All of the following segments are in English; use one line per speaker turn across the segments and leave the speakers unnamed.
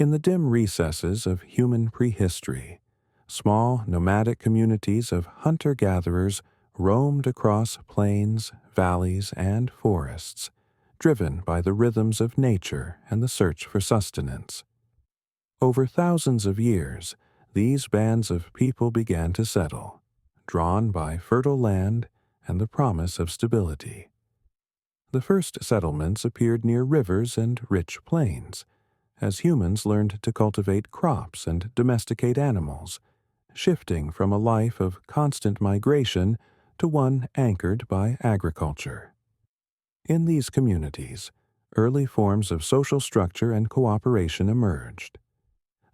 In the dim recesses of human prehistory, small nomadic communities of hunter-gatherers roamed across plains, valleys, and forests, driven by the rhythms of nature and the search for sustenance. Over thousands of years, these bands of people began to settle, drawn by fertile land and the promise of stability. The first settlements appeared near rivers and rich plains, as humans learned to cultivate crops and domesticate animals, shifting from a life of constant migration to one anchored by agriculture. In these communities, early forms of social structure and cooperation emerged.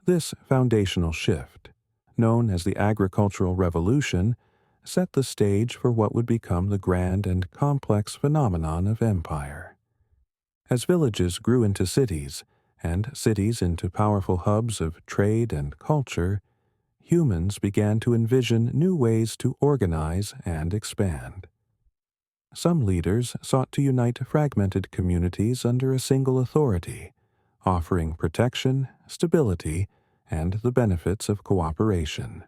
This foundational shift, known as the Agricultural Revolution, set the stage for what would become the grand and complex phenomenon of empire. As villages grew into cities, and cities into powerful hubs of trade and culture, humans began to envision new ways to organize and expand. Some leaders sought to unite fragmented communities under a single authority, offering protection, stability, and the benefits of cooperation.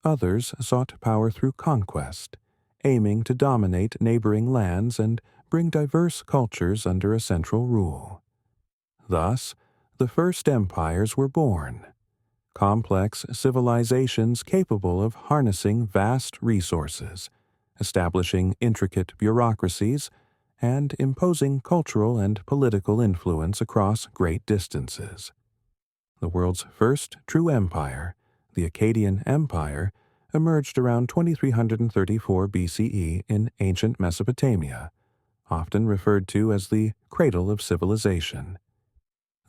Others sought power through conquest, aiming to dominate neighboring lands and bring diverse cultures under a central rule. Thus, the first empires were born, complex civilizations capable of harnessing vast resources, establishing intricate bureaucracies, and imposing cultural and political influence across great distances. The world's first true empire, the Akkadian Empire, emerged around 2334 BCE in ancient Mesopotamia, often referred to as the cradle of civilization.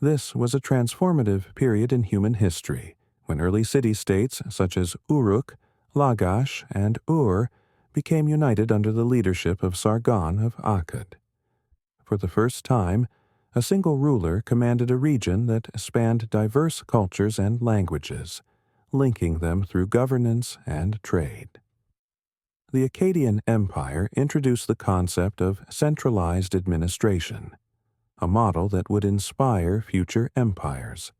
This was a transformative period in human history, when early city-states such as Uruk, Lagash, and Ur became united under the leadership of Sargon of Akkad. For the first time, a single ruler commanded a region that spanned diverse cultures and languages, linking them through governance and trade. The Akkadian Empire introduced the concept of centralized administration, a model that would inspire future empires.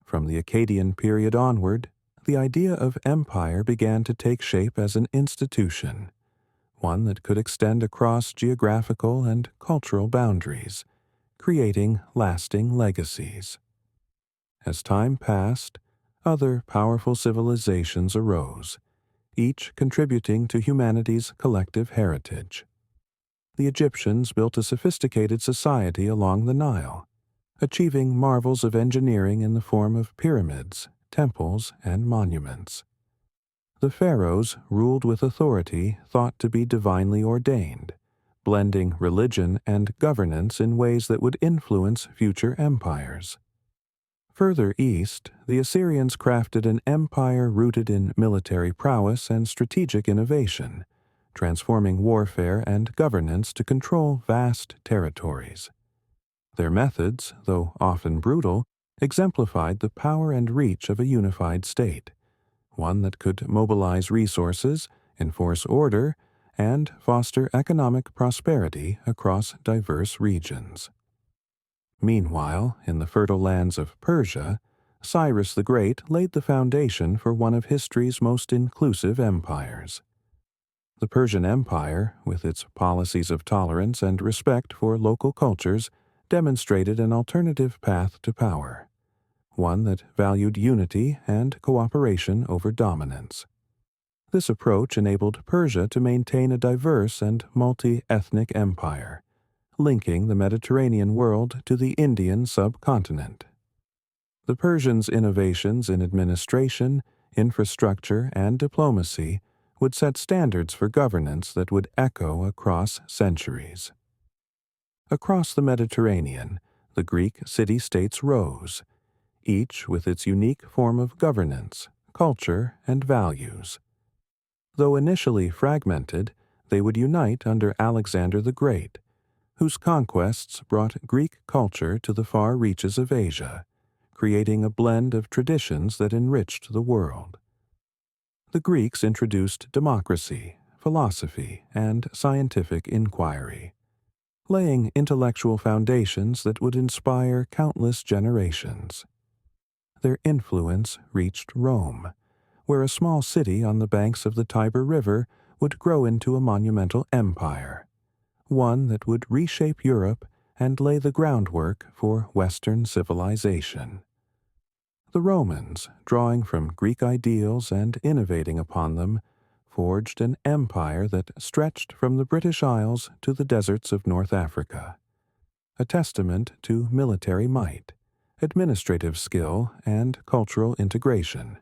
From the Akkadian period onward, the idea of empire began to take shape as an institution, one that could extend across geographical and cultural boundaries, creating lasting legacies. As time passed, other powerful civilizations arose, each contributing to humanity's collective heritage. The Egyptians built a sophisticated society along the Nile, achieving marvels of engineering in the form of pyramids, temples, and monuments. The pharaohs ruled with authority thought to be divinely ordained, blending religion and governance in ways that would influence future empires. Further east, the Assyrians crafted an empire rooted in military prowess and strategic innovation, transforming warfare and governance to control vast territories. Their methods, though often brutal, exemplified the power and reach of a unified state, one that could mobilize resources, enforce order, and foster economic prosperity across diverse regions. Meanwhile, in the fertile lands of Persia, Cyrus the Great laid the foundation for one of history's most inclusive empires. The Persian Empire, with its policies of tolerance and respect for local cultures, demonstrated an alternative path to power, one that valued unity and cooperation over dominance. This approach enabled Persia to maintain a diverse and multi-ethnic empire, linking the Mediterranean world to the Indian subcontinent. The Persians' innovations in administration, infrastructure, and diplomacy would set standards for governance that would echo across centuries. Across the Mediterranean, the Greek city-states rose, each with its unique form of governance, culture, and values. Though initially fragmented, they would unite under Alexander the Great, whose conquests brought Greek culture to the far reaches of Asia, creating a blend of traditions that enriched the world. The Greeks introduced democracy, philosophy, and scientific inquiry. laying intellectual foundations that would inspire countless generations. Their influence reached Rome, where a small city on the banks of the Tiber River would grow into a monumental empire, one that would reshape Europe and lay the groundwork for Western civilization. The Romans, drawing from Greek ideals and innovating upon them, forged an empire that stretched from the British Isles to the deserts of North Africa, a testament to military might, administrative skill, and cultural integration.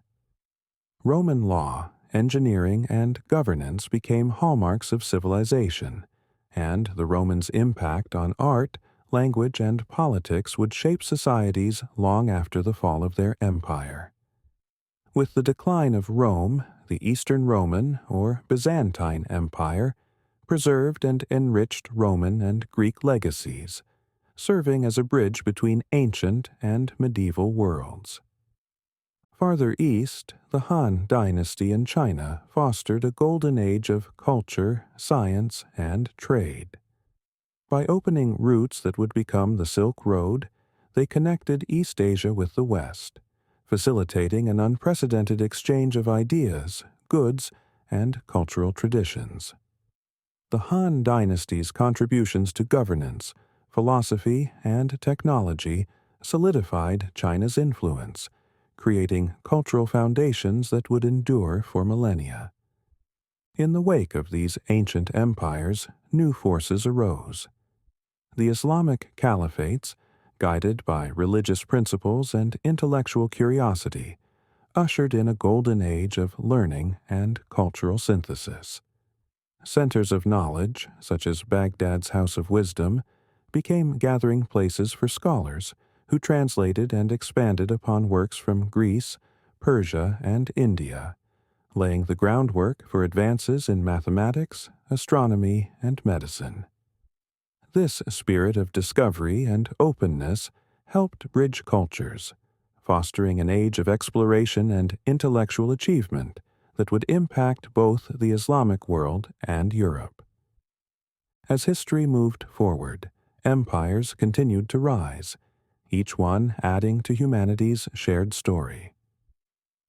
Roman law, engineering, and governance became hallmarks of civilization, and the Romans' impact on art, language, and politics would shape societies long after the fall of their empire. With the decline of Rome, the Eastern Roman or Byzantine Empire preserved and enriched Roman and Greek legacies, serving as a bridge between ancient and medieval worlds. Farther east, the Han dynasty in China fostered a golden age of culture, science, and trade. By opening routes that would become the Silk Road, they connected East Asia with the West, facilitating an unprecedented exchange of ideas, goods, and cultural traditions. The Han dynasty's contributions to governance, philosophy, and technology solidified China's influence, creating cultural foundations that would endure for millennia. In the wake of these ancient empires, new forces arose. The Islamic caliphates, guided by religious principles and intellectual curiosity, ushered in a golden age of learning and cultural synthesis. Centers of knowledge, such as Baghdad's House of Wisdom, became gathering places for scholars who translated and expanded upon works from Greece, Persia, and India, laying the groundwork for advances in mathematics, astronomy, and medicine. This spirit of discovery and openness helped bridge cultures, fostering an age of exploration and intellectual achievement that would impact both the Islamic world and Europe. As history moved forward, empires continued to rise, each one adding to humanity's shared story.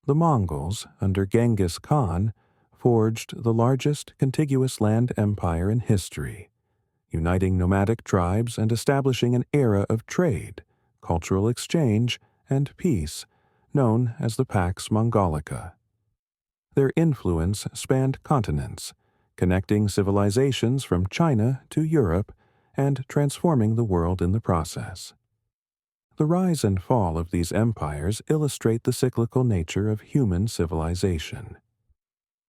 The Mongols, under Genghis Khan, forged the largest contiguous land empire in history, uniting nomadic tribes and establishing an era of trade, cultural exchange, and peace, known as the Pax Mongolica. Their influence spanned continents, connecting civilizations from China to Europe and transforming the world in the process. The rise and fall of these empires illustrate the cyclical nature of human civilization.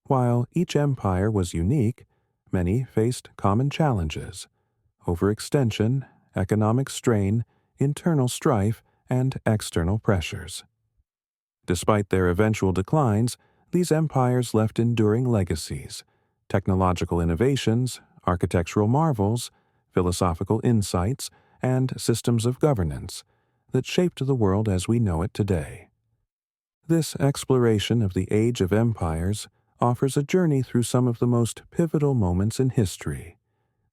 While each empire was unique, many faced common challenges: overextension, economic strain, internal strife, and external pressures. Despite their eventual declines, these empires left enduring legacies: technological innovations, architectural marvels, philosophical insights, and systems of governance that shaped the world as we know it today. This exploration of the Age of Empires offers a journey through some of the most pivotal moments in history,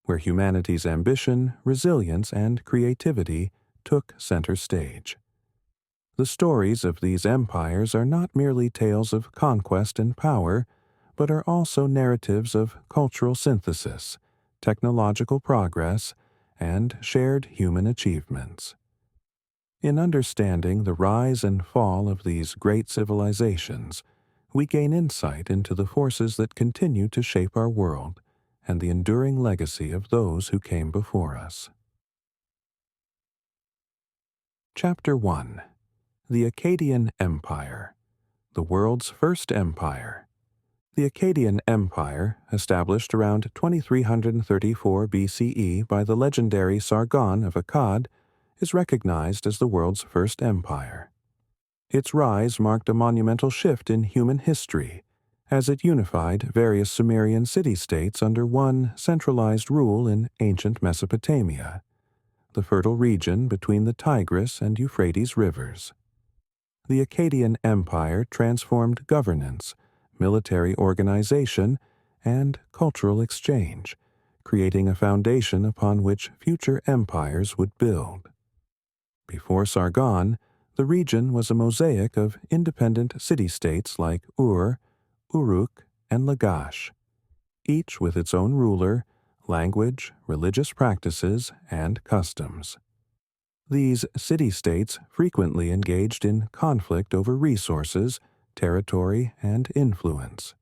where humanity's ambition, resilience, and creativity took center stage. The stories of these empires are not merely tales of conquest and power, but are also narratives of cultural synthesis, technological progress, and shared human achievements. In understanding the rise and fall of these great civilizations, we gain insight into the forces that continue to shape our world and the enduring legacy of those who came before us. Chapter 1: The Akkadian Empire, the world's first empire. The Akkadian Empire, established around 2334 BCE by the legendary Sargon of Akkad, is recognized as the world's first empire. Its rise marked a monumental shift in human history, as it unified various Sumerian city-states under one centralized rule in ancient Mesopotamia, the fertile region between the Tigris and Euphrates rivers. The Akkadian Empire transformed governance, military organization, and cultural exchange, creating a foundation upon which future empires would build. Before Sargon, the region was a mosaic of independent city-states like Ur, Uruk, and Lagash, each with its own ruler, language, religious practices, and customs. These city-states frequently engaged in conflict over resources, territory, and influence.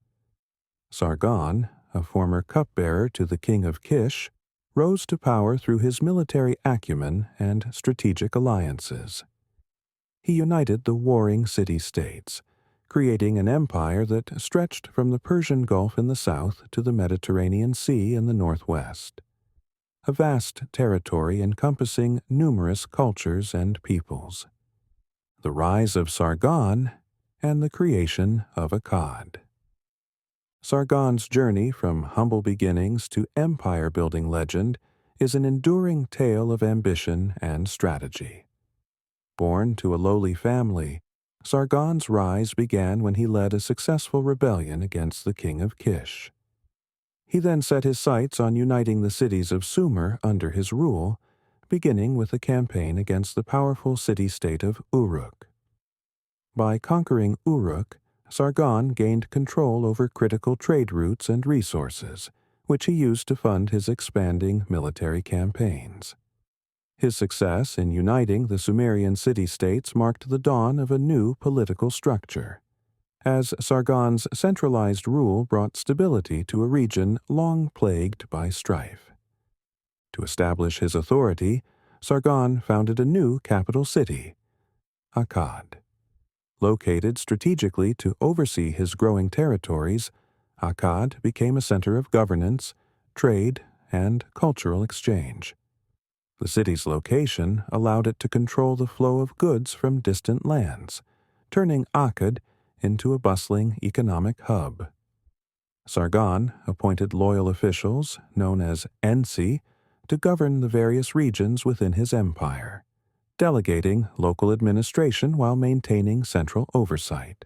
Sargon, a former cupbearer to the king of Kish, rose to power through his military acumen and strategic alliances. He united the warring city-states, creating an empire that stretched from the Persian Gulf in the south to the Mediterranean Sea in the northwest, a vast territory encompassing numerous cultures and peoples. The rise of Sargon and the creation of Akkad. Sargon's journey from humble beginnings to empire-building legend is an enduring tale of ambition and strategy. Born to a lowly family, Sargon's rise began when he led a successful rebellion against the king of Kish. He then set his sights on uniting the cities of Sumer under his rule, beginning with a campaign against the powerful city-state of Uruk. By conquering Uruk, Sargon gained control over critical trade routes and resources, which he used to fund his expanding military campaigns. His success in uniting the Sumerian city-states marked the dawn of a new political structure, as Sargon's centralized rule brought stability to a region long plagued by strife. To establish his authority, Sargon founded a new capital city, Akkad. Located strategically to oversee his growing territories, Akkad became a center of governance, trade, and cultural exchange. The city's location allowed it to control the flow of goods from distant lands, turning Akkad into a bustling economic hub. Sargon appointed loyal officials, known as ensi, to govern the various regions within his empire, delegating local administration while maintaining central oversight.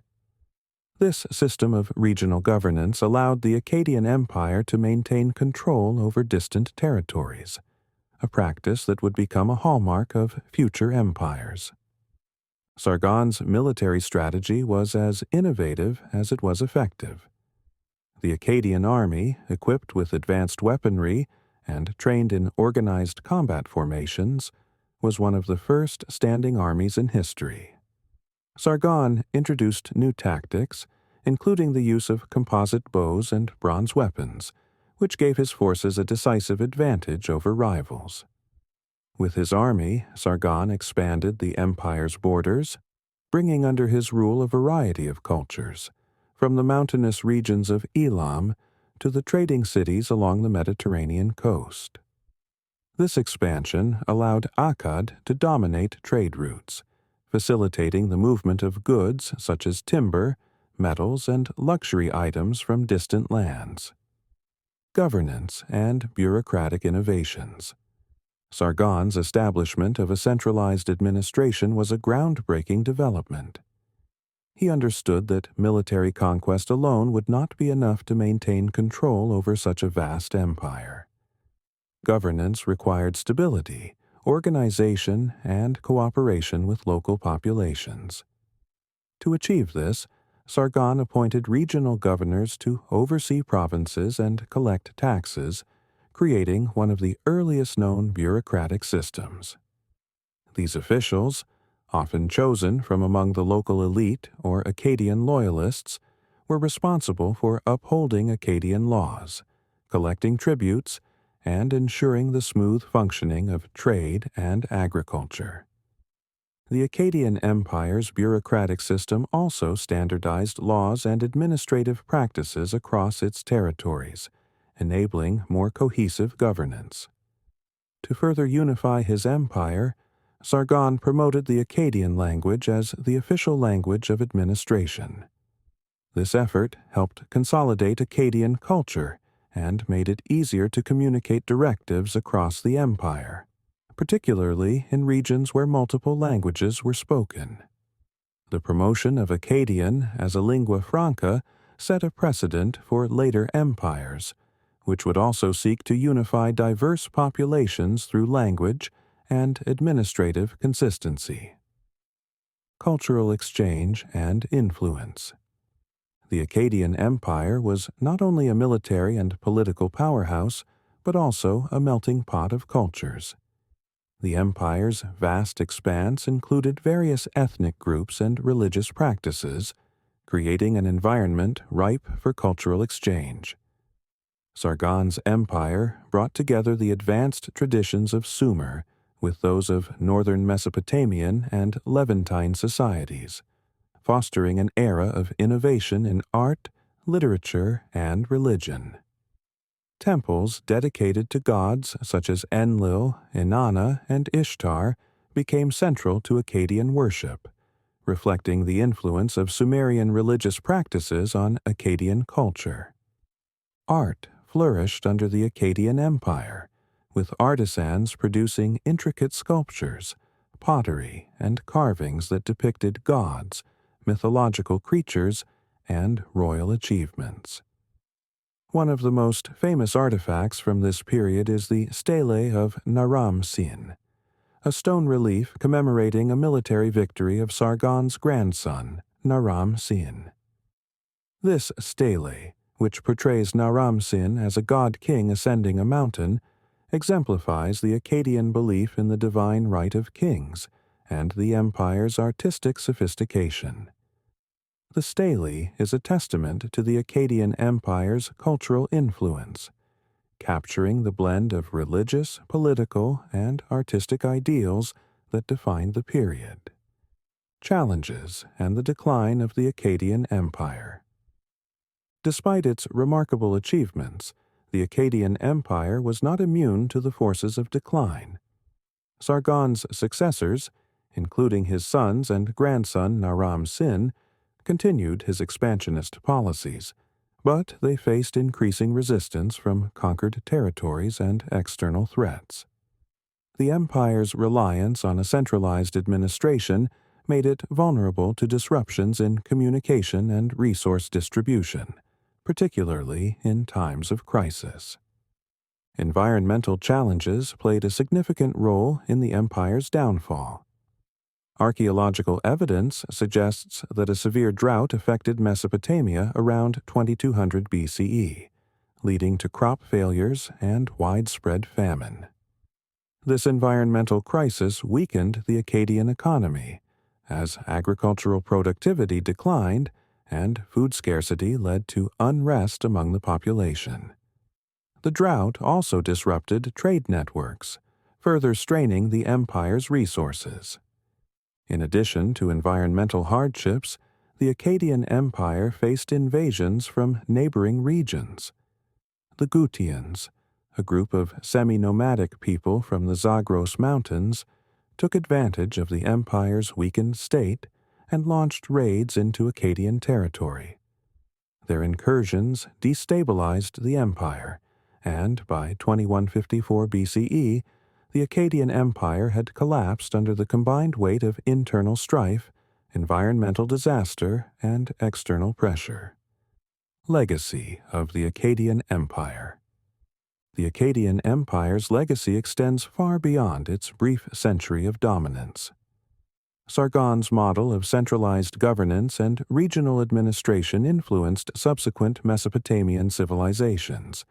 This system of regional governance allowed the Akkadian Empire to maintain control over distant territories, a practice that would become a hallmark of future empires. Sargon's military strategy was as innovative as it was effective. The Akkadian army, equipped with advanced weaponry and trained in organized combat formations, was one of the first standing armies in history. Sargon introduced new tactics, including the use of composite bows and bronze weapons, which gave his forces a decisive advantage over rivals. With his army, Sargon expanded the empire's borders, bringing under his rule a variety of cultures, from the mountainous regions of Elam to the trading cities along the Mediterranean coast. This expansion allowed Akkad to dominate trade routes, facilitating the movement of goods such as timber, metals, and luxury items from distant lands. Governance and bureaucratic innovations. Sargon's establishment of a centralized administration was a groundbreaking development. He understood that military conquest alone would not be enough to maintain control over such a vast empire. Governance required stability, organization, and cooperation with local populations. To achieve this, Sargon appointed regional governors to oversee provinces and collect taxes, creating one of the earliest known bureaucratic systems. These officials, often chosen from among the local elite or Akkadian loyalists, were responsible for upholding Akkadian laws, collecting tributes, and ensuring the smooth functioning of trade and agriculture. The Akkadian Empire's bureaucratic system also standardized laws and administrative practices across its territories, enabling more cohesive governance. To further unify his empire, Sargon promoted the Akkadian language as the official language of administration. This effort helped consolidate Akkadian culture and made it easier to communicate directives across the empire, particularly in regions where multiple languages were spoken. The promotion of Akkadian as a lingua franca set a precedent for later empires, which would also seek to unify diverse populations through language and administrative consistency. Cultural exchange and influence. The Akkadian Empire was not only a military and political powerhouse, but also a melting pot of cultures. The empire's vast expanse included various ethnic groups and religious practices, creating an environment ripe for cultural exchange. Sargon's empire brought together the advanced traditions of Sumer with those of northern Mesopotamian and Levantine societies, fostering an era of innovation in art, literature, and religion. Temples dedicated to gods such as Enlil, Inanna, and Ishtar became central to Akkadian worship, reflecting the influence of Sumerian religious practices on Akkadian culture. Art flourished under the Akkadian Empire, with artisans producing intricate sculptures, pottery, and carvings that depicted gods, mythological creatures, and royal achievements. One of the most famous artifacts from this period is the Stele of Naram-Sin, a stone relief commemorating a military victory of Sargon's grandson, Naram-Sin. This stele, which portrays Naram-Sin as a god-king ascending a mountain, exemplifies the Akkadian belief in the divine right of kings and the empire's artistic sophistication. The stele is a testament to the Akkadian Empire's cultural influence, capturing the blend of religious, political, and artistic ideals that defined the period. Challenges and the decline of the Akkadian Empire. Despite its remarkable achievements, the Akkadian Empire was not immune to the forces of decline. Sargon's successors, including his sons and grandson Naram-Sin, continued his expansionist policies, but they faced increasing resistance from conquered territories and external threats. The empire's reliance on a centralized administration made it vulnerable to disruptions in communication and resource distribution, particularly in times of crisis. Environmental challenges played a significant role in the empire's downfall. Archaeological evidence suggests that a severe drought affected Mesopotamia around 2200 BCE, leading to crop failures and widespread famine. This environmental crisis weakened the Akkadian economy, as agricultural productivity declined and food scarcity led to unrest among the population. The drought also disrupted trade networks, further straining the empire's resources. In addition to environmental hardships, the Akkadian Empire faced invasions from neighboring regions. The Gutians, a group of semi-nomadic people from the Zagros Mountains, took advantage of the empire's weakened state and launched raids into Akkadian territory. Their incursions destabilized the empire, and by 2154 BCE, the Akkadian Empire had collapsed under the combined weight of internal strife, environmental disaster, and external pressure. Legacy of the Akkadian Empire. The Akkadian Empire's legacy extends far beyond its brief century of dominance. Sargon's model of centralized governance and regional administration influenced subsequent Mesopotamian civilizations,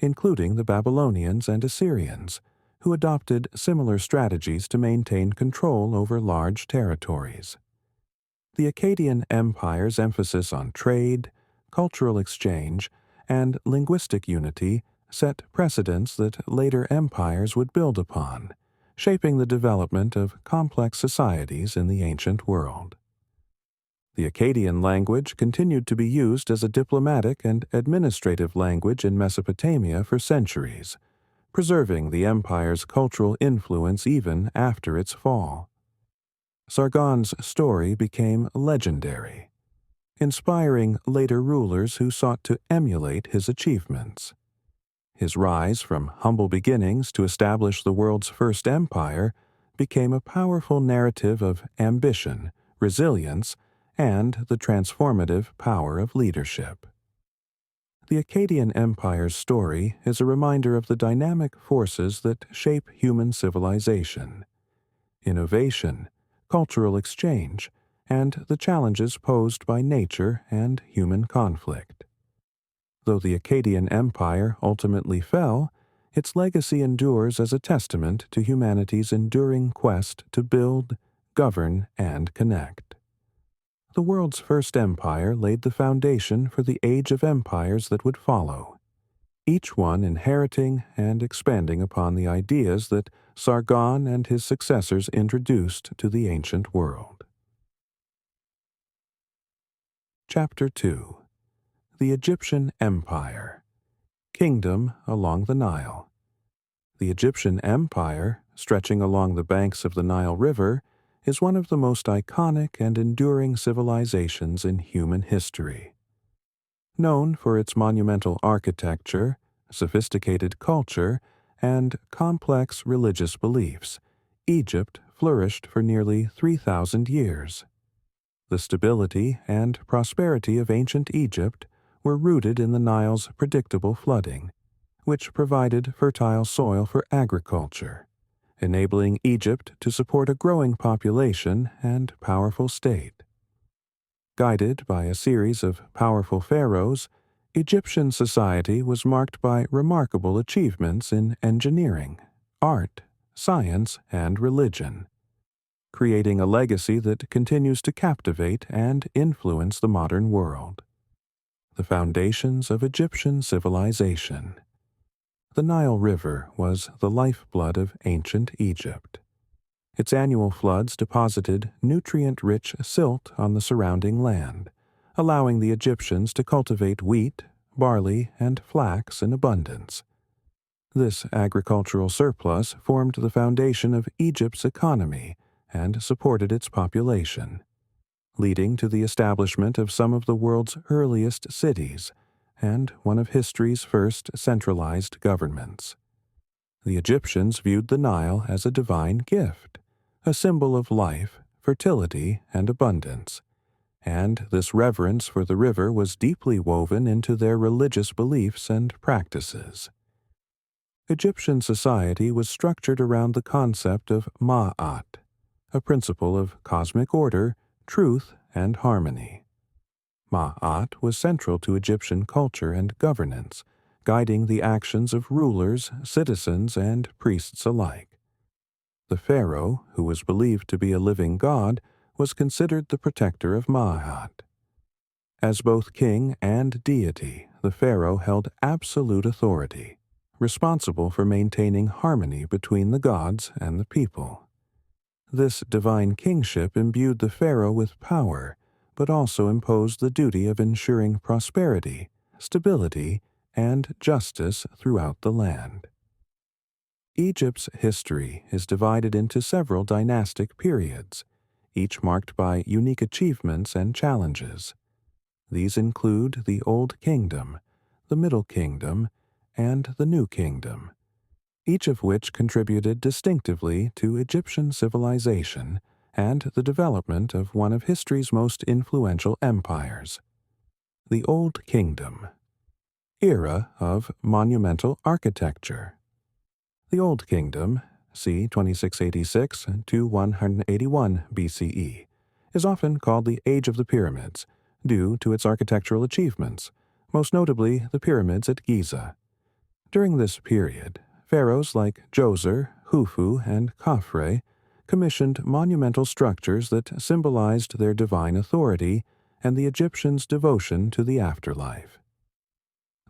including the Babylonians and Assyrians, who adopted similar strategies to maintain control over large territories. The Akkadian Empire's emphasis on trade, cultural exchange, and linguistic unity set precedents that later empires would build upon, shaping the development of complex societies in the ancient world. The Akkadian language continued to be used as a diplomatic and administrative language in Mesopotamia for centuries, preserving the empire's cultural influence even after its fall. Sargon's story became legendary, inspiring later rulers who sought to emulate his achievements. His rise from humble beginnings to establish the world's first empire became a powerful narrative of ambition, resilience, and the transformative power of leadership. The Akkadian Empire's story is a reminder of the dynamic forces that shape human civilization: innovation, cultural exchange, and the challenges posed by nature and human conflict. Though the Akkadian Empire ultimately fell, its legacy endures as a testament to humanity's enduring quest to build, govern, and connect. The world's first empire laid the foundation for the age of empires that would follow, each one inheriting and expanding upon the ideas that Sargon and his successors introduced to the ancient world. Chapter 2: The Egyptian Empire. Kingdom along the Nile. The Egyptian Empire, stretching along the banks of the Nile River, is one of the most iconic and enduring civilizations in human history. Known for its monumental architecture, sophisticated culture, and complex religious beliefs, Egypt flourished for nearly 3,000 years. The stability and prosperity of ancient Egypt were rooted in the Nile's predictable flooding, which provided fertile soil for agriculture, enabling Egypt to support a growing population and powerful state. Guided by a series of powerful pharaohs, Egyptian society was marked by remarkable achievements in engineering, art, science, and religion, creating a legacy that continues to captivate and influence the modern world. The foundations of Egyptian civilization. The Nile River was the lifeblood of ancient Egypt. Its annual floods deposited nutrient-rich silt on the surrounding land, allowing the Egyptians to cultivate wheat, barley, and flax in abundance. This agricultural surplus formed the foundation of Egypt's economy and supported its population, leading to the establishment of some of the world's earliest cities and one of history's first centralized governments. The Egyptians viewed the Nile as a divine gift, a symbol of life, fertility, and abundance, and this reverence for the river was deeply woven into their religious beliefs and practices. Egyptian society was structured around the concept of Ma'at, a principle of cosmic order, truth, and harmony. Ma'at was central to Egyptian culture and governance, guiding the actions of rulers, citizens, and priests alike. The pharaoh, who was believed to be a living god, was considered the protector of Ma'at. As both king and deity, the pharaoh held absolute authority, responsible for maintaining harmony between the gods and the people. This divine kingship imbued the pharaoh with power, but also imposed the duty of ensuring prosperity, stability, and justice throughout the land. Egypt's history is divided into several dynastic periods, each marked by unique achievements and challenges. These include the Old Kingdom, the Middle Kingdom, and the New Kingdom, each of which contributed distinctively to Egyptian civilization and the development of one of history's most influential empires. The Old Kingdom. Era of monumental architecture. The Old Kingdom, c. 2686 to 181 BCE, is often called the Age of the Pyramids, due to its architectural achievements, most notably the pyramids at Giza. During this period, pharaohs like Djoser, Khufu, and Khafre commissioned monumental structures that symbolized their divine authority and the Egyptians' devotion to the afterlife.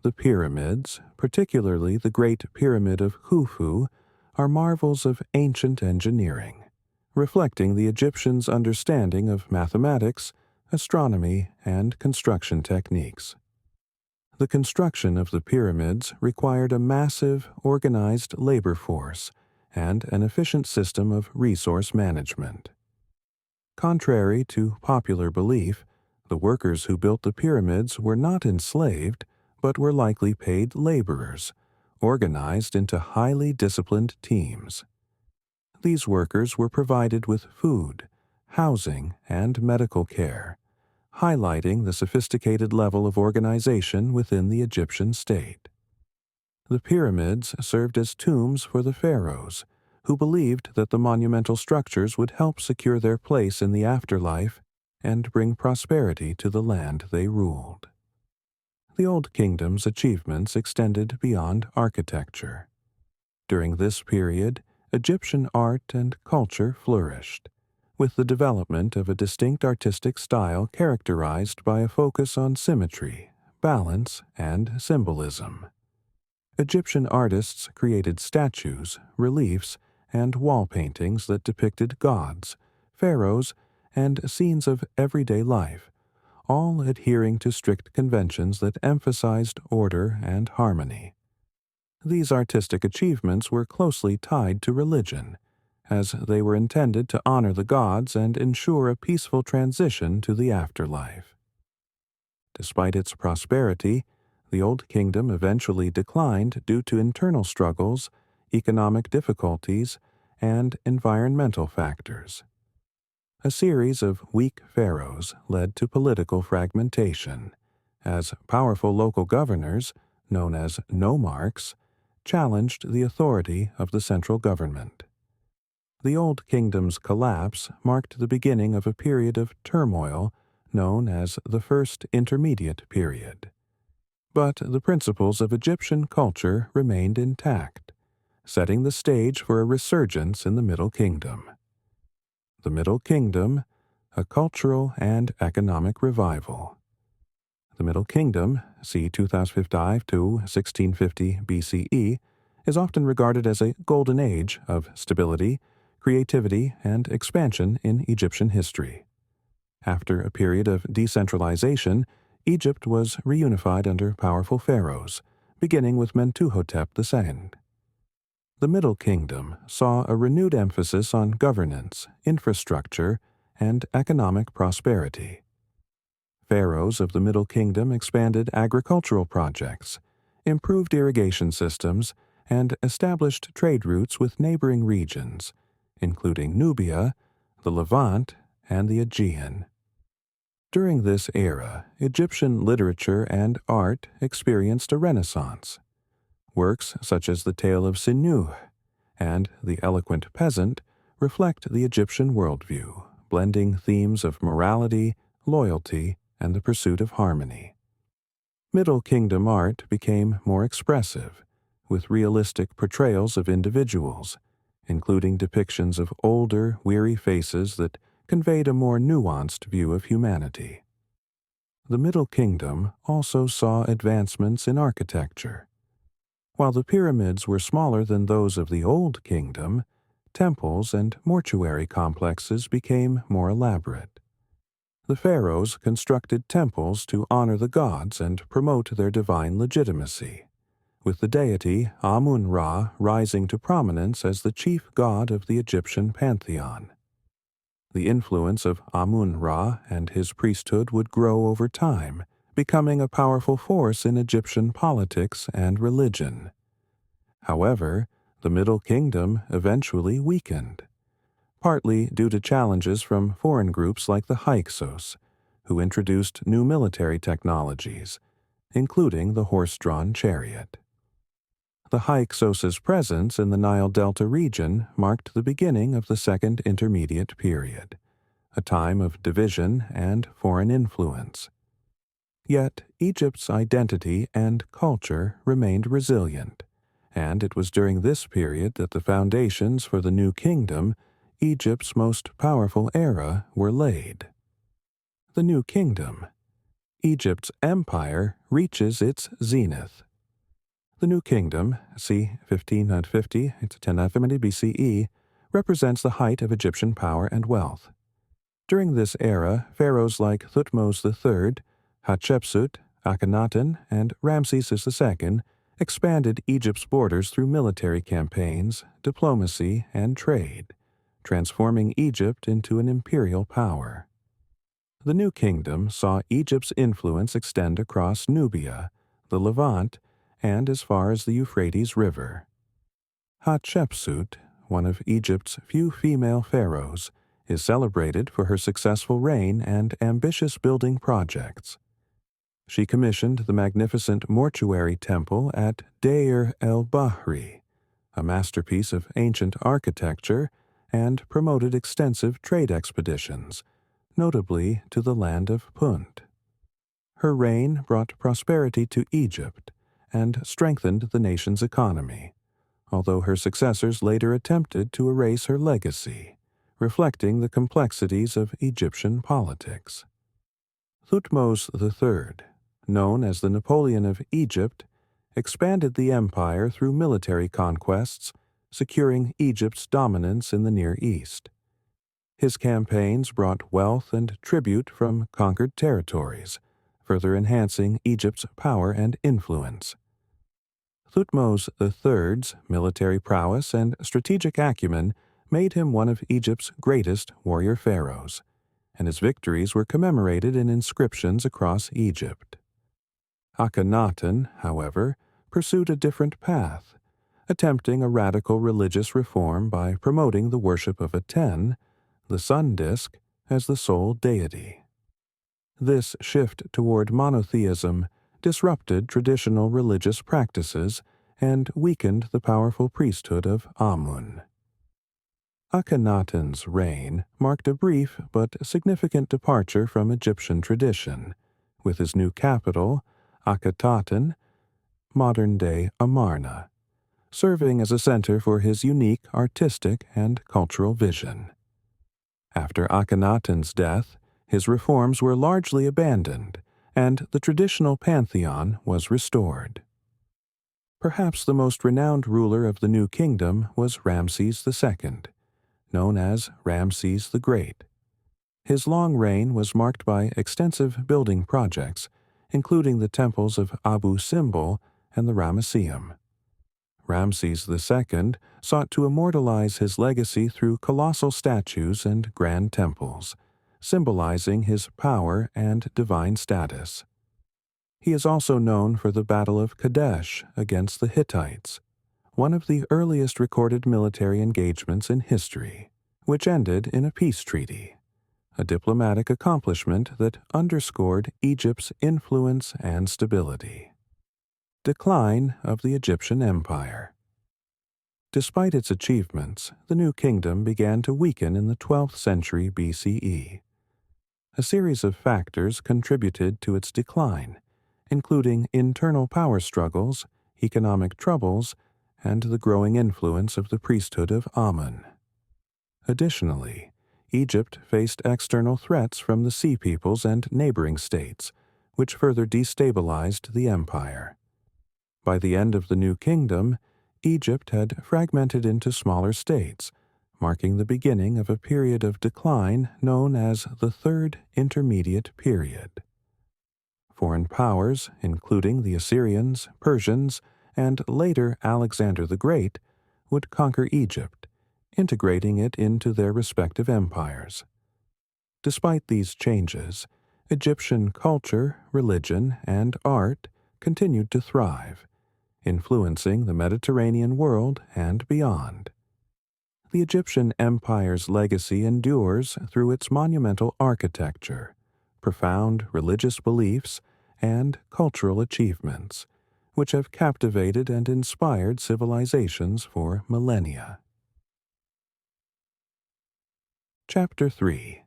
The pyramids, particularly the Great Pyramid of Khufu, are marvels of ancient engineering, reflecting the Egyptians' understanding of mathematics, astronomy, and construction techniques. The construction of the pyramids required a massive, organized labor force and an efficient system of resource management. Contrary to popular belief, the workers who built the pyramids were not enslaved, but were likely paid laborers, organized into highly disciplined teams. These workers were provided with food, housing, and medical care, highlighting the sophisticated level of organization within the Egyptian state. The pyramids served as tombs for the pharaohs, who believed that the monumental structures would help secure their place in the afterlife and bring prosperity to the land they ruled. The Old Kingdom's achievements extended beyond architecture. During this period, Egyptian art and culture flourished, with the development of a distinct artistic style characterized by a focus on symmetry, balance, and symbolism. Egyptian artists created statues, reliefs, and wall paintings that depicted gods, pharaohs, and scenes of everyday life, all adhering to strict conventions that emphasized order and harmony. These artistic achievements were closely tied to religion, as they were intended to honor the gods and ensure a peaceful transition to the afterlife. Despite its prosperity, the Old Kingdom eventually declined due to internal struggles, economic difficulties, and environmental factors. A series of weak pharaohs led to political fragmentation, as powerful local governors, known as nomarchs, challenged the authority of the central government. The Old Kingdom's collapse marked the beginning of a period of turmoil known as the First Intermediate Period. But the principles of Egyptian culture remained intact, setting the stage for a resurgence in the Middle Kingdom. The Middle Kingdom, a cultural and economic revival. The Middle Kingdom, c. 2005 to 1650 BCE, is often regarded as a golden age of stability, creativity, and expansion in Egyptian history. After a period of decentralization, Egypt was reunified under powerful pharaohs, beginning with Mentuhotep II. The Middle Kingdom saw a renewed emphasis on governance, infrastructure, and economic prosperity. Pharaohs of the Middle Kingdom expanded agricultural projects, improved irrigation systems, and established trade routes with neighboring regions, including Nubia, the Levant, and the Aegean. During this era, Egyptian literature and art experienced a renaissance. Works such as the Tale of Sinuhe and The Eloquent Peasant reflect the Egyptian worldview, blending themes of morality, loyalty, and the pursuit of harmony. Middle Kingdom art became more expressive, with realistic portrayals of individuals, including depictions of older, weary faces that conveyed a more nuanced view of humanity. The Middle Kingdom also saw advancements in architecture. While the pyramids were smaller than those of the Old Kingdom, temples and mortuary complexes became more elaborate. The pharaohs constructed temples to honor the gods and promote their divine legitimacy, with the deity Amun-Ra rising to prominence as the chief god of the Egyptian pantheon. The influence of Amun-Ra and his priesthood would grow over time, becoming a powerful force in Egyptian politics and religion. However, the Middle Kingdom eventually weakened, partly due to challenges from foreign groups like the Hyksos, who introduced new military technologies, including the horse-drawn chariot. The Hyksos' presence in the Nile Delta region marked the beginning of the Second Intermediate Period, a time of division and foreign influence. Yet Egypt's identity and culture remained resilient, and it was during this period that the foundations for the New Kingdom, Egypt's most powerful era, were laid. The New Kingdom. Egypt's empire reaches its zenith. The New Kingdom, c. 1550 to 1090 BCE, represents the height of Egyptian power and wealth. During this era, pharaohs like Thutmose III, Hatshepsut, Akhenaten, and Ramses II expanded Egypt's borders through military campaigns, diplomacy, and trade, transforming Egypt into an imperial power. The New Kingdom saw Egypt's influence extend across Nubia, the Levant, and as far as the Euphrates River. Hatshepsut, one of Egypt's few female pharaohs, is celebrated for her successful reign and ambitious building projects. She commissioned the magnificent mortuary temple at Deir el-Bahri, a masterpiece of ancient architecture, and promoted extensive trade expeditions, notably to the land of Punt. Her reign brought prosperity to Egypt and strengthened the nation's economy, although her successors later attempted to erase her legacy, reflecting the complexities of Egyptian politics. Thutmose III, known as the Napoleon of Egypt, expanded the empire through military conquests, securing Egypt's dominance in the Near East. His campaigns brought wealth and tribute from conquered territories, further enhancing Egypt's power and influence. Thutmose III's military prowess and strategic acumen made him one of Egypt's greatest warrior pharaohs, and his victories were commemorated in inscriptions across Egypt. Akhenaten, however, pursued a different path, attempting a radical religious reform by promoting the worship of Aten, the sun disk, as the sole deity. This shift toward monotheism disrupted traditional religious practices and weakened the powerful priesthood of Amun. Akhenaten's reign marked a brief but significant departure from Egyptian tradition, with his new capital, Akhetaten, modern-day Amarna, serving as a center for his unique artistic and cultural vision. After Akhenaten's death, his reforms were largely abandoned, and the traditional pantheon was restored. Perhaps the most renowned ruler of the new kingdom was Ramses II, known as Ramses the Great. His long reign was marked by extensive building projects, including the temples of Abu Simbel and the Ramesseum. Ramses II sought to immortalize his legacy through colossal statues and grand temples, symbolizing his power and divine status. He is also known for the Battle of Kadesh against the Hittites, one of the earliest recorded military engagements in history, which ended in a peace treaty, a diplomatic accomplishment that underscored Egypt's influence and stability. Decline of the Egyptian Empire. Despite its achievements, the new kingdom began to weaken in the 12th century BCE. A series of factors contributed to its decline, including internal power struggles, economic troubles, and the growing influence of the priesthood of Amun. Additionally, Egypt faced external threats from the Sea Peoples and neighboring states, which further destabilized the empire. By the end of the New Kingdom, Egypt had fragmented into smaller states, marking the beginning of a period of decline known as the Third Intermediate Period. Foreign powers, including the Assyrians, Persians, and later Alexander the Great, would conquer Egypt, integrating it into their respective empires. Despite these changes, Egyptian culture, religion, and art continued to thrive, influencing the Mediterranean world and beyond. The Egyptian empire's legacy endures through its monumental architecture, profound religious beliefs, and cultural achievements, which have captivated and inspired civilizations for millennia. Chapter 3.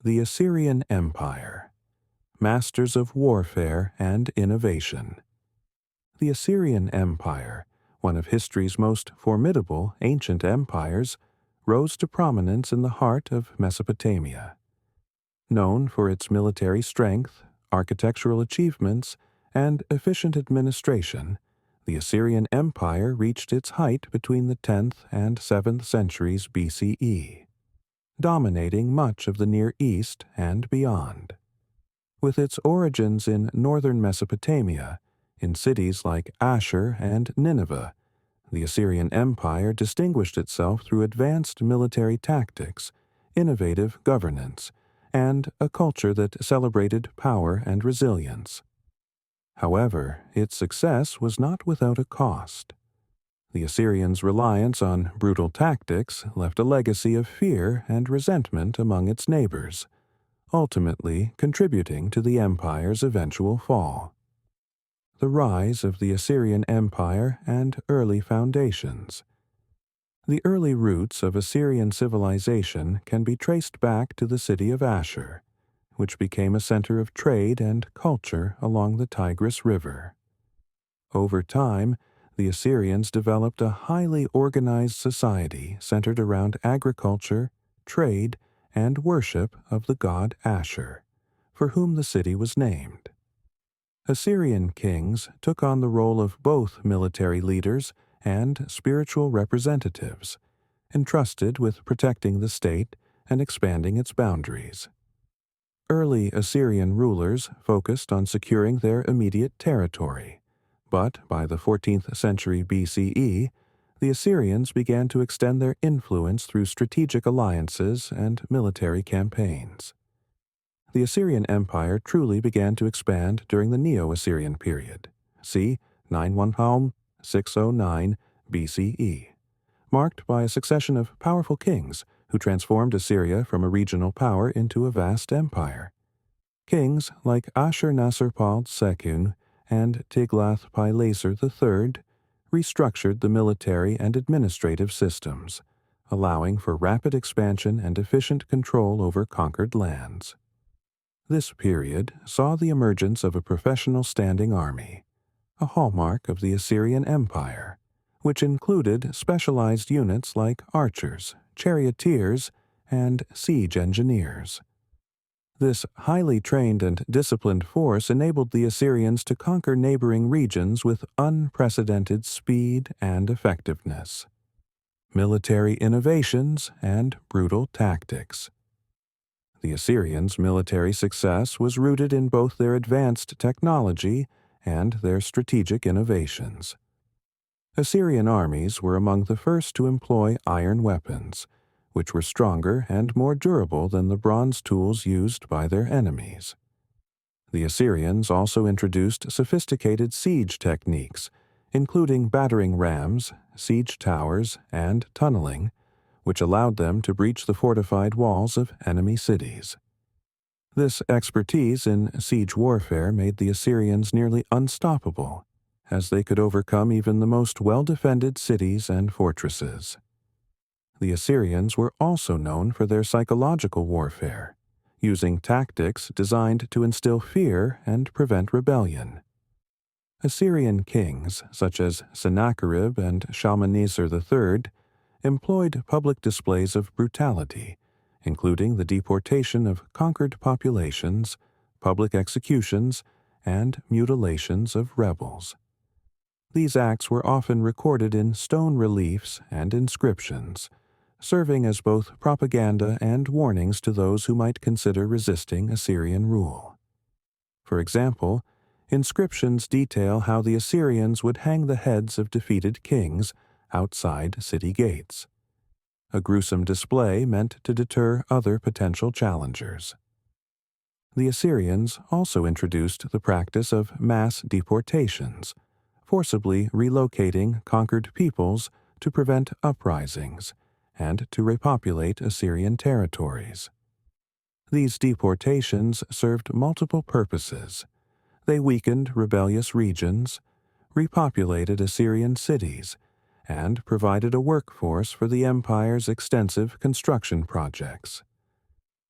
The Assyrian Empire. Masters of Warfare and Innovation. The Assyrian Empire, one of history's most formidable ancient empires, rose to prominence in the heart of Mesopotamia. Known for its military strength, architectural achievements, and efficient administration, the Assyrian Empire reached its height between the 10th and 7th centuries BCE, dominating much of the Near East and beyond. With its origins in northern Mesopotamia, in cities like Ashur and Nineveh, the Assyrian Empire distinguished itself through advanced military tactics, innovative governance, and a culture that celebrated power and resilience. However, its success was not without a cost. The Assyrians' reliance on brutal tactics left a legacy of fear and resentment among its neighbors, ultimately contributing to the empire's eventual fall. The rise of the Assyrian Empire and early foundations. The early roots of Assyrian civilization can be traced back to the city of Ashur, which became a center of trade and culture along the Tigris River. Over time, the Assyrians developed a highly organized society centered around agriculture, trade, and worship of the god Ashur, for whom the city was named. Assyrian kings took on the role of both military leaders and spiritual representatives, entrusted with protecting the state and expanding its boundaries. Early Assyrian rulers focused on securing their immediate territory, but by the 14th century BCE, the Assyrians began to extend their influence through strategic alliances and military campaigns. The Assyrian Empire truly began to expand during the Neo-Assyrian period, c. 915–609 BCE, marked by a succession of powerful kings who transformed Assyria from a regional power into a vast empire. Kings like Ashur-nasir-pal-sekun and Tiglath-Pileser III restructured the military and administrative systems, allowing for rapid expansion and efficient control over conquered lands. This period saw the emergence of a professional standing army, a hallmark of the Assyrian Empire, which included specialized units like archers, charioteers, and siege engineers. This highly trained and disciplined force enabled the Assyrians to conquer neighboring regions with unprecedented speed and effectiveness. Military innovations and brutal tactics. The Assyrians' military success was rooted in both their advanced technology and their strategic innovations. Assyrian armies were among the first to employ iron weapons, which were stronger and more durable than the bronze tools used by their enemies. The Assyrians also introduced sophisticated siege techniques, including battering rams, siege towers, and tunneling, which allowed them to breach the fortified walls of enemy cities. This expertise in siege warfare made the Assyrians nearly unstoppable, as they could overcome even the most well-defended cities and fortresses. The Assyrians were also known for their psychological warfare, using tactics designed to instill fear and prevent rebellion. Assyrian kings such as Sennacherib and Shalmaneser III employed public displays of brutality, including the deportation of conquered populations, public executions, and mutilations of rebels. These acts were often recorded in stone reliefs and inscriptions, serving as both propaganda and warnings to those who might consider resisting Assyrian rule. For example, inscriptions detail how the Assyrians would hang the heads of defeated kings outside city gates, a gruesome display meant to deter other potential challengers. The Assyrians also introduced the practice of mass deportations, forcibly relocating conquered peoples to prevent uprisings and to repopulate Assyrian territories. These deportations served multiple purposes. They weakened rebellious regions, repopulated Assyrian cities, and provided a workforce for the empire's extensive construction projects.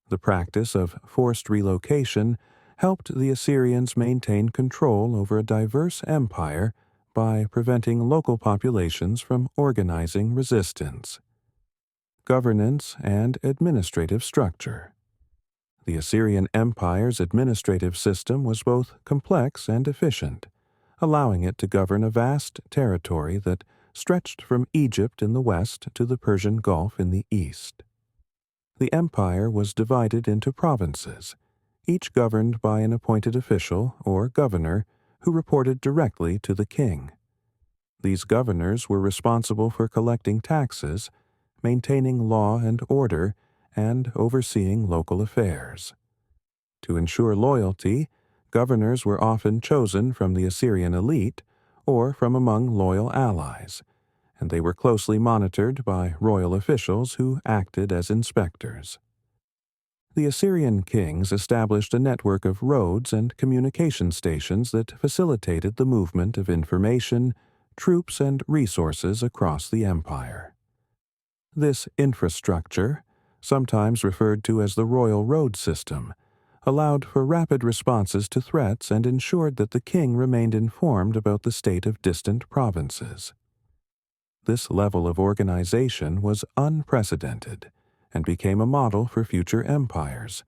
The practice of forced relocation helped the Assyrians maintain control over a diverse empire by preventing local populations from organizing resistance. Governance and administrative structure. The Assyrian Empire's administrative system was both complex and efficient, allowing it to govern a vast territory that stretched from Egypt in the west to the Persian Gulf in the east. The empire was divided into provinces, each governed by an appointed official or governor who reported directly to the king. These governors were responsible for collecting taxes, maintaining law and order, and overseeing local affairs. To ensure loyalty, governors were often chosen from the Assyrian elite or from among loyal allies, and they were closely monitored by royal officials who acted as inspectors. The Assyrian kings established a network of roads and communication stations that facilitated the movement of information, troops, and resources across the empire. This infrastructure, sometimes referred to as the royal road system, allowed for rapid responses to threats and ensured that the king remained informed about the state of distant provinces. This level of organization was unprecedented and became a model for future empires,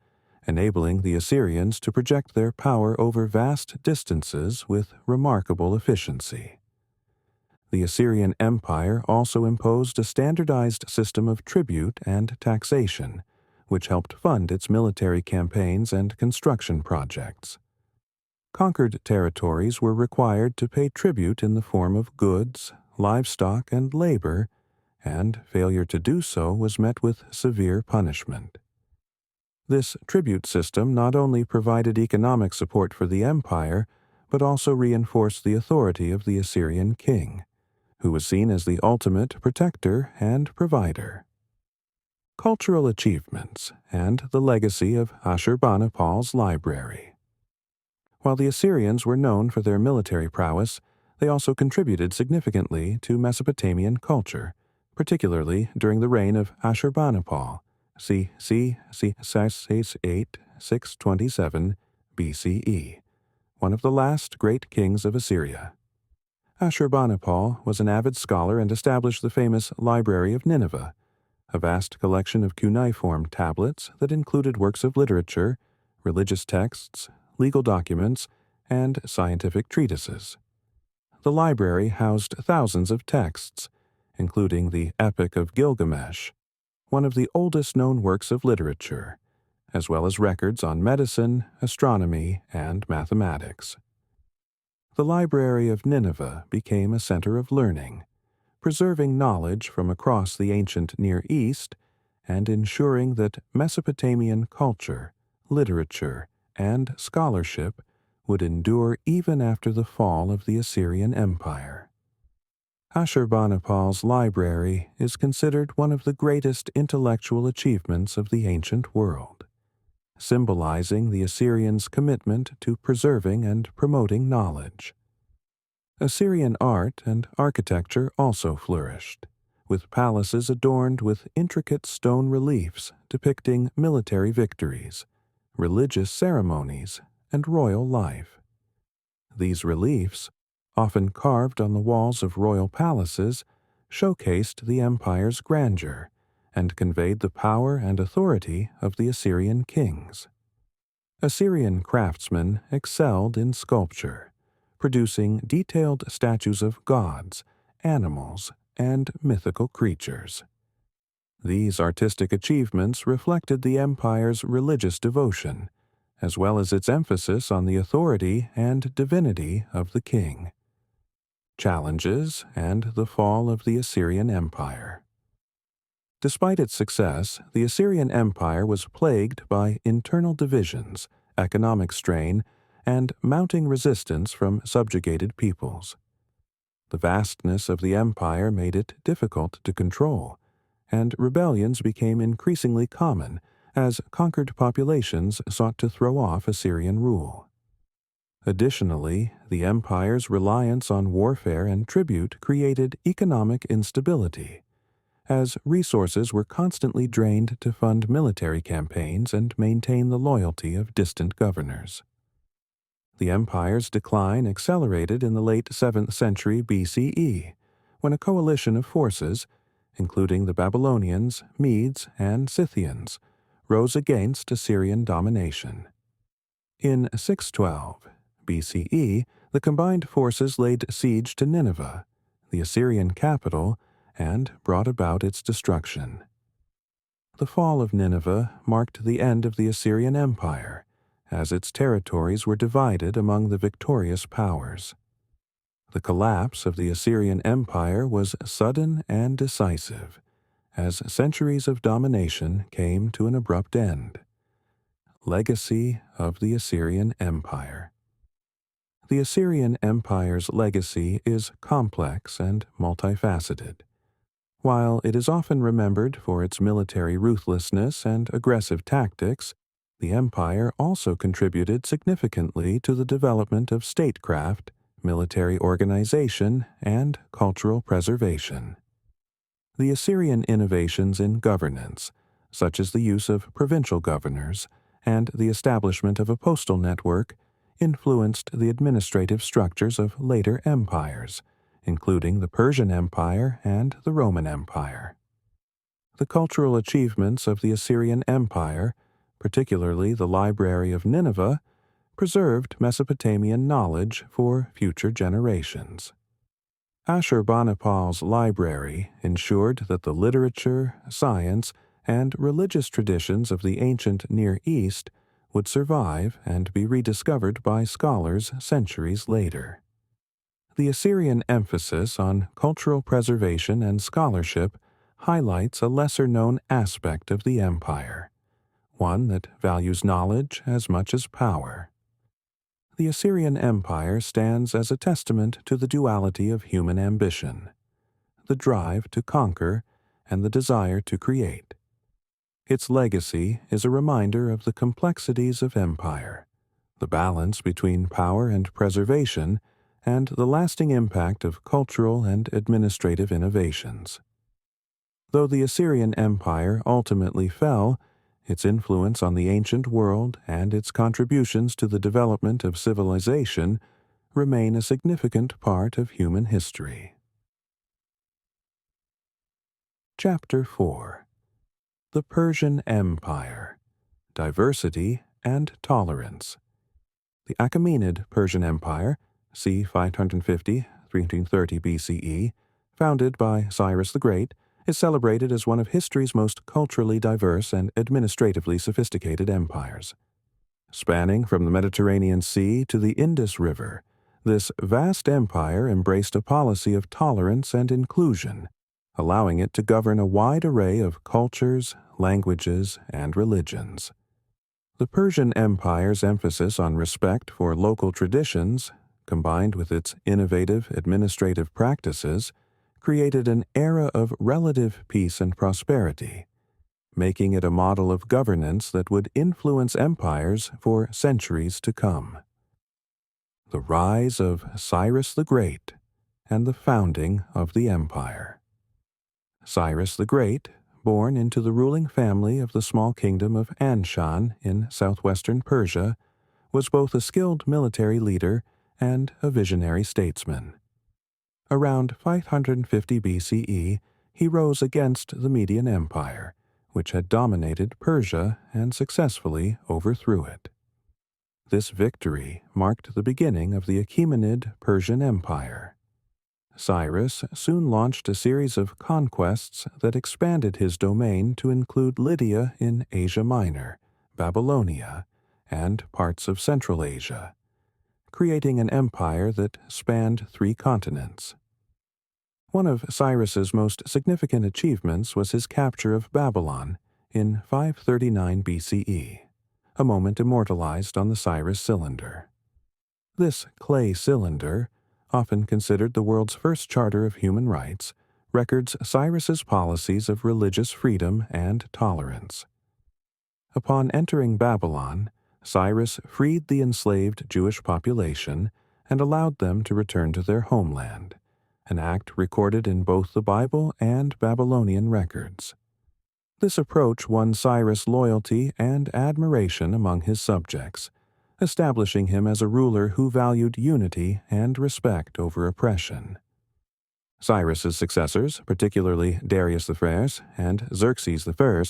enabling the Assyrians to project their power over vast distances with remarkable efficiency. The Assyrian Empire also imposed a standardized system of tribute and taxation, which helped fund its military campaigns and construction projects. Conquered territories were required to pay tribute in the form of goods, livestock, and labor, and failure to do so was met with severe punishment. This tribute system not only provided economic support for the empire, but also reinforced the authority of the Assyrian king, who was seen as the ultimate protector and provider. Cultural achievements and the legacy of Ashurbanipal's library. While the Assyrians were known for their military prowess, they also contributed significantly to Mesopotamian culture, particularly during the reign of Ashurbanipal, c. 627 BCE, one of the last great kings of Assyria. Ashurbanipal was an avid scholar and established the famous Library of Nineveh, a vast collection of cuneiform tablets that included works of literature, religious texts, legal documents, and scientific treatises. The library housed thousands of texts, including the Epic of Gilgamesh, one of the oldest known works of literature, as well as records on medicine, astronomy, and mathematics. The Library of Nineveh became a center of learning, preserving knowledge from across the ancient Near East and ensuring that Mesopotamian culture, literature, and scholarship would endure even after the fall of the Assyrian Empire. Ashurbanipal's library is considered one of the greatest intellectual achievements of the ancient world, symbolizing the Assyrians' commitment to preserving and promoting knowledge. Assyrian art and architecture also flourished, with palaces adorned with intricate stone reliefs depicting military victories, religious ceremonies, and royal life. These reliefs, often carved on the walls of royal palaces, showcased the empire's grandeur and conveyed the power and authority of the Assyrian kings. Assyrian craftsmen excelled in sculpture, producing detailed statues of gods, animals, and mythical creatures. These artistic achievements reflected the empire's religious devotion, as well as its emphasis on the authority and divinity of the king. Challenges and the fall of the Assyrian Empire. Despite its success, the Assyrian Empire was plagued by internal divisions, economic strain, and mounting resistance from subjugated peoples. The vastness of the empire made it difficult to control, and rebellions became increasingly common as conquered populations sought to throw off Assyrian rule. Additionally, the empire's reliance on warfare and tribute created economic instability, as resources were constantly drained to fund military campaigns and maintain the loyalty of distant governors. The empire's decline accelerated in the late 7th century BCE, when a coalition of forces, including the Babylonians, Medes, and Scythians, rose against Assyrian domination. In 612 BCE, the combined forces laid siege to Nineveh, the Assyrian capital, and brought about its destruction. The fall of Nineveh marked the end of the Assyrian Empire, as its territories were divided among the victorious powers. The collapse of the Assyrian Empire was sudden and decisive, as centuries of domination came to an abrupt end. Legacy of the Assyrian Empire. The Assyrian Empire's legacy is complex and multifaceted. While it is often remembered for its military ruthlessness and aggressive tactics, the empire also contributed significantly to the development of statecraft, military organization, and cultural preservation. The Assyrian innovations in governance, such as the use of provincial governors and the establishment of a postal network, influenced the administrative structures of later empires, including the Persian Empire and the Roman Empire. The cultural achievements of the Assyrian Empire, particularly the Library of Nineveh, preserved Mesopotamian knowledge for future generations. Ashurbanipal's library ensured that the literature, science, and religious traditions of the ancient Near East would survive and be rediscovered by scholars centuries later. The Assyrian emphasis on cultural preservation and scholarship highlights a lesser-known aspect of the empire, one that values knowledge as much as power. The Assyrian Empire stands as a testament to the duality of human ambition, the drive to conquer and the desire to create. Its legacy is a reminder of the complexities of empire, the balance between power and preservation, and the lasting impact of cultural and administrative innovations. Though the Assyrian Empire ultimately fell, its influence on the ancient world and its contributions to the development of civilization remain a significant part of human history. Chapter 4: The Persian Empire: Diversity and Tolerance. The Achaemenid Persian Empire, c. 550–330 BCE, founded by Cyrus the Great, is celebrated as one of history's most culturally diverse and administratively sophisticated empires. Spanning from the Mediterranean Sea to the Indus River, this vast empire embraced a policy of tolerance and inclusion, allowing it to govern a wide array of cultures, languages, and religions. The Persian Empire's emphasis on respect for local traditions, combined with its innovative administrative practices, created an era of relative peace and prosperity, making it a model of governance that would influence empires for centuries to come. The rise of Cyrus the Great and the founding of the empire. Cyrus the Great, born into the ruling family of the small kingdom of Anshan in southwestern Persia, was both a skilled military leader and a visionary statesman. Around 550 BCE, he rose against the Median Empire, which had dominated Persia and successfully overthrew it. This victory marked the beginning of the Achaemenid Persian Empire. Cyrus soon launched a series of conquests that expanded his domain to include Lydia in Asia Minor, Babylonia, and parts of Central Asia, creating an empire that spanned 3 continents. One of Cyrus's most significant achievements was his capture of Babylon in 539 BCE, a moment immortalized on the Cyrus cylinder. This clay cylinder, often considered the world's first charter of human rights, records Cyrus's policies of religious freedom and tolerance. Upon entering Babylon, Cyrus freed the enslaved Jewish population and allowed them to return to their homeland, an act recorded in both the Bible and Babylonian records. This approach won Cyrus loyalty and admiration among his subjects, establishing him as a ruler who valued unity and respect over oppression. Cyrus's successors, particularly Darius I and Xerxes I,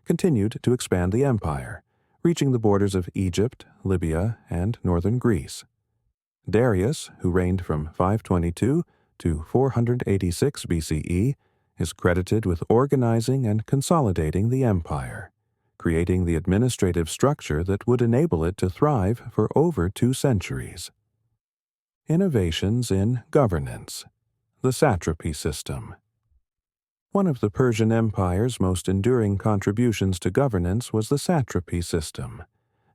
continued to expand the empire, reaching the borders of Egypt, Libya, and northern Greece. Darius, who reigned from 522 to 486 BCE, is credited with organizing and consolidating the empire, creating the administrative structure that would enable it to thrive for over 2 centuries. Innovations in governance. The satrapy system. One of the Persian Empire's most enduring contributions to governance was the satrapy system,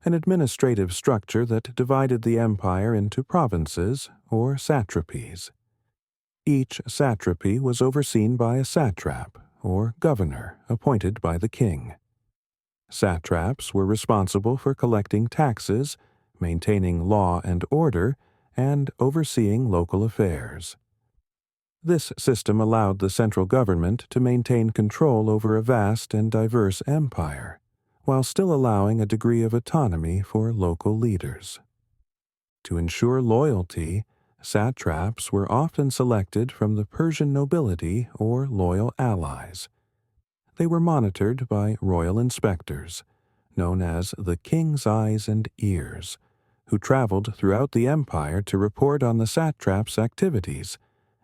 an administrative structure that divided the empire into provinces or satrapies. Each satrapy was overseen by a satrap, or governor, appointed by the king. Satraps were responsible for collecting taxes, maintaining law and order, and overseeing local affairs. This system allowed the central government to maintain control over a vast and diverse empire, while still allowing a degree of autonomy for local leaders. To ensure loyalty, satraps were often selected from the Persian nobility or loyal allies. They were monitored by royal inspectors, known as the King's Eyes and Ears, who traveled throughout the empire to report on the satrap's activities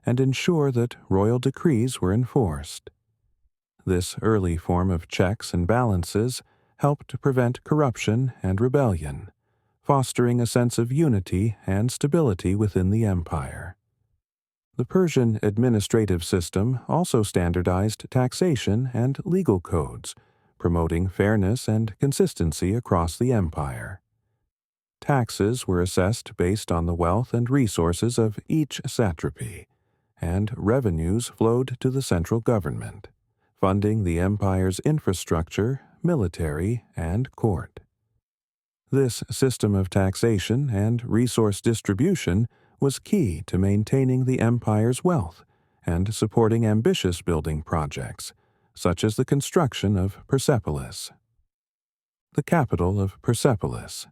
and ensure that royal decrees were enforced. This early form of checks and balances helped to prevent corruption and rebellion, fostering a sense of unity and stability within the empire. The Persian administrative system also standardized taxation and legal codes, promoting fairness and consistency across the empire. Taxes were assessed based on the wealth and resources of each satrapy, and revenues flowed to the central government, funding the empire's infrastructure, military, and court. This system of taxation and resource distribution was key to maintaining the empire's wealth and supporting ambitious building projects, such as the construction of Persepolis. The capital of Persepolis,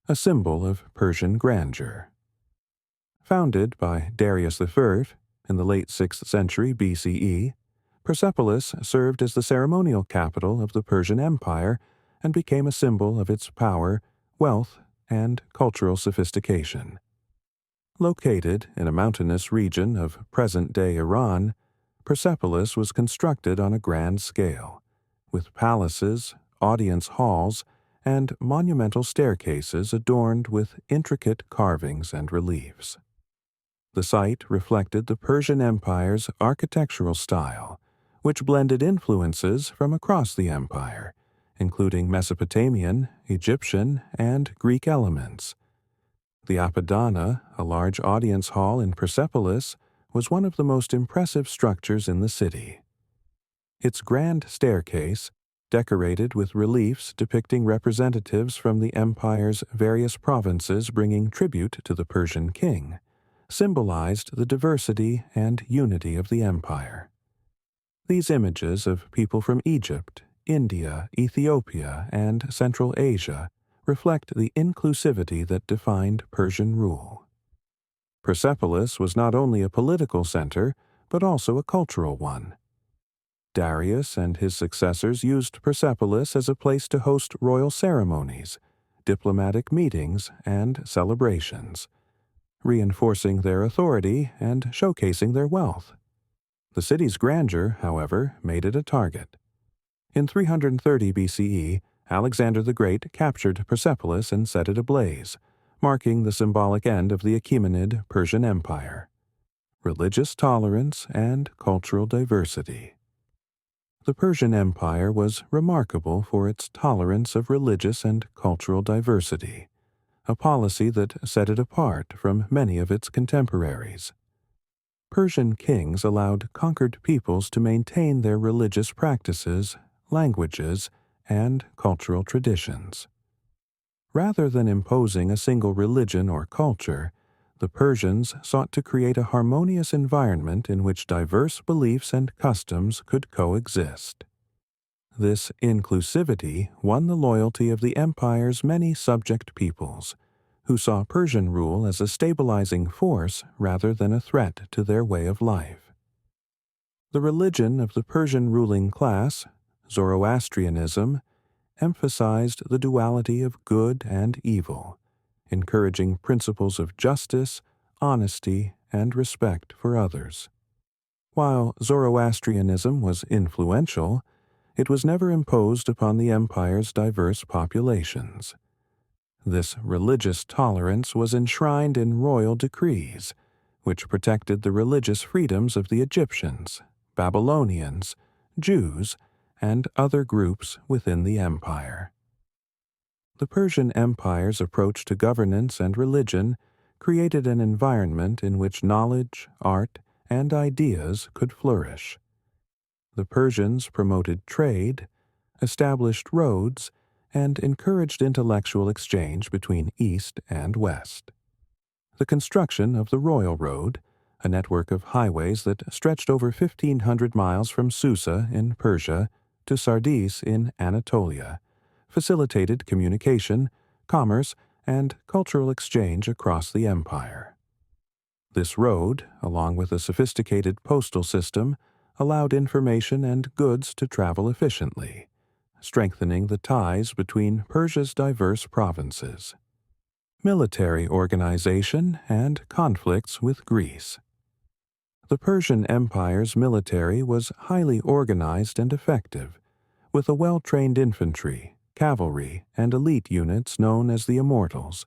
a symbol of Persian grandeur. Founded by Darius I in the late 6th century BCE, Persepolis served as the ceremonial capital of the Persian Empire and became a symbol of its power, wealth, and cultural sophistication. Located in a mountainous region of present-day Iran, Persepolis was constructed on a grand scale, with palaces, audience halls, and monumental staircases adorned with intricate carvings and reliefs. The site reflected the Persian Empire's architectural style, which blended influences from across the empire, including Mesopotamian, Egyptian, and Greek elements. The Apadana, a large audience hall in Persepolis, was one of the most impressive structures in the city. Its grand staircase, decorated with reliefs depicting representatives from the empire's various provinces bringing tribute to the Persian king, symbolized the diversity and unity of the empire. These images of people from Egypt, India, Ethiopia, and Central Asia reflect the inclusivity that defined Persian rule. Persepolis was not only a political center, but also a cultural one. Darius and his successors used Persepolis as a place to host royal ceremonies, diplomatic meetings, and celebrations, reinforcing their authority and showcasing their wealth. The city's grandeur, however, made it a target. In 330 BCE, Alexander the Great captured Persepolis and set it ablaze, marking the symbolic end of the Achaemenid Persian Empire. Religious tolerance and cultural diversity. The Persian Empire was remarkable for its tolerance of religious and cultural diversity, a policy that set it apart from many of its contemporaries. Persian kings allowed conquered peoples to maintain their religious practices, languages, and cultural traditions. Rather than imposing a single religion or culture, the Persians sought to create a harmonious environment in which diverse beliefs and customs could coexist. This inclusivity won the loyalty of the empire's many subject peoples, who saw Persian rule as a stabilizing force rather than a threat to their way of life. The religion of the Persian ruling class, Zoroastrianism, emphasized the duality of good and evil, encouraging principles of justice, honesty, and respect for others. While Zoroastrianism was influential, it was never imposed upon the empire's diverse populations. This religious tolerance was enshrined in royal decrees, which protected the religious freedoms of the Egyptians, Babylonians, Jews, and other groups within the empire. The Persian Empire's approach to governance and religion created an environment in which knowledge, art, and ideas could flourish. The Persians promoted trade, established roads, and encouraged intellectual exchange between East and West. The construction of the Royal Road, a network of highways that stretched over 1,500 miles from Susa in Persia to Sardis in Anatolia, facilitated communication, commerce, and cultural exchange across the empire. This road, along with a sophisticated postal system, allowed information and goods to travel efficiently, strengthening the ties between Persia's diverse provinces. Military organization and conflicts with Greece. The Persian Empire's military was highly organized and effective, with a well-trained infantry, cavalry, and elite units known as the Immortals,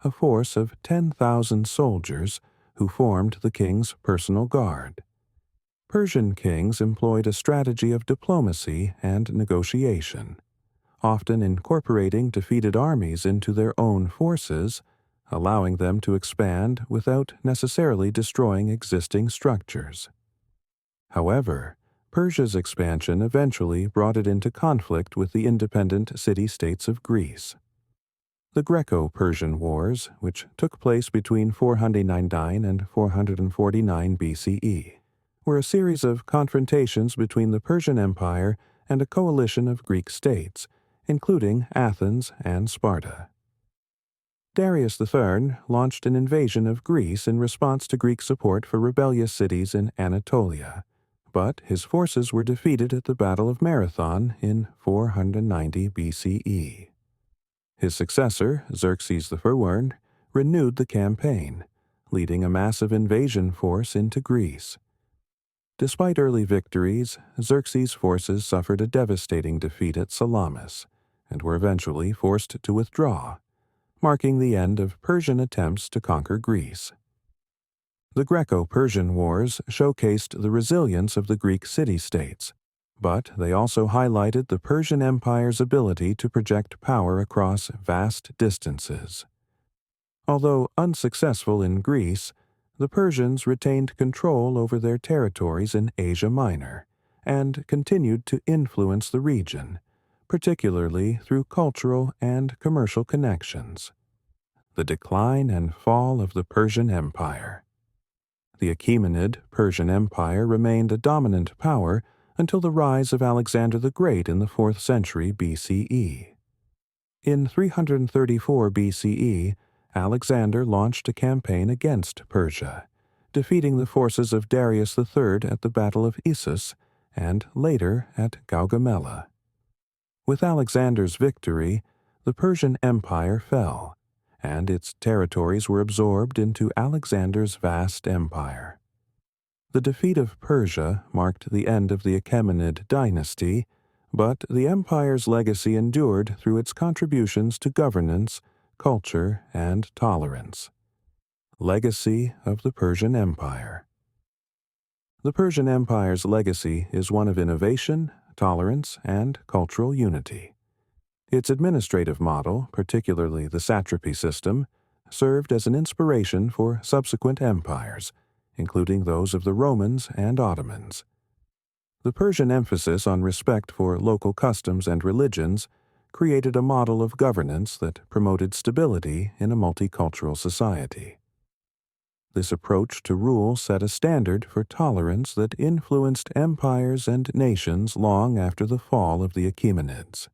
a force of 10,000 soldiers who formed the king's personal guard. Persian kings employed a strategy of diplomacy and negotiation, often incorporating defeated armies into their own forces, allowing them to expand without necessarily destroying existing structures. However, Persia's expansion eventually brought it into conflict with the independent city-states of Greece. The Greco-Persian Wars, which took place between 499 and 449 BCE, were a series of confrontations between the Persian Empire and a coalition of Greek states, including Athens and Sparta. Darius III launched an invasion of Greece in response to Greek support for rebellious cities in Anatolia, but his forces were defeated at the Battle of Marathon in 490 BCE. His successor, Xerxes I, renewed the campaign, leading a massive invasion force into Greece. Despite early victories, Xerxes' forces suffered a devastating defeat at Salamis and were eventually forced to withdraw, marking the end of Persian attempts to conquer Greece. The Greco-Persian Wars showcased the resilience of the Greek city-states, but they also highlighted the Persian Empire's ability to project power across vast distances. Although unsuccessful in Greece, the Persians retained control over their territories in Asia Minor and continued to influence the region, particularly through cultural and commercial connections. The decline and fall of the Persian Empire. The Achaemenid Persian Empire remained a dominant power until the rise of Alexander the Great in the 4th century BCE. In 334 BCE, Alexander launched a campaign against Persia, defeating the forces of Darius III at the Battle of Issus and later at Gaugamela. With Alexander's victory, the Persian Empire fell, and its territories were absorbed into Alexander's vast empire. The defeat of Persia marked the end of the Achaemenid dynasty, but the empire's legacy endured through its contributions to governance, culture, and tolerance. Legacy of the Persian Empire. The Persian Empire's legacy is one of innovation, tolerance, and cultural unity. Its administrative model, particularly the satrapy system, served as an inspiration for subsequent empires, including those of the Romans and Ottomans. The Persian emphasis on respect for local customs and religions created a model of governance that promoted stability in a multicultural society. This approach to rule set a standard for tolerance that influenced empires and nations long after the fall of the Achaemenids.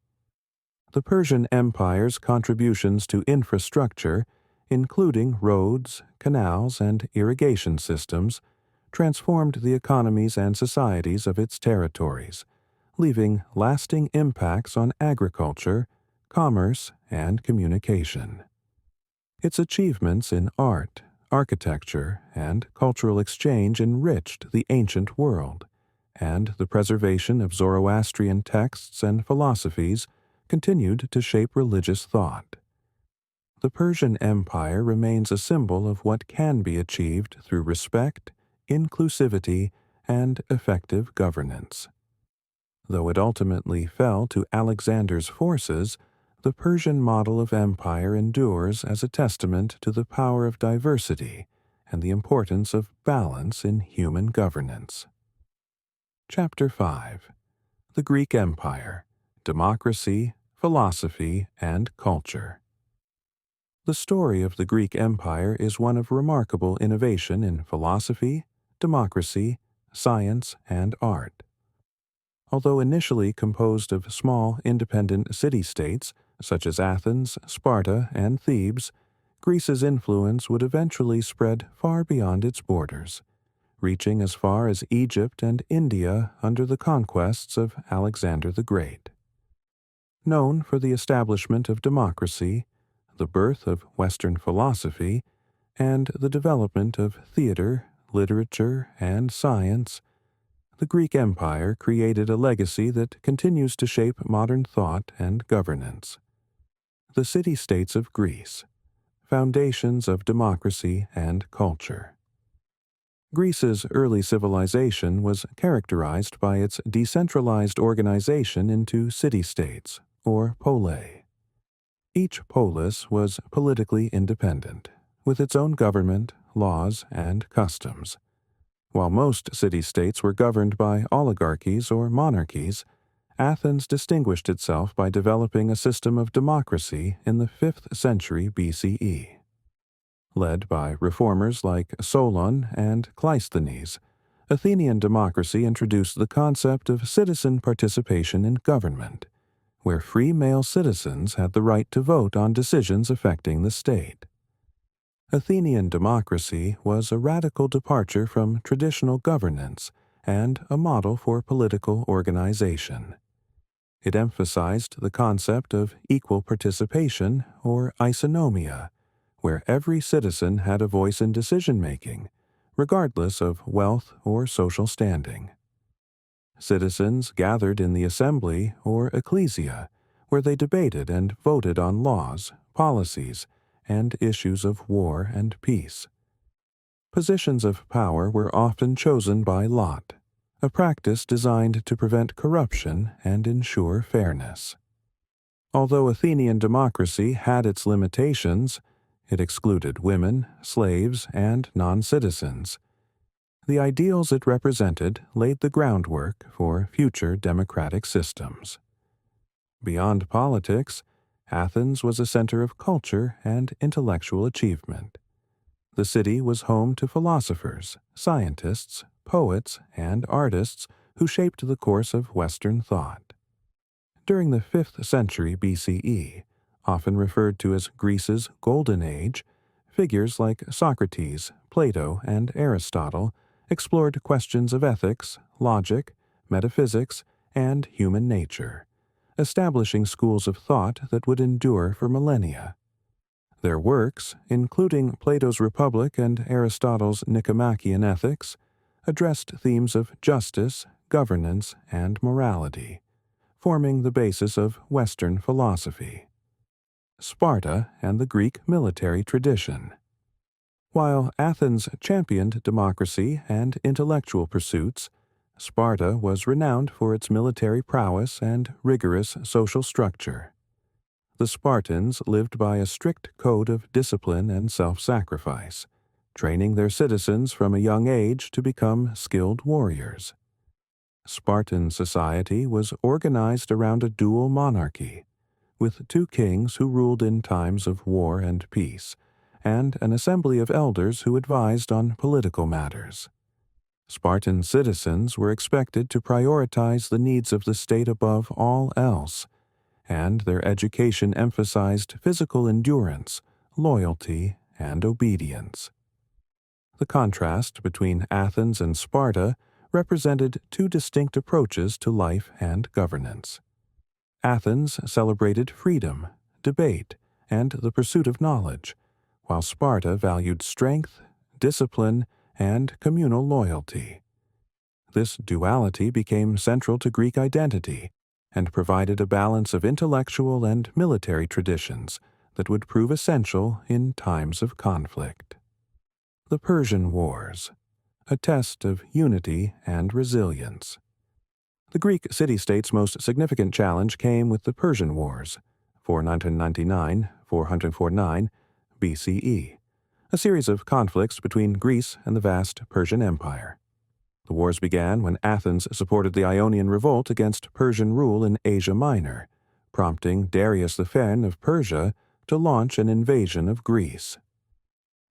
The Persian Empire's contributions to infrastructure, including roads, canals, and irrigation systems, transformed the economies and societies of its territories, leaving lasting impacts on agriculture, commerce, and communication. Its achievements in art, architecture, and cultural exchange enriched the ancient world, and the preservation of Zoroastrian texts and philosophies continued to shape religious thought. The Persian Empire remains a symbol of what can be achieved through respect, inclusivity, and effective governance. Though it ultimately fell to Alexander's forces, The Persian model of empire endures as a testament to the power of diversity and the importance of balance in human governance. Chapter 5. The Greek Empire: Democracy, Philosophy, and Culture. The story of the Greek Empire is one of remarkable innovation in philosophy, democracy, science, and art. Although initially composed of small independent city-states such as Athens, Sparta, and Thebes, Greece's influence would eventually spread far beyond its borders, reaching as far as Egypt and India under the conquests of Alexander the Great. Known for the establishment of democracy, the birth of Western philosophy, and the development of theater, literature, and science, the Greek Empire created a legacy that continues to shape modern thought and governance. The city-states of Greece: Foundations of Democracy and Culture. Greece's early civilization was characterized by its decentralized organization into city-states, or polei. Each polis was politically independent, with its own government, laws, and customs. While most city-states were governed by oligarchies or monarchies, Athens distinguished itself by developing a system of democracy in the 5th century BCE. Led by reformers like Solon and Cleisthenes, Athenian democracy introduced the concept of citizen participation in government, where free male citizens had the right to vote on decisions affecting the state. Athenian democracy was a radical departure from traditional governance and a model for political organization. It emphasized the concept of equal participation, or isonomia, where every citizen had a voice in decision-making, regardless of wealth or social standing. Citizens gathered in the assembly, or ecclesia, where they debated and voted on laws, policies, and issues of war and peace. Positions of power were often chosen by lot, a practice designed to prevent corruption and ensure fairness. Although Athenian democracy had its limitations, it excluded women, slaves, and non-citizens. The ideals it represented laid the groundwork for future democratic systems. Beyond politics, Athens was a center of culture and intellectual achievement. The city was home to philosophers, scientists, poets, and artists who shaped the course of Western thought. During the 5th century BCE, often referred to as Greece's Golden Age, figures like Socrates, Plato, and Aristotle explored questions of ethics, logic, metaphysics, and human nature, establishing schools of thought that would endure for millennia. Their works, including Plato's Republic and Aristotle's Nicomachean Ethics, addressed themes of justice, governance, and morality, forming the basis of Western philosophy. Sparta and the Greek military tradition. While Athens championed democracy and intellectual pursuits, Sparta was renowned for its military prowess and rigorous social structure. The Spartans lived by a strict code of discipline and self-sacrifice, training their citizens from a young age to become skilled warriors. Spartan society was organized around a dual monarchy, with 2 kings who ruled in times of war and peace, and an assembly of elders who advised on political matters. Spartan citizens were expected to prioritize the needs of the state above all else, and their education emphasized physical endurance, loyalty, and obedience. The contrast between Athens and Sparta represented 2 distinct approaches to life and governance. Athens celebrated freedom, debate, and the pursuit of knowledge, while Sparta valued strength, discipline, and communal loyalty. This duality became central to Greek identity and provided a balance of intellectual and military traditions that would prove essential in times of conflict. The Persian Wars, a test of unity and resilience. The Greek city-state's most significant challenge came with the Persian Wars, 499–449 BCE, a series of conflicts between Greece and the vast Persian Empire. The wars began when Athens supported the Ionian revolt against Persian rule in Asia Minor, prompting Darius the Fair of Persia to launch an invasion of Greece.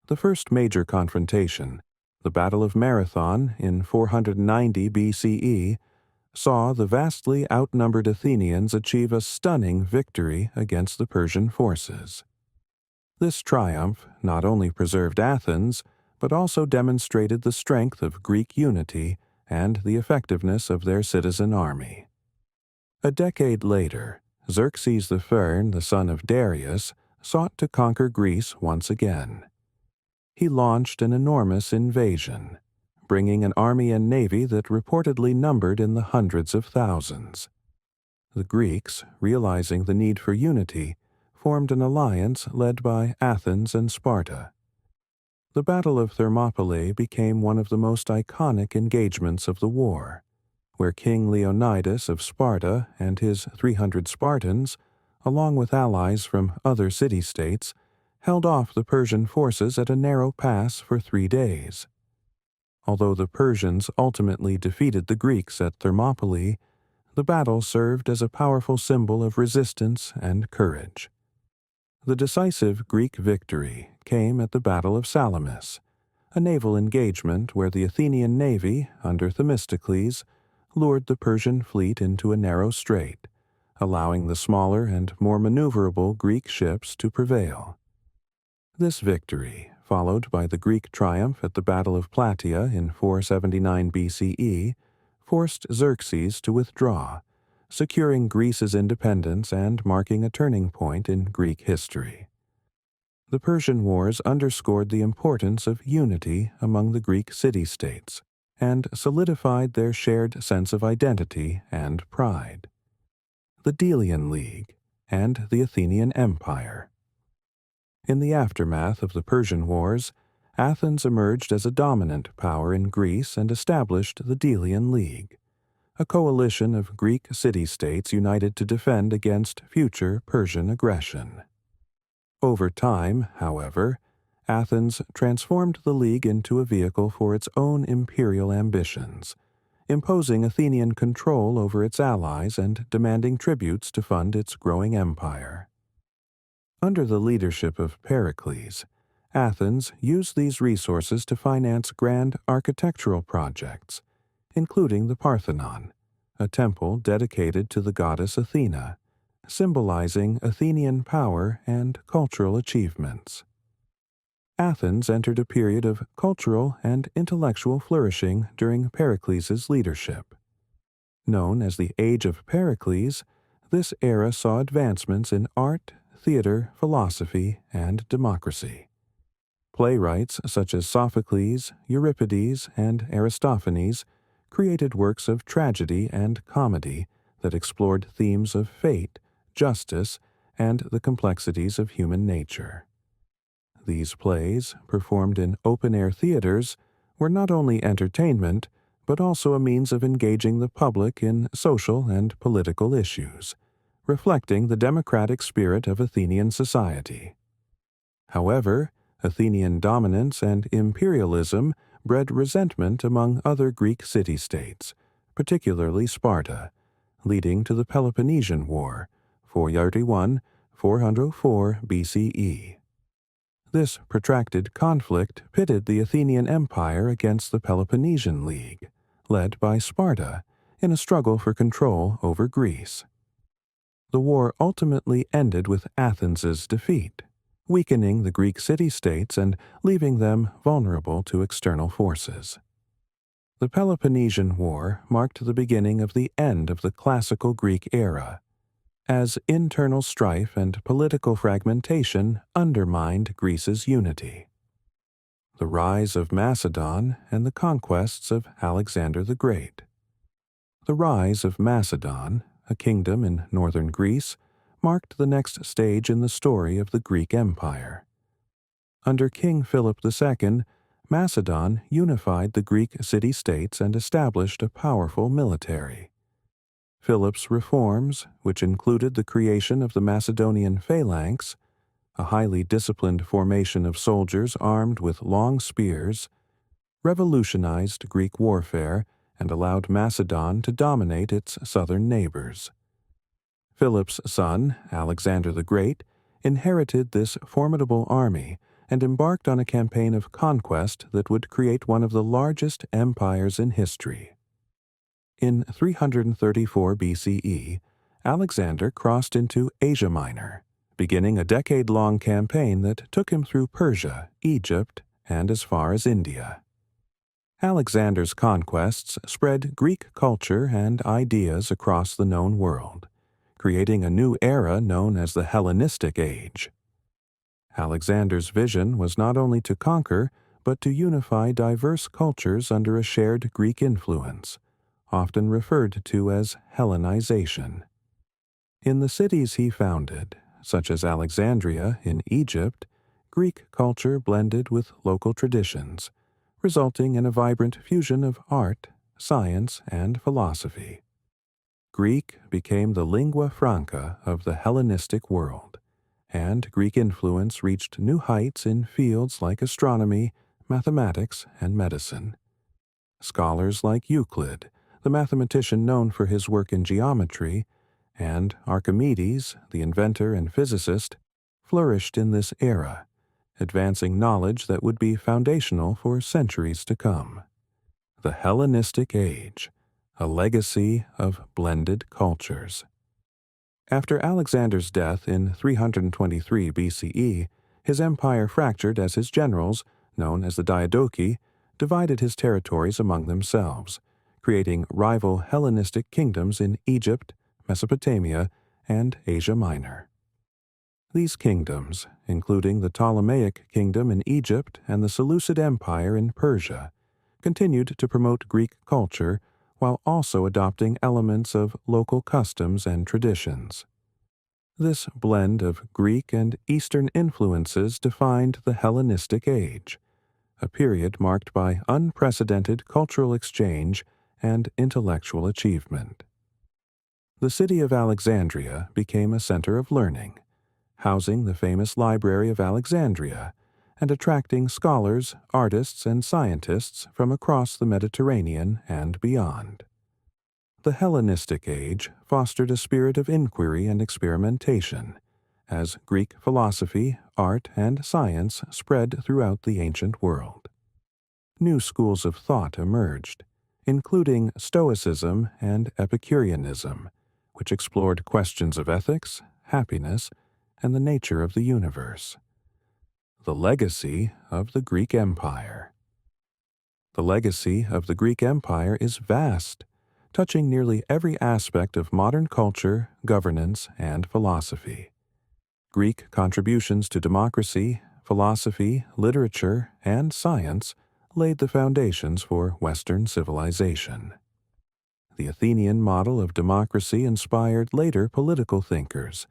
The first major confrontation, the Battle of Marathon in 490 BCE, saw the vastly outnumbered Athenians achieve a stunning victory against the Persian forces. This triumph not only preserved Athens, but also demonstrated the strength of Greek unity and the effectiveness of their citizen army. A decade later, Xerxes the Fair, the son of Darius, sought to conquer Greece once again. He launched an enormous invasion, bringing an army and navy that reportedly numbered in the hundreds of thousands. The Greeks, realizing the need for unity, formed an alliance led by Athens and Sparta. The Battle of Thermopylae became one of the most iconic engagements of the war, where King Leonidas of Sparta and his 300 Spartans, along with allies from other city-states, held off the Persian forces at a narrow pass for 3 days. Although the Persians ultimately defeated the Greeks at Thermopylae, the battle served as a powerful symbol of resistance and courage. The decisive Greek victory came at the Battle of Salamis, a naval engagement where the Athenian navy, under Themistocles, lured the Persian fleet into a narrow strait, allowing the smaller and more maneuverable Greek ships to prevail. This victory, followed by the Greek triumph at the Battle of Plataea in 479 BCE, forced Xerxes to withdraw, securing Greece's independence and marking a turning point in Greek history. The Persian Wars underscored the importance of unity among the Greek city-states and solidified their shared sense of identity and pride. The Delian League and the Athenian Empire. In the aftermath of the Persian Wars, Athens emerged as a dominant power in Greece and established the Delian League, a coalition of Greek city-states united to defend against future Persian aggression. Over time, however, Athens transformed the League into a vehicle for its own imperial ambitions, imposing Athenian control over its allies and demanding tributes to fund its growing empire. Under the leadership of Pericles, Athens used these resources to finance grand architectural projects, including the Parthenon, a temple dedicated to the goddess Athena, symbolizing Athenian power and cultural achievements. Athens entered a period of cultural and intellectual flourishing during Pericles' leadership. Known as the Age of Pericles, this era saw advancements in art, theater, philosophy, and democracy. Playwrights such as Sophocles, Euripides, and Aristophanes created works of tragedy and comedy that explored themes of fate, justice, and the complexities of human nature. These plays, performed in open-air theaters, were not only entertainment, but also a means of engaging the public in social and political issues, reflecting the democratic spirit of Athenian society. However, Athenian dominance and imperialism bred resentment among other Greek city-states, particularly Sparta, leading to the Peloponnesian War, 431–404 BCE. This protracted conflict pitted the Athenian Empire against the Peloponnesian League, led by Sparta, in a struggle for control over Greece. The war ultimately ended with Athens's defeat, weakening the Greek city-states and leaving them vulnerable to external forces. The Peloponnesian War marked the beginning of the end of the classical Greek era, as internal strife and political fragmentation undermined Greece's unity. The rise of Macedon and the conquests of Alexander the Great. The rise of Macedon, a kingdom in northern Greece, marked the next stage in the story of the Greek Empire. Under King Philip II, Macedon unified the Greek city-states and established a powerful military. Philip's reforms, which included the creation of the Macedonian phalanx, a highly disciplined formation of soldiers armed with long spears, revolutionized Greek warfare and allowed Macedon to dominate its southern neighbors. Philip's son, Alexander the Great, inherited this formidable army and embarked on a campaign of conquest that would create one of the largest empires in history. In 334 BCE, Alexander crossed into Asia Minor, beginning a decade-long campaign that took him through Persia, Egypt, and as far as India. Alexander's conquests spread Greek culture and ideas across the known world, creating a new era known as the Hellenistic Age. Alexander's vision was not only to conquer, but to unify diverse cultures under a shared Greek influence, often referred to as Hellenization. In the cities he founded, such as Alexandria in Egypt, Greek culture blended with local traditions, resulting in a vibrant fusion of art, science, and philosophy. Greek became the lingua franca of the Hellenistic world, and Greek influence reached new heights in fields like astronomy, mathematics, and medicine. Scholars like Euclid, the mathematician known for his work in geometry, and Archimedes, the inventor and physicist, flourished in this era, advancing knowledge that would be foundational for centuries to come. The Hellenistic Age, a legacy of blended cultures. After Alexander's death in 323 BCE, his empire fractured as his generals, known as the Diadochi, divided his territories among themselves, creating rival Hellenistic kingdoms in Egypt, Mesopotamia, and Asia Minor. These kingdoms, including the Ptolemaic kingdom in Egypt and the Seleucid Empire in Persia, continued to promote Greek culture while also adopting elements of local customs and traditions. This blend of Greek and Eastern influences defined the Hellenistic Age, a period marked by unprecedented cultural exchange and intellectual achievement. The city of Alexandria became a center of learning, housing the famous Library of Alexandria and attracting scholars, artists, and scientists from across the Mediterranean and beyond. The Hellenistic Age fostered a spirit of inquiry and experimentation, as Greek philosophy, art, and science spread throughout the ancient world. New schools of thought emerged, including Stoicism and Epicureanism, which explored questions of ethics, happiness, and the nature of the universe. The legacy of the Greek Empire. The legacy of the Greek Empire is vast, touching nearly every aspect of modern culture, governance, and philosophy. Greek contributions to democracy, philosophy, literature, and science laid the foundations for Western civilization. The Athenian model of democracy inspired later political thinkers,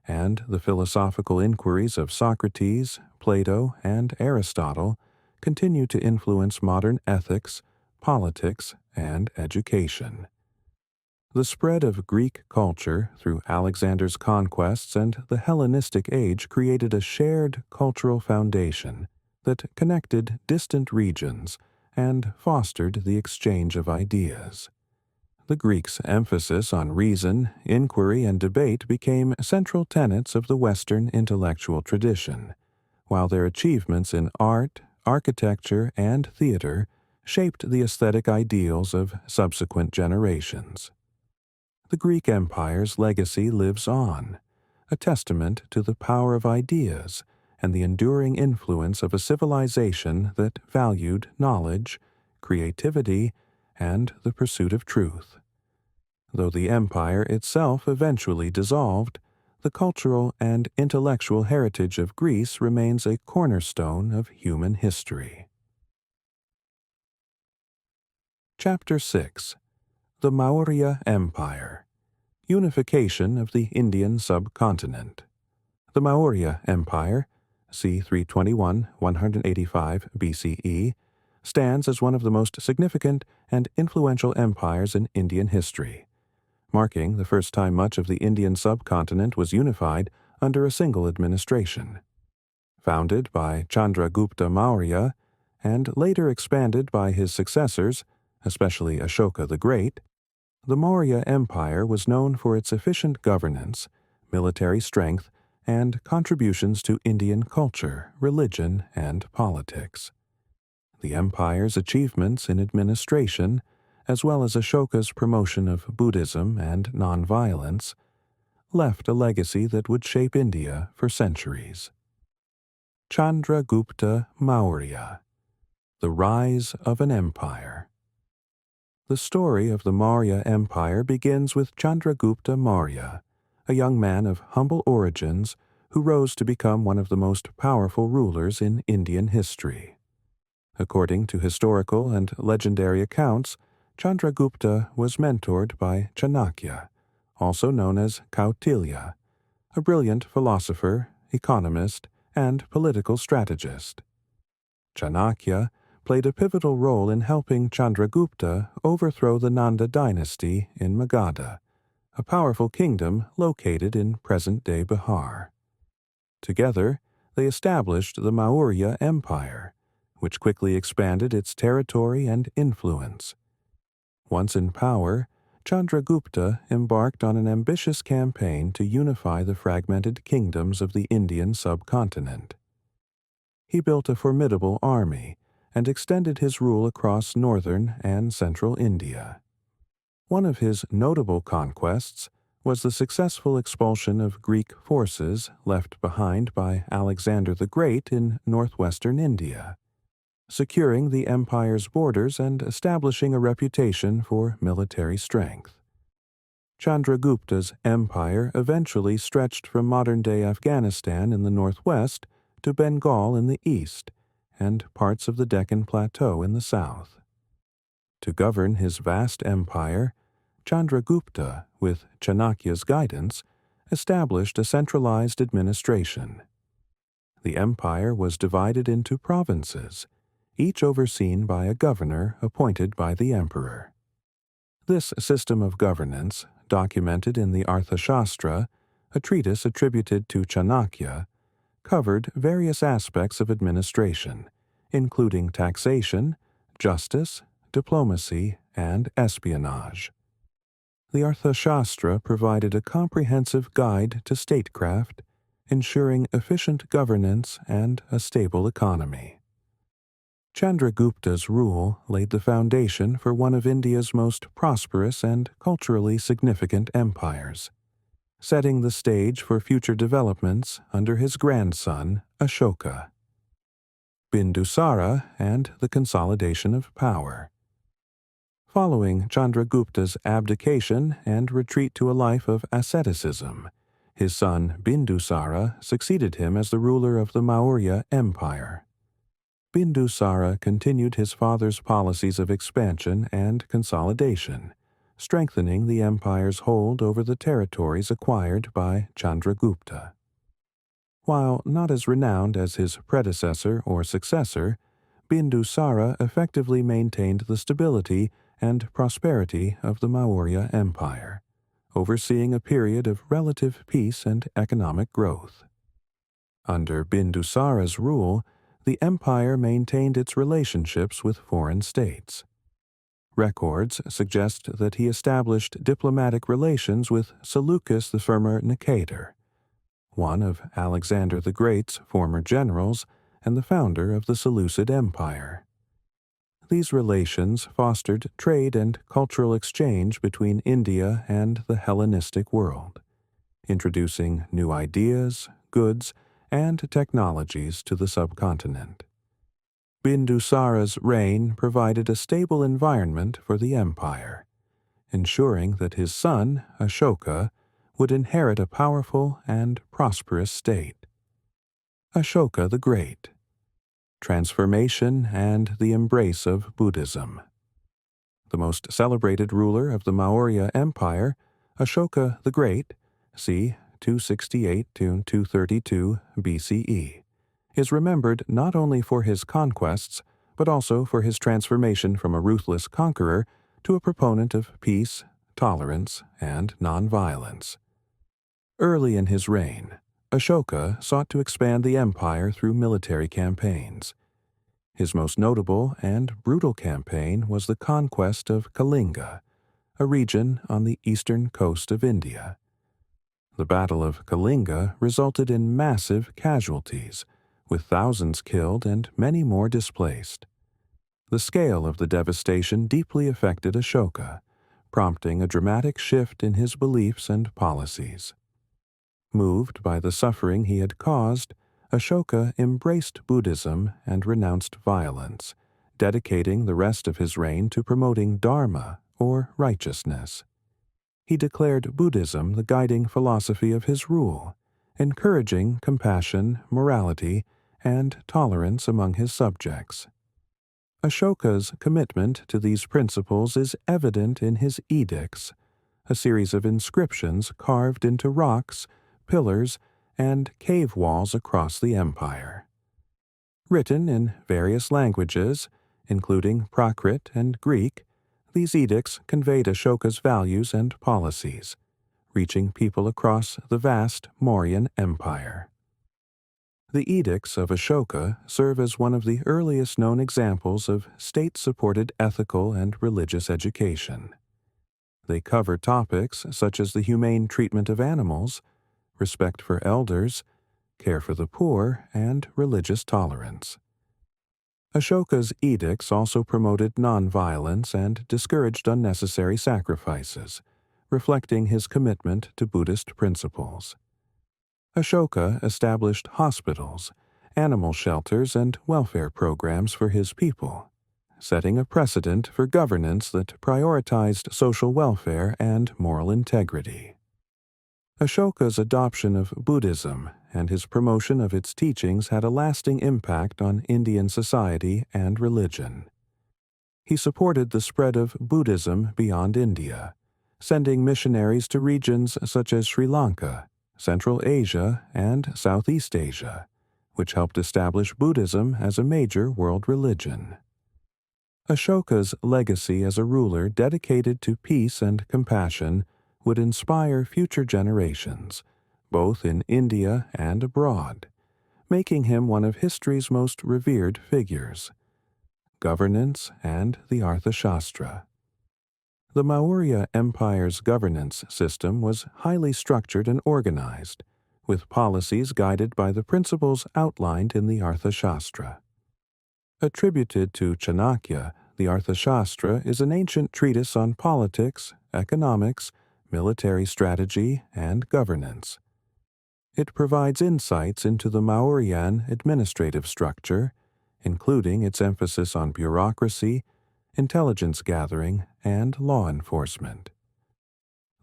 and the philosophical inquiries of Socrates, Plato, and Aristotle continue to influence modern ethics, politics, and education. The spread of Greek culture through Alexander's conquests and the Hellenistic Age created a shared cultural foundation that connected distant regions and fostered the exchange of ideas. The Greeks' emphasis on reason, inquiry, and debate became central tenets of the Western intellectual tradition, while their achievements in art, architecture, and theater shaped the aesthetic ideals of subsequent generations. The Greek Empire's legacy lives on, a testament to the power of ideas and the enduring influence of a civilization that valued knowledge, creativity, and the pursuit of truth. Though the empire itself eventually dissolved, the cultural and intellectual heritage of Greece remains a cornerstone of human history. Chapter 6. The Maurya Empire. Unification of the Indian subcontinent. The Maurya Empire, c. 321–185 BCE, stands as one of the most significant and influential empires in Indian history, marking the first time much of the Indian subcontinent was unified under a single administration. Founded by Chandragupta Maurya and later expanded by his successors, especially Ashoka the Great, the Maurya Empire was known for its efficient governance, military strength, and contributions to Indian culture, religion, and politics. The empire's achievements in administration, as well as Ashoka's promotion of Buddhism and nonviolence, left a legacy that would shape India for centuries. Chandragupta Maurya, the rise of an empire. The story of the Maurya Empire begins with Chandragupta Maurya, a young man of humble origins who rose to become one of the most powerful rulers in Indian history. According to historical and legendary accounts, Chandragupta was mentored by Chanakya, also known as Kautilya, a brilliant philosopher, economist, and political strategist. Chanakya played a pivotal role in helping Chandragupta overthrow the Nanda dynasty in Magadha, a powerful kingdom located in present-day Bihar. Together, they established the Maurya Empire, which quickly expanded its territory and influence. Once in power, Chandragupta embarked on an ambitious campaign to unify the fragmented kingdoms of the Indian subcontinent. He built a formidable army and extended his rule across northern and central India. One of his notable conquests was the successful expulsion of Greek forces left behind by Alexander the Great in northwestern India, securing the empire's borders and establishing a reputation for military strength. Chandragupta's empire eventually stretched from modern-day Afghanistan in the northwest to Bengal in the east and parts of the Deccan Plateau in the south. To govern his vast empire, Chandragupta, with Chanakya's guidance, established a centralized administration. The empire was divided into provinces, each overseen by a governor appointed by the emperor. This system of governance, documented in the Arthashastra, a treatise attributed to Chanakya, covered various aspects of administration, including taxation, justice, diplomacy, and espionage. The Arthashastra provided a comprehensive guide to statecraft, ensuring efficient governance and a stable economy. Chandragupta's rule laid the foundation for one of India's most prosperous and culturally significant empires, setting the stage for future developments under his grandson, Ashoka. Bindusara and the consolidation of power. Following Chandragupta's abdication and retreat to a life of asceticism, his son Bindusara succeeded him as the ruler of the Maurya Empire. Bindusara continued his father's policies of expansion and consolidation, strengthening the empire's hold over the territories acquired by Chandragupta. While not as renowned as his predecessor or successor, Bindusara effectively maintained the stability and prosperity of the Maurya Empire, overseeing a period of relative peace and economic growth. Under Bindusara's rule, the empire maintained its relationships with foreign states. Records suggest that he established diplomatic relations with Seleucus the Firmer Nicator, one of Alexander the Great's former generals and the founder of the Seleucid Empire. These relations fostered trade and cultural exchange between India and the Hellenistic world, introducing new ideas, goods, and technologies to the subcontinent. Bindusara's reign provided a stable environment for the empire, ensuring that his son, Ashoka, would inherit a powerful and prosperous state. Ashoka the Great. Transformation and the embrace of Buddhism. The most celebrated ruler of the Maurya Empire, Ashoka the Great, c. 268 to 232 BCE, is remembered not only for his conquests, but also for his transformation from a ruthless conqueror to a proponent of peace, tolerance, and nonviolence. Early in his reign, Ashoka sought to expand the empire through military campaigns. His most notable and brutal campaign was the conquest of Kalinga, a region on the eastern coast of India. The Battle of Kalinga resulted in massive casualties, with thousands killed and many more displaced. The scale of the devastation deeply affected Ashoka, prompting a dramatic shift in his beliefs and policies. Moved by the suffering he had caused, Ashoka embraced Buddhism and renounced violence, dedicating the rest of his reign to promoting dharma, or righteousness. He declared Buddhism the guiding philosophy of his rule, encouraging compassion, morality, and tolerance among his subjects. Ashoka's commitment to these principles is evident in his edicts, a series of inscriptions carved into rocks, pillars, and cave walls across the empire. Written in various languages, including Prakrit and Greek, these edicts conveyed Ashoka's values and policies, reaching people across the vast Mauryan Empire. The edicts of Ashoka serve as one of the earliest known examples of state-supported ethical and religious education. They cover topics such as the humane treatment of animals, respect for elders, care for the poor, and religious tolerance. Ashoka's edicts also promoted nonviolence and discouraged unnecessary sacrifices, reflecting his commitment to Buddhist principles. Ashoka established hospitals, animal shelters, and welfare programs for his people, setting a precedent for governance that prioritized social welfare and moral integrity. Ashoka's adoption of Buddhism and his promotion of its teachings had a lasting impact on Indian society and religion. He supported the spread of Buddhism beyond India, sending missionaries to regions such as Sri Lanka, Central Asia, and Southeast Asia, which helped establish Buddhism as a major world religion. Ashoka's legacy as a ruler dedicated to peace and compassion would inspire future generations, both in India and abroad, making him one of history's most revered figures. Governance and the Arthashastra. The Maurya Empire's governance system was highly structured and organized, with policies guided by the principles outlined in the Arthashastra. Attributed to Chanakya, the Arthashastra is an ancient treatise on politics, economics, military strategy, and governance. It provides insights into the Mauryan administrative structure, including its emphasis on bureaucracy, intelligence gathering, and law enforcement.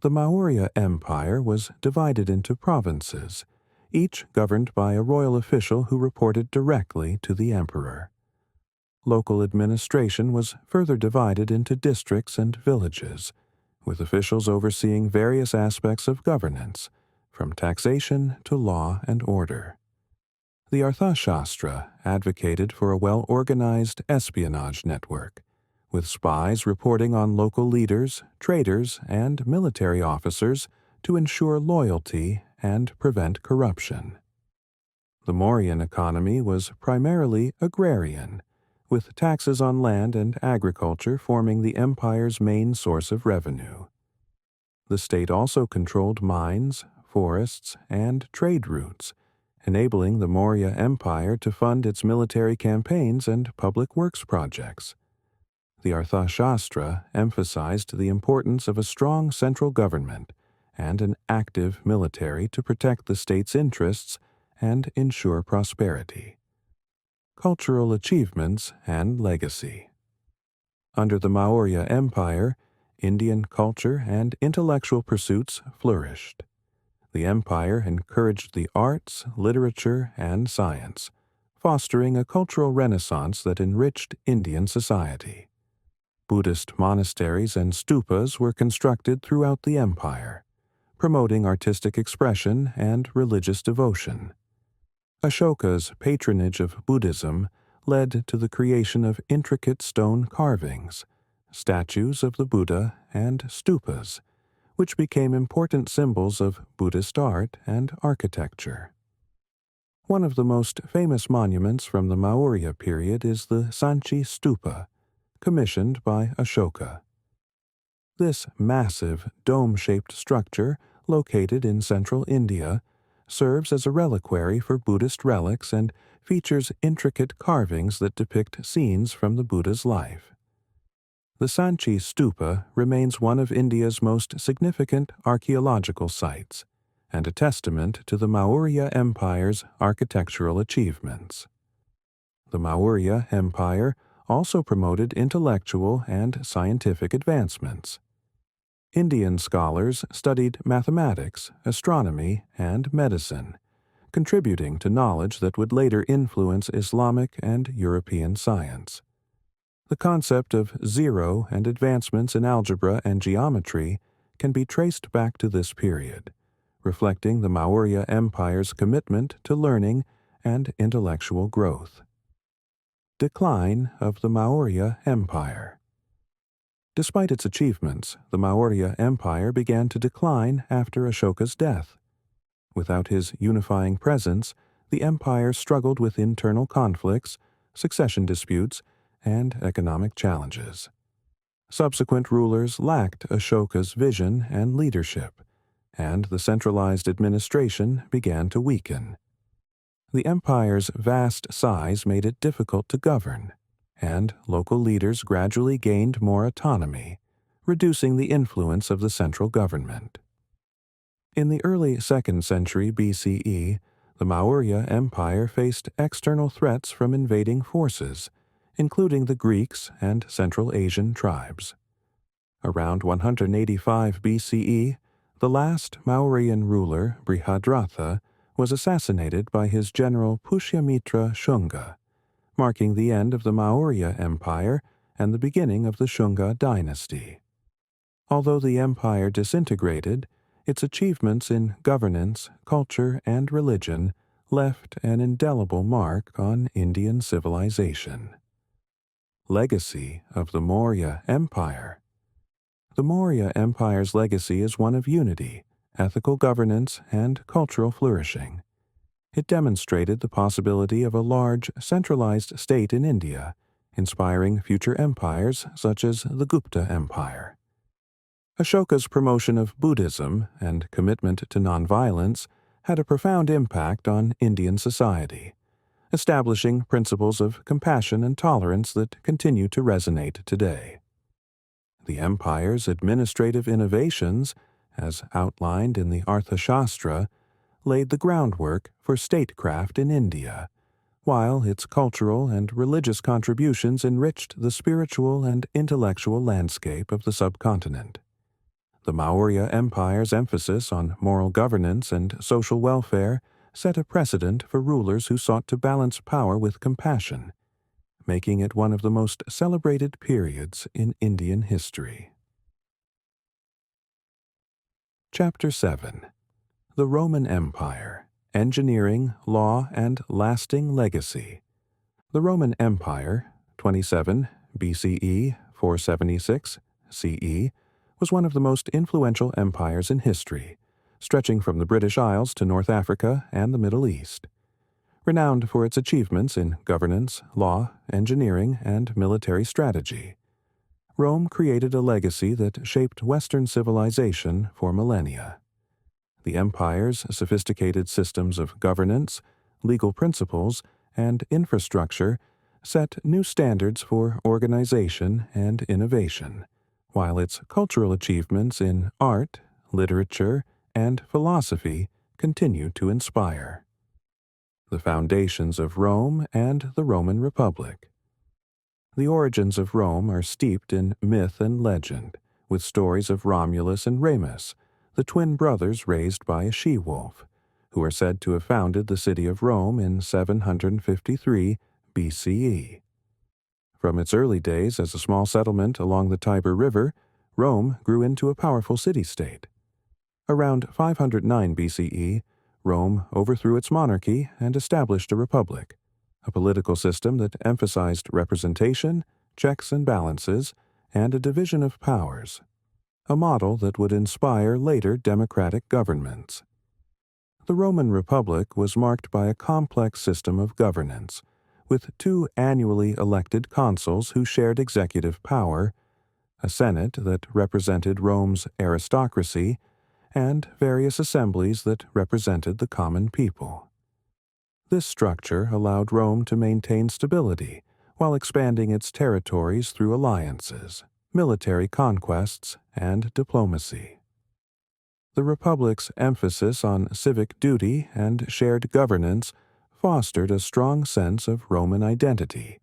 The Maurya Empire was divided into provinces, each governed by a royal official who reported directly to the emperor. Local administration was further divided into districts and villages, with officials overseeing various aspects of governance, from taxation to law and order. The Arthashastra advocated for a well-organized espionage network, with spies reporting on local leaders, traders, and military officers to ensure loyalty and prevent corruption. The Mauryan economy was primarily agrarian, with taxes on land and agriculture forming the empire's main source of revenue. The state also controlled mines, forests, and trade routes, enabling the Maurya Empire to fund its military campaigns and public works projects. The Arthashastra emphasized the importance of a strong central government and an active military to protect the state's interests and ensure prosperity. Cultural achievements and legacy. Under the Maurya Empire, Indian culture and intellectual pursuits flourished. The empire encouraged the arts, literature, and science, fostering a cultural renaissance that enriched Indian society. Buddhist monasteries and stupas were constructed throughout the empire, promoting artistic expression and religious devotion. Ashoka's patronage of Buddhism led to the creation of intricate stone carvings, statues of the Buddha, and stupas, which became important symbols of Buddhist art and architecture. One of the most famous monuments from the Maurya period is the Sanchi Stupa, commissioned by Ashoka. This massive, dome-shaped structure, located in central India, serves as a reliquary for Buddhist relics and features intricate carvings that depict scenes from the Buddha's life. The Sanchi Stupa remains one of India's most significant archaeological sites, and a testament to the Maurya Empire's architectural achievements. The Maurya Empire also promoted intellectual and scientific advancements. Indian scholars studied mathematics, astronomy, and medicine, contributing to knowledge that would later influence Islamic and European science. The concept of zero and advancements in algebra and geometry can be traced back to this period, reflecting the Maurya Empire's commitment to learning and intellectual growth. Decline of the Maurya Empire. Despite its achievements, the Maurya Empire began to decline after Ashoka's death. Without his unifying presence, the empire struggled with internal conflicts, succession disputes, and economic challenges. Subsequent rulers lacked Ashoka's vision and leadership, and the centralized administration began to weaken. The empire's vast size made it difficult to govern, and local leaders gradually gained more autonomy, reducing the influence of the central government. In the early 2nd century BCE, the Maurya Empire faced external threats from invading forces, including the Greeks and Central Asian tribes. Around 185 BCE, the last Mauryan ruler, Brihadratha, was assassinated by his general Pushyamitra Shunga, marking the end of the Maurya Empire and the beginning of the Shunga dynasty. Although the empire disintegrated, its achievements in governance, culture, and religion left an indelible mark on Indian civilization. Legacy of the Maurya Empire. The Maurya Empire's legacy is one of unity, ethical governance, and cultural flourishing. It demonstrated the possibility of a large, centralized state in India, inspiring future empires such as the Gupta Empire. Ashoka's promotion of Buddhism and commitment to nonviolence had a profound impact on Indian society, establishing principles of compassion and tolerance that continue to resonate today. The empire's administrative innovations, as outlined in the Arthashastra, laid the groundwork for statecraft in India, while its cultural and religious contributions enriched the spiritual and intellectual landscape of the subcontinent. The Maurya Empire's emphasis on moral governance and social welfare set a precedent for rulers who sought to balance power with compassion, making it one of the most celebrated periods in Indian history. Chapter 7. The Roman Empire, Engineering, Law, and Lasting Legacy. The Roman Empire, 27 BCE, 476 CE, was one of the most influential empires in history, stretching from the British Isles to North Africa and the Middle East. Renowned for its achievements in governance, law, engineering, and military strategy, Rome created a legacy that shaped Western civilization for millennia. The empire's sophisticated systems of governance, legal principles, and infrastructure set new standards for organization and innovation, while its cultural achievements in art, literature, and philosophy continue to inspire. The foundations of Rome and the Roman Republic. The origins of Rome are steeped in myth and legend, with stories of Romulus and Remus, the twin brothers raised by a she-wolf, who are said to have founded the city of Rome in 753 BCE. From its early days as a small settlement along the Tiber River, Rome grew into a powerful city-state. Around 509 BCE, Rome overthrew its monarchy and established a republic, a political system that emphasized representation, checks and balances, and a division of powers, a model that would inspire later democratic governments. The Roman Republic was marked by a complex system of governance, with two annually elected consuls who shared executive power, a Senate that represented Rome's aristocracy, and various assemblies that represented the common people. This structure allowed Rome to maintain stability while expanding its territories through alliances, military conquests, and diplomacy. The Republic's emphasis on civic duty and shared governance fostered a strong sense of Roman identity,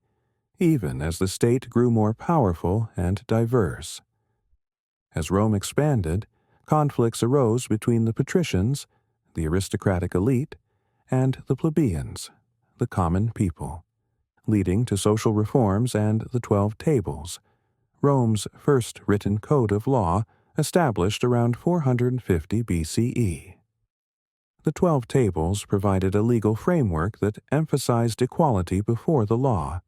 even as the state grew more powerful and diverse. As Rome expanded, conflicts arose between the patricians, the aristocratic elite, and the plebeians, the common people, leading to social reforms and the 12 Tables, Rome's first written code of law established around 450 BCE. The 12 Tables provided a legal framework that emphasized equality before the law,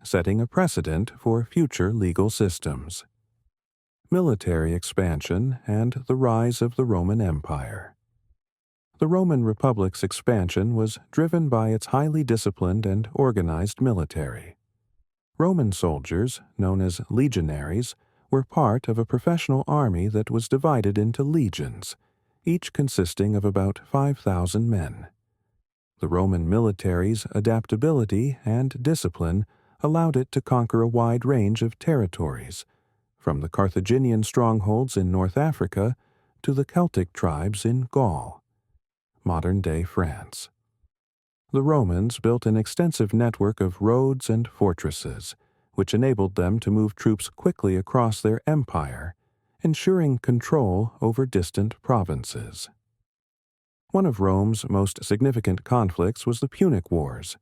setting a precedent for future legal systems. Military expansion and the rise of the Roman Empire. The Roman Republic's expansion was driven by its highly disciplined and organized military. Roman soldiers, known as legionaries, were part of a professional army that was divided into legions, each consisting of about 5,000 men. The Roman military's adaptability and discipline allowed it to conquer a wide range of territories, from the Carthaginian strongholds in North Africa to the Celtic tribes in Gaul, modern-day France. The Romans built an extensive network of roads and fortresses, which enabled them to move troops quickly across their empire, ensuring control over distant provinces. One of Rome's most significant conflicts was the Punic Wars,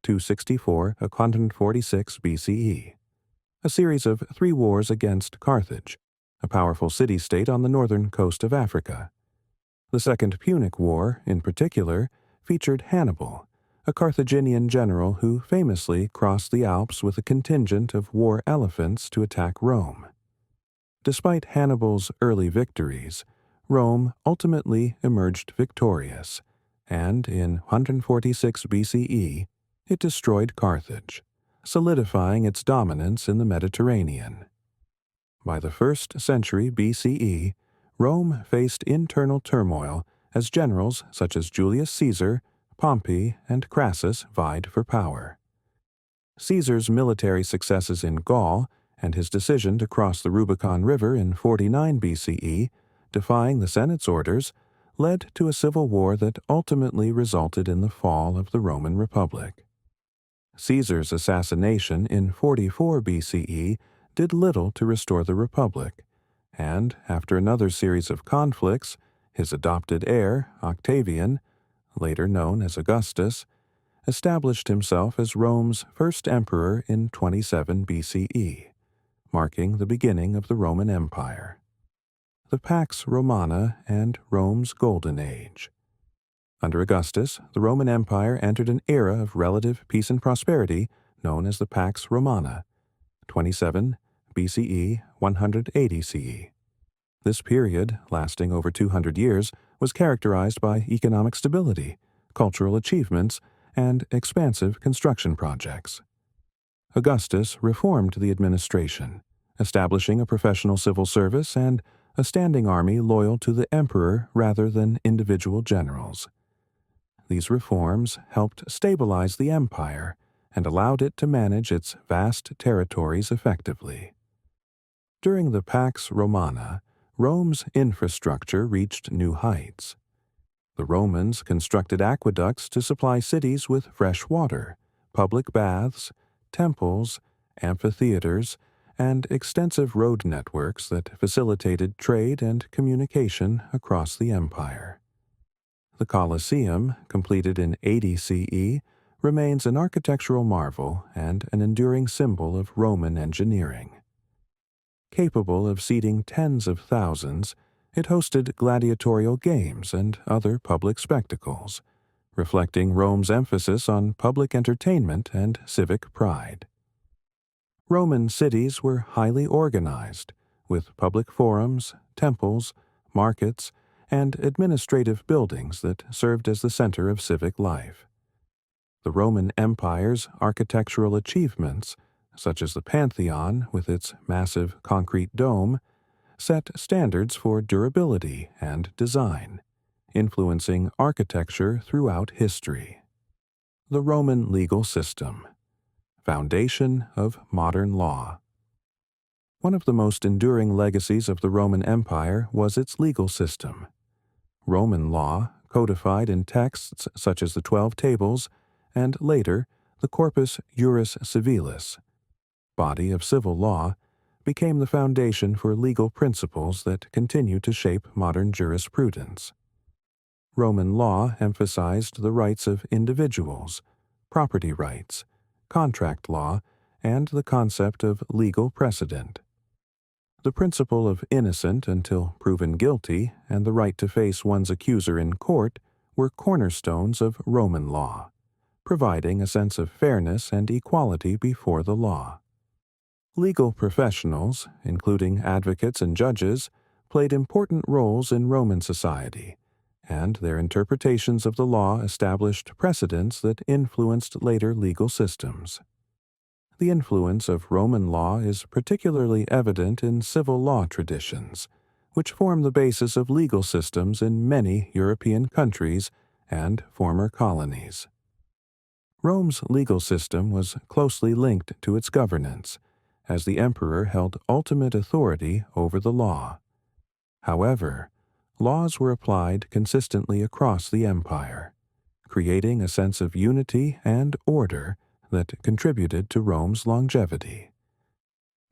264–146 BCE, a series of 3 wars against Carthage, a powerful city-state on the northern coast of Africa. The Second Punic War, in particular, featured Hannibal, a Carthaginian general who famously crossed the Alps with a contingent of war elephants to attack Rome. Despite Hannibal's early victories, Rome ultimately emerged victorious, and in 146 BCE, it destroyed Carthage, solidifying its dominance in the Mediterranean. By the 1st century BCE, Rome faced internal turmoil as generals such as Julius Caesar, Pompey, and Crassus vied for power. Caesar's military successes in Gaul and his decision to cross the Rubicon River in 49 BCE, defying the Senate's orders, led to a civil war that ultimately resulted in the fall of the Roman Republic. Caesar's assassination in 44 BCE did little to restore the Republic, and after another series of conflicts, his adopted heir, Octavian, later known as Augustus, established himself as Rome's first emperor in 27 BCE, marking the beginning of the Roman Empire. The Pax Romana and Rome's Golden Age. Under Augustus, the Roman Empire entered an era of relative peace and prosperity known as the Pax Romana, 27 BCE, 180 CE. This period, lasting over 200 years, was characterized by economic stability, cultural achievements, and expansive construction projects. Augustus reformed the administration, establishing a professional civil service and a standing army loyal to the emperor rather than individual generals. These reforms helped stabilize the empire and allowed it to manage its vast territories effectively. During the Pax Romana, Rome's infrastructure reached new heights. The Romans constructed aqueducts to supply cities with fresh water, public baths, temples, amphitheaters, and extensive road networks that facilitated trade and communication across the empire. The Colosseum, completed in 80 CE, remains an architectural marvel and an enduring symbol of Roman engineering. Capable of seating tens of thousands, it hosted gladiatorial games and other public spectacles, reflecting Rome's emphasis on public entertainment and civic pride. Roman cities were highly organized, with public forums, temples, markets, and administrative buildings that served as the center of civic life. The Roman Empire's architectural achievements, such as the Pantheon with its massive concrete dome, set standards for durability and design, influencing architecture throughout history. The Roman legal system, foundation of modern law. One of the most enduring legacies of the Roman Empire was its legal system. Roman law, codified in texts such as the 12 Tables, and later the Corpus Juris Civilis, body of civil law, became the foundation for legal principles that continue to shape modern jurisprudence. Roman law emphasized the rights of individuals, property rights, contract law, and the concept of legal precedent. The principle of innocent until proven guilty and the right to face one's accuser in court were cornerstones of Roman law, providing a sense of fairness and equality before the law. Legal professionals, including advocates and judges, played important roles in Roman society, and their interpretations of the law established precedents that influenced later legal systems. The influence of Roman law is particularly evident in civil law traditions, which form the basis of legal systems in many European countries and former colonies. Rome's legal system was closely linked to its governance, as the emperor held ultimate authority over the law. However, laws were applied consistently across the empire, creating a sense of unity and order that contributed to Rome's longevity.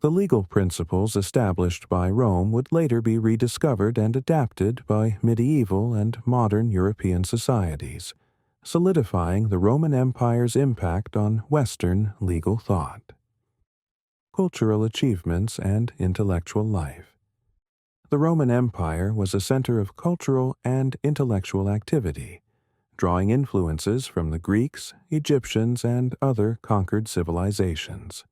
The legal principles established by Rome would later be rediscovered and adapted by medieval and modern European societies, solidifying the Roman Empire's impact on Western legal thought. Cultural achievements and intellectual life. The Roman Empire was a center of cultural and intellectual activity, drawing influences from the Greeks, Egyptians, and other conquered civilizations.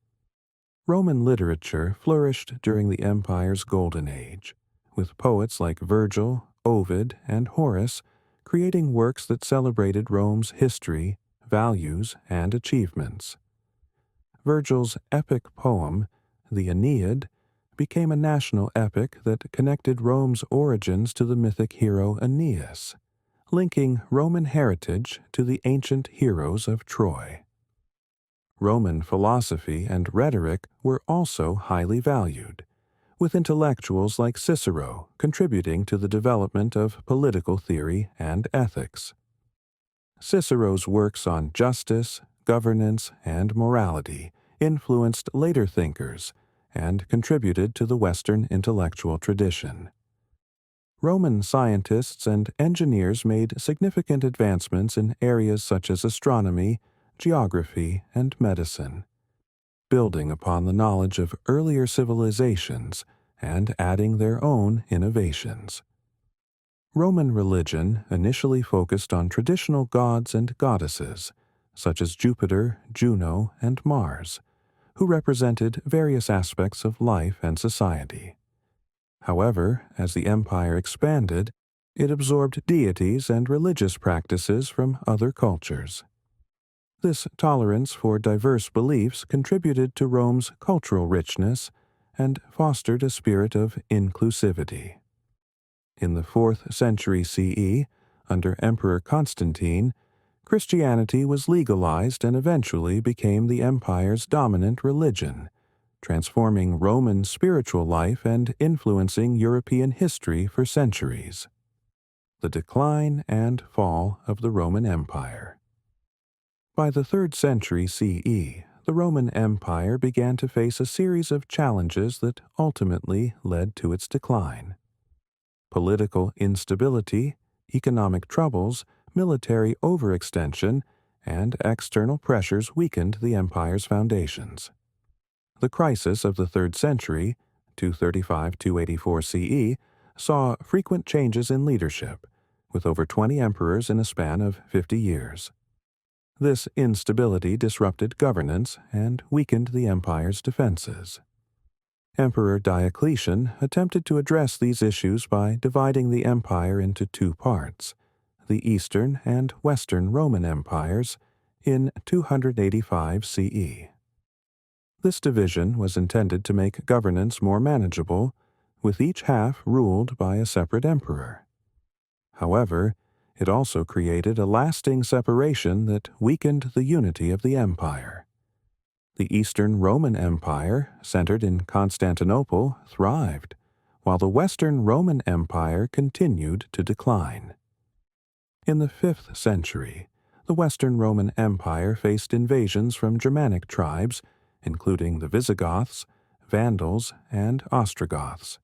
Roman literature flourished during the empire's golden age, with poets like Virgil, Ovid, and Horace creating works that celebrated Rome's history, values, and achievements. Virgil's epic poem, the Aeneid, became a national epic that connected Rome's origins to the mythic hero Aeneas, linking Roman heritage to the ancient heroes of Troy. Roman philosophy and rhetoric were also highly valued, with intellectuals like Cicero contributing to the development of political theory and ethics. Cicero's works on justice, governance, and morality influenced later thinkers and contributed to the Western intellectual tradition. Roman scientists and engineers made significant advancements in areas such as astronomy, geography, and medicine, building upon the knowledge of earlier civilizations and adding their own innovations. Roman religion initially focused on traditional gods and goddesses, such as Jupiter, Juno, and Mars, who represented various aspects of life and society. However, as the empire expanded, it absorbed deities and religious practices from other cultures. This tolerance for diverse beliefs contributed to Rome's cultural richness and fostered a spirit of inclusivity. In the 4th century CE, under Emperor Constantine, Christianity was legalized and eventually became the empire's dominant religion, transforming Roman spiritual life and influencing European history for centuries. The decline and fall of the Roman Empire. By the 3rd century CE, the Roman Empire began to face a series of challenges that ultimately led to its decline. Political instability, economic troubles, military overextension, and external pressures weakened the empire's foundations. The crisis of the 3rd century, 235–284 CE, saw frequent changes in leadership, with over 20 emperors in a span of 50 years. This instability disrupted governance and weakened the empire's defenses. Emperor Diocletian attempted to address these issues by dividing the empire into two parts, the Eastern and Western Roman empires, in 285 CE. This division was intended to make governance more manageable, with each half ruled by a separate emperor. However, it also created a lasting separation that weakened the unity of the empire. The Eastern Roman Empire, centered in Constantinople, thrived, while the Western Roman Empire continued to decline. In the 5th century, the Western Roman Empire faced invasions from Germanic tribes, including the Visigoths, Vandals, and Ostrogoths.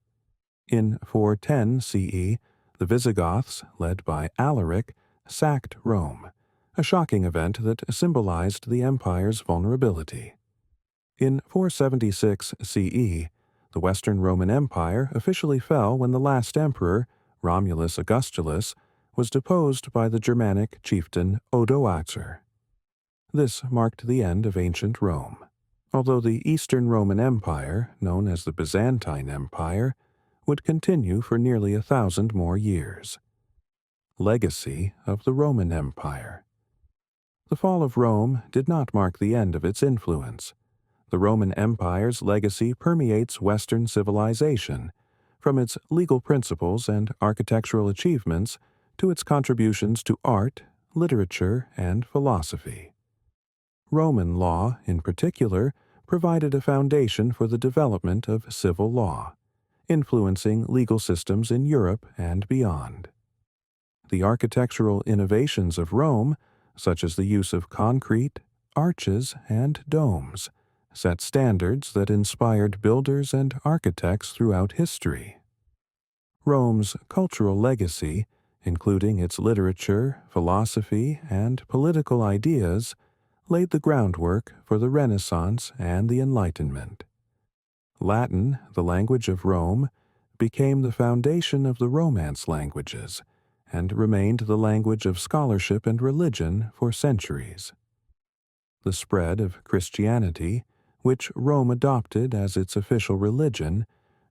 In 410 CE, the Visigoths, led by Alaric, sacked Rome, a shocking event that symbolized the empire's vulnerability. In 476 CE, the Western Roman Empire officially fell when the last emperor, Romulus Augustulus, was deposed by the Germanic chieftain Odoacer. This marked the end of ancient Rome, although the Eastern Roman Empire, known as the Byzantine Empire, would continue for nearly 1,000 more years. Legacy of the Roman Empire. The fall of Rome did not mark the end of its influence. The Roman Empire's legacy permeates Western civilization, from its legal principles and architectural achievements to its contributions to art, literature, and philosophy. Roman law, in particular, provided a foundation for the development of civil law, influencing legal systems in Europe and beyond. The architectural innovations of Rome, such as the use of concrete, arches, and domes, set standards that inspired builders and architects throughout history. Rome's cultural legacy, including its literature, philosophy, and political ideas, laid the groundwork for the Renaissance and the Enlightenment. Latin, the language of Rome, became the foundation of the Romance languages and remained the language of scholarship and religion for centuries. The spread of Christianity, which Rome adopted as its official religion,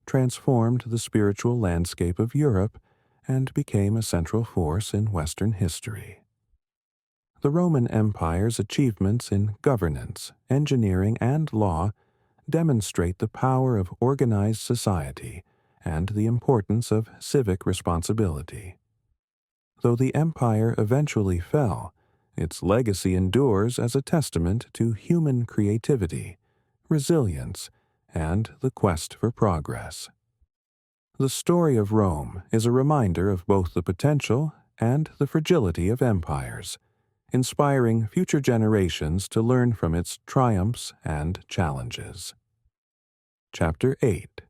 transformed the spiritual landscape of Europe and became a central force in Western history. The Roman Empire's achievements in governance, engineering, and law demonstrate the power of organized society and the importance of civic responsibility. Though the empire eventually fell, its legacy endures as a testament to human creativity, resilience, and the quest for progress. The story of Rome is a reminder of both the potential and the fragility of empires, inspiring future generations to learn from its triumphs and challenges. Chapter 8.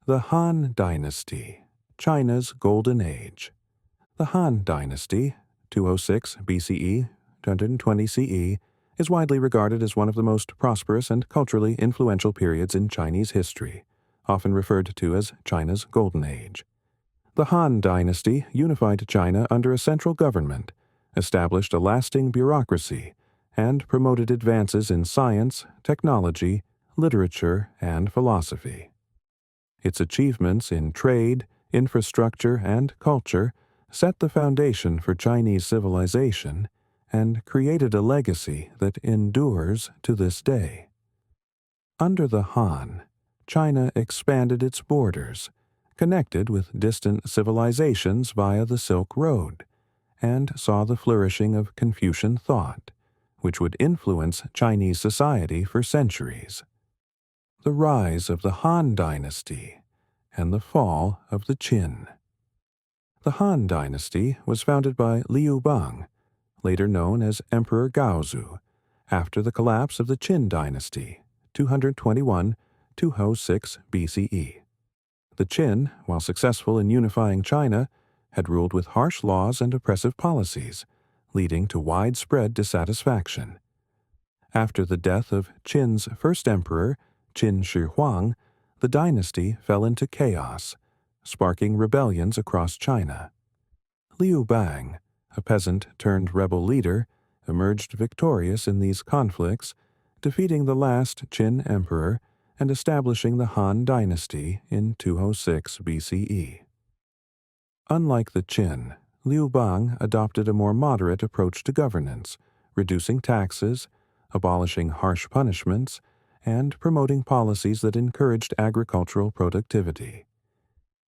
The Han Dynasty, China's Golden Age. The Han Dynasty, 206 BCE, 220 CE, is widely regarded as one of the most prosperous and culturally influential periods in Chinese history, often referred to as China's Golden Age. The Han Dynasty unified China under a central government, established a lasting bureaucracy, and promoted advances in science, technology, literature, and philosophy. Its achievements in trade, infrastructure, and culture set the foundation for Chinese civilization and created a legacy that endures to this day. Under the Han, China expanded its borders, connected with distant civilizations via the Silk Road, and saw the flourishing of Confucian thought, which would influence Chinese society for centuries. The rise of the Han Dynasty and the fall of the Qin. The Han Dynasty was founded by Liu Bang, later known as Emperor Gaozu, after the collapse of the Qin Dynasty, 221–206 BCE. The Qin, while successful in unifying China, had ruled with harsh laws and oppressive policies, leading to widespread dissatisfaction. After the death of Qin's first emperor, Qin Shi Huang, the dynasty fell into chaos, sparking rebellions across China. Liu Bang, a peasant-turned-rebel leader, emerged victorious in these conflicts, defeating the last Qin emperor and establishing the Han dynasty in 206 BCE. Unlike the Qin, Liu Bang adopted a more moderate approach to governance, reducing taxes, abolishing harsh punishments, and promoting policies that encouraged agricultural productivity.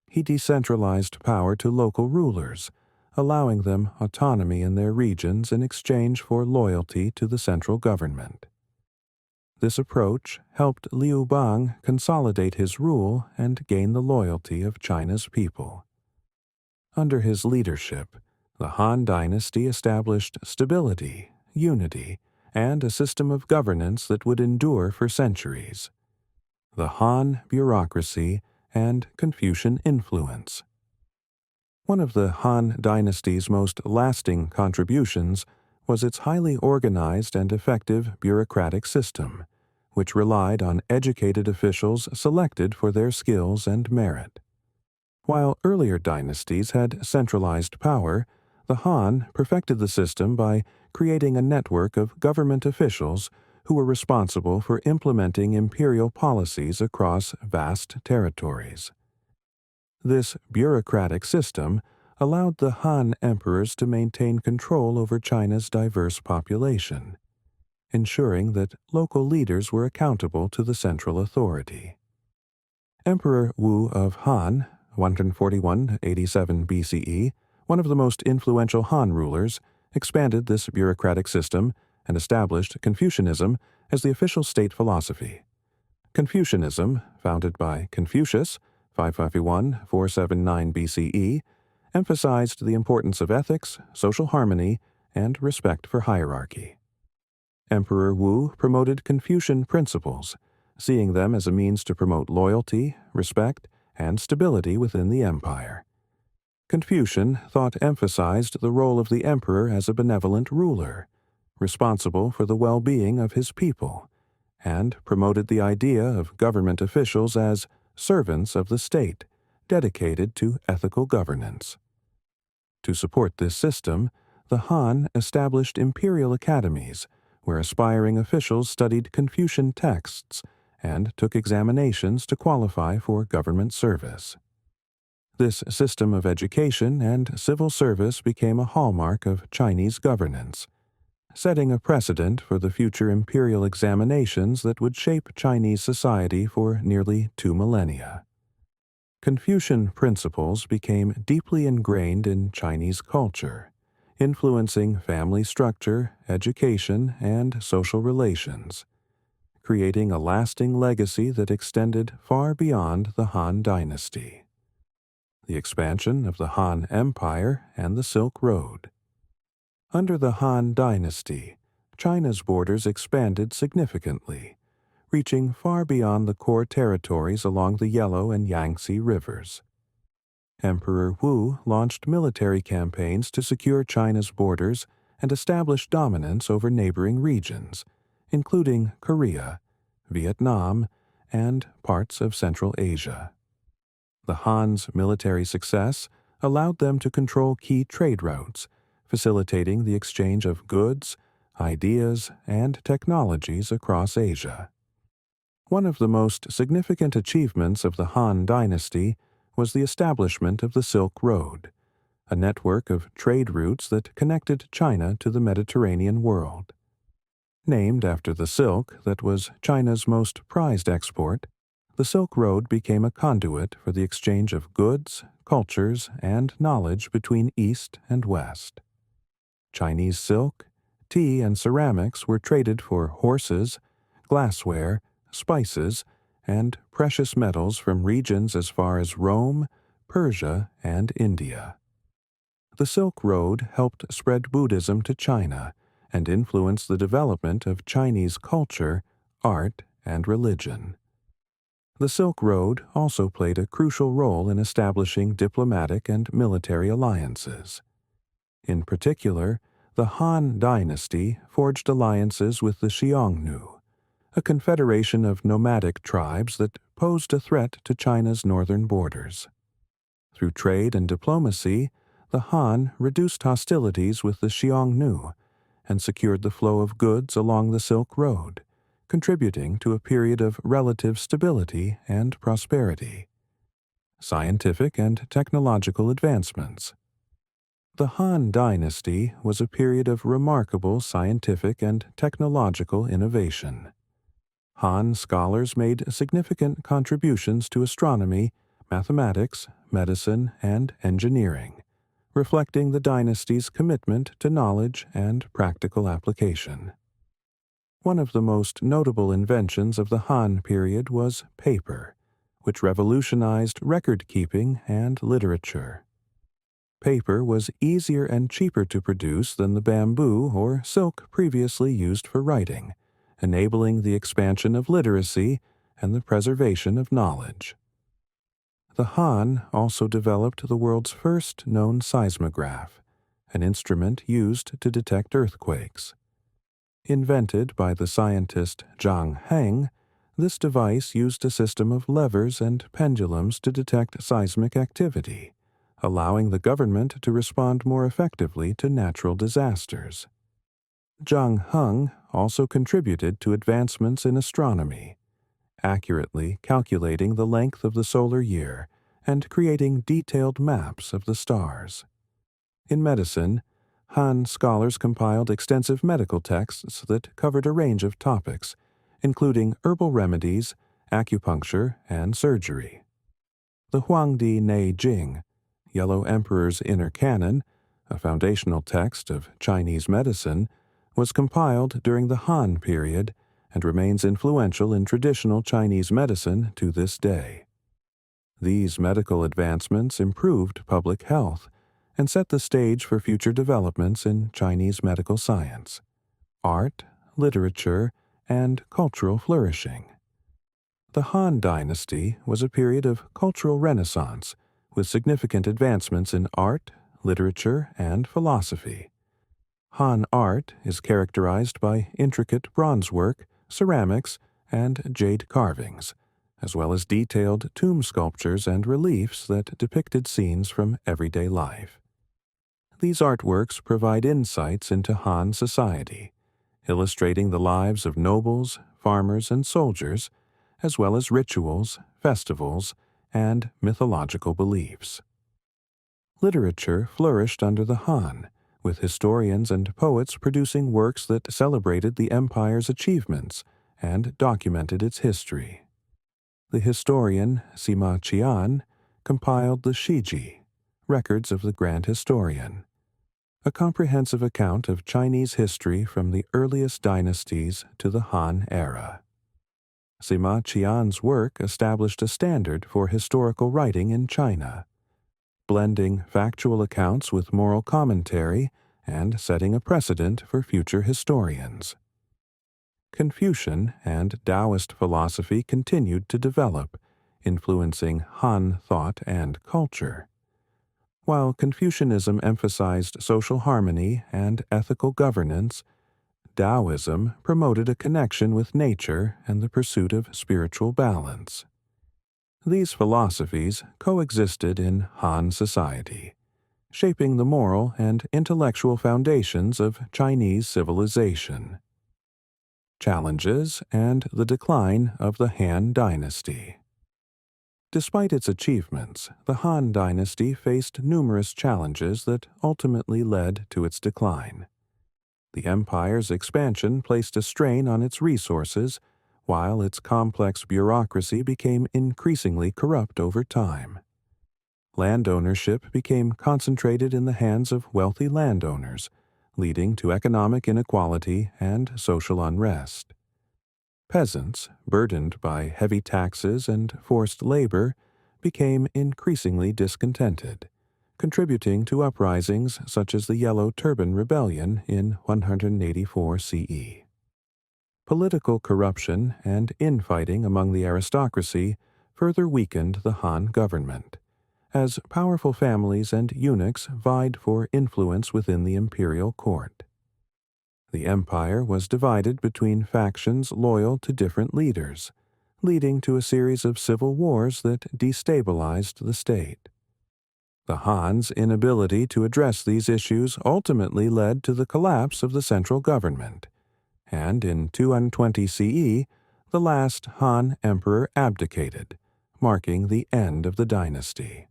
He decentralized power to local rulers, allowing them autonomy in their regions in exchange for loyalty to the central government. This approach helped Liu Bang consolidate his rule and gain the loyalty of China's people. Under his leadership, the Han dynasty established stability, unity, and a system of governance that would endure for centuries. The Han bureaucracy and Confucian influence. One of the Han dynasty's most lasting contributions was its highly organized and effective bureaucratic system, which relied on educated officials selected for their skills and merit. While earlier dynasties had centralized power, the Han perfected the system by creating a network of government officials who were responsible for implementing imperial policies across vast territories. This bureaucratic system allowed the Han emperors to maintain control over China's diverse population, ensuring that local leaders were accountable to the central authority. Emperor Wu of Han, 141–87 BCE, one of the most influential Han rulers, expanded this bureaucratic system and established Confucianism as the official state philosophy. Confucianism, founded by Confucius, 551–479 BCE, emphasized the importance of ethics, social harmony, and respect for hierarchy. Emperor Wu promoted Confucian principles, seeing them as a means to promote loyalty, respect, and stability within the empire. Confucian thought emphasized the role of the emperor as a benevolent ruler, responsible for the well-being of his people, and promoted the idea of government officials as servants of the state, dedicated to ethical governance. To support this system, the Han established imperial academies, where aspiring officials studied Confucian texts and took examinations to qualify for government service. This system of education and civil service became a hallmark of Chinese governance, setting a precedent for the future imperial examinations that would shape Chinese society for nearly 2 millennia. Confucian principles became deeply ingrained in Chinese culture, influencing family structure, education, and social relations, creating a lasting legacy that extended far beyond the Han dynasty. The expansion of the Han Empire and the Silk Road. Under the Han dynasty, China's borders expanded significantly, reaching far beyond the core territories along the Yellow and Yangtze rivers. Emperor Wu launched military campaigns to secure China's borders and establish dominance over neighboring regions, including Korea, Vietnam, and parts of Central Asia. The Han's military success allowed them to control key trade routes, facilitating the exchange of goods, ideas, and technologies across Asia. One of the most significant achievements of the Han dynasty was the establishment of the Silk Road, a network of trade routes that connected China to the Mediterranean world. Named after the silk that was China's most prized export, the Silk Road became a conduit for the exchange of goods, cultures, and knowledge between East and West. Chinese silk, tea, and ceramics were traded for horses, glassware, spices, and precious metals from regions as far as Rome, Persia, and India. The Silk Road helped spread Buddhism to China and influence the development of Chinese culture, art, and religion. The Silk Road also played a crucial role in establishing diplomatic and military alliances. In particular, the Han dynasty forged alliances with the Xiongnu, a confederation of nomadic tribes that posed a threat to China's northern borders. Through trade and diplomacy, the Han reduced hostilities with the Xiongnu and secured the flow of goods along the Silk Road, contributing to a period of relative stability and prosperity. Scientific and technological advancements. The Han Dynasty was a period of remarkable scientific and technological innovation. Han scholars made significant contributions to astronomy, mathematics, medicine, and engineering, reflecting the dynasty's commitment to knowledge and practical application. One of the most notable inventions of the Han period was paper, which revolutionized record-keeping and literature. Paper was easier and cheaper to produce than the bamboo or silk previously used for writing, enabling the expansion of literacy and the preservation of knowledge. The Han also developed the world's first known seismograph, an instrument used to detect earthquakes. Invented by the scientist Zhang Heng, this device used a system of levers and pendulums to detect seismic activity, allowing the government to respond more effectively to natural disasters. Zhang Heng also contributed to advancements in astronomy, accurately calculating the length of the solar year and creating detailed maps of the stars. In medicine, Han scholars compiled extensive medical texts that covered a range of topics, including herbal remedies, acupuncture, and surgery. The Huangdi Nei Jing, Yellow Emperor's Inner Canon, a foundational text of Chinese medicine, was compiled during the Han period and remains influential in traditional Chinese medicine to this day. These medical advancements improved public health and set the stage for future developments in Chinese medical science, art, literature, and cultural flourishing. The Han Dynasty was a period of cultural renaissance with significant advancements in art, literature, and philosophy. Han art is characterized by intricate bronze work, ceramics, and jade carvings, as well as detailed tomb sculptures and reliefs that depicted scenes from everyday life. These artworks provide insights into Han society, illustrating the lives of nobles, farmers, and soldiers, as well as rituals, festivals, and mythological beliefs. Literature flourished under the Han, with historians and poets producing works that celebrated the empire's achievements and documented its history. The historian Sima Qian compiled the Shiji, Records of the Grand Historian, a comprehensive account of Chinese history from the earliest dynasties to the Han era. Sima Qian's work established a standard for historical writing in China, blending factual accounts with moral commentary and setting a precedent for future historians. Confucian and Taoist philosophy continued to develop, influencing Han thought and culture. While Confucianism emphasized social harmony and ethical governance, Taoism promoted a connection with nature and the pursuit of spiritual balance. These philosophies coexisted in Han society, shaping the moral and intellectual foundations of Chinese civilization. Challenges and the decline of the Han Dynasty. Despite its achievements, the Han Dynasty faced numerous challenges that ultimately led to its decline. The empire's expansion placed a strain on its resources, while its complex bureaucracy became increasingly corrupt over time. Land ownership became concentrated in the hands of wealthy landowners, leading to economic inequality and social unrest. Peasants, burdened by heavy taxes and forced labor, became increasingly discontented, contributing to uprisings such as the Yellow Turban Rebellion in 184 CE. Political corruption and infighting among the aristocracy further weakened the Han government, as powerful families and eunuchs vied for influence within the imperial court. The empire was divided between factions loyal to different leaders, leading to a series of civil wars that destabilized the state. The Han's inability to address these issues ultimately led to the collapse of the central government, and in 220 CE, the last Han emperor abdicated, marking the end of the dynasty.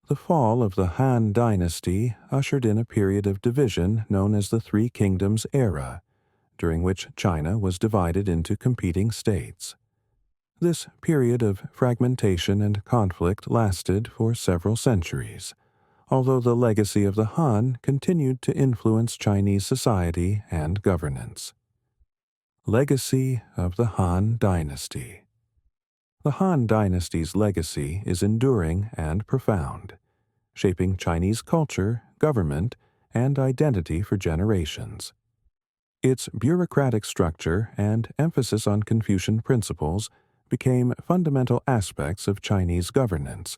The fall of the Han dynasty ushered in a period of division known as the Three Kingdoms era, during which China was divided into competing states. This period of fragmentation and conflict lasted for several centuries, although the legacy of the Han continued to influence Chinese society and governance. Legacy of the Han Dynasty. The Han Dynasty's legacy is enduring and profound, shaping Chinese culture, government, and identity for generations. Its bureaucratic structure and emphasis on Confucian principles became fundamental aspects of Chinese governance,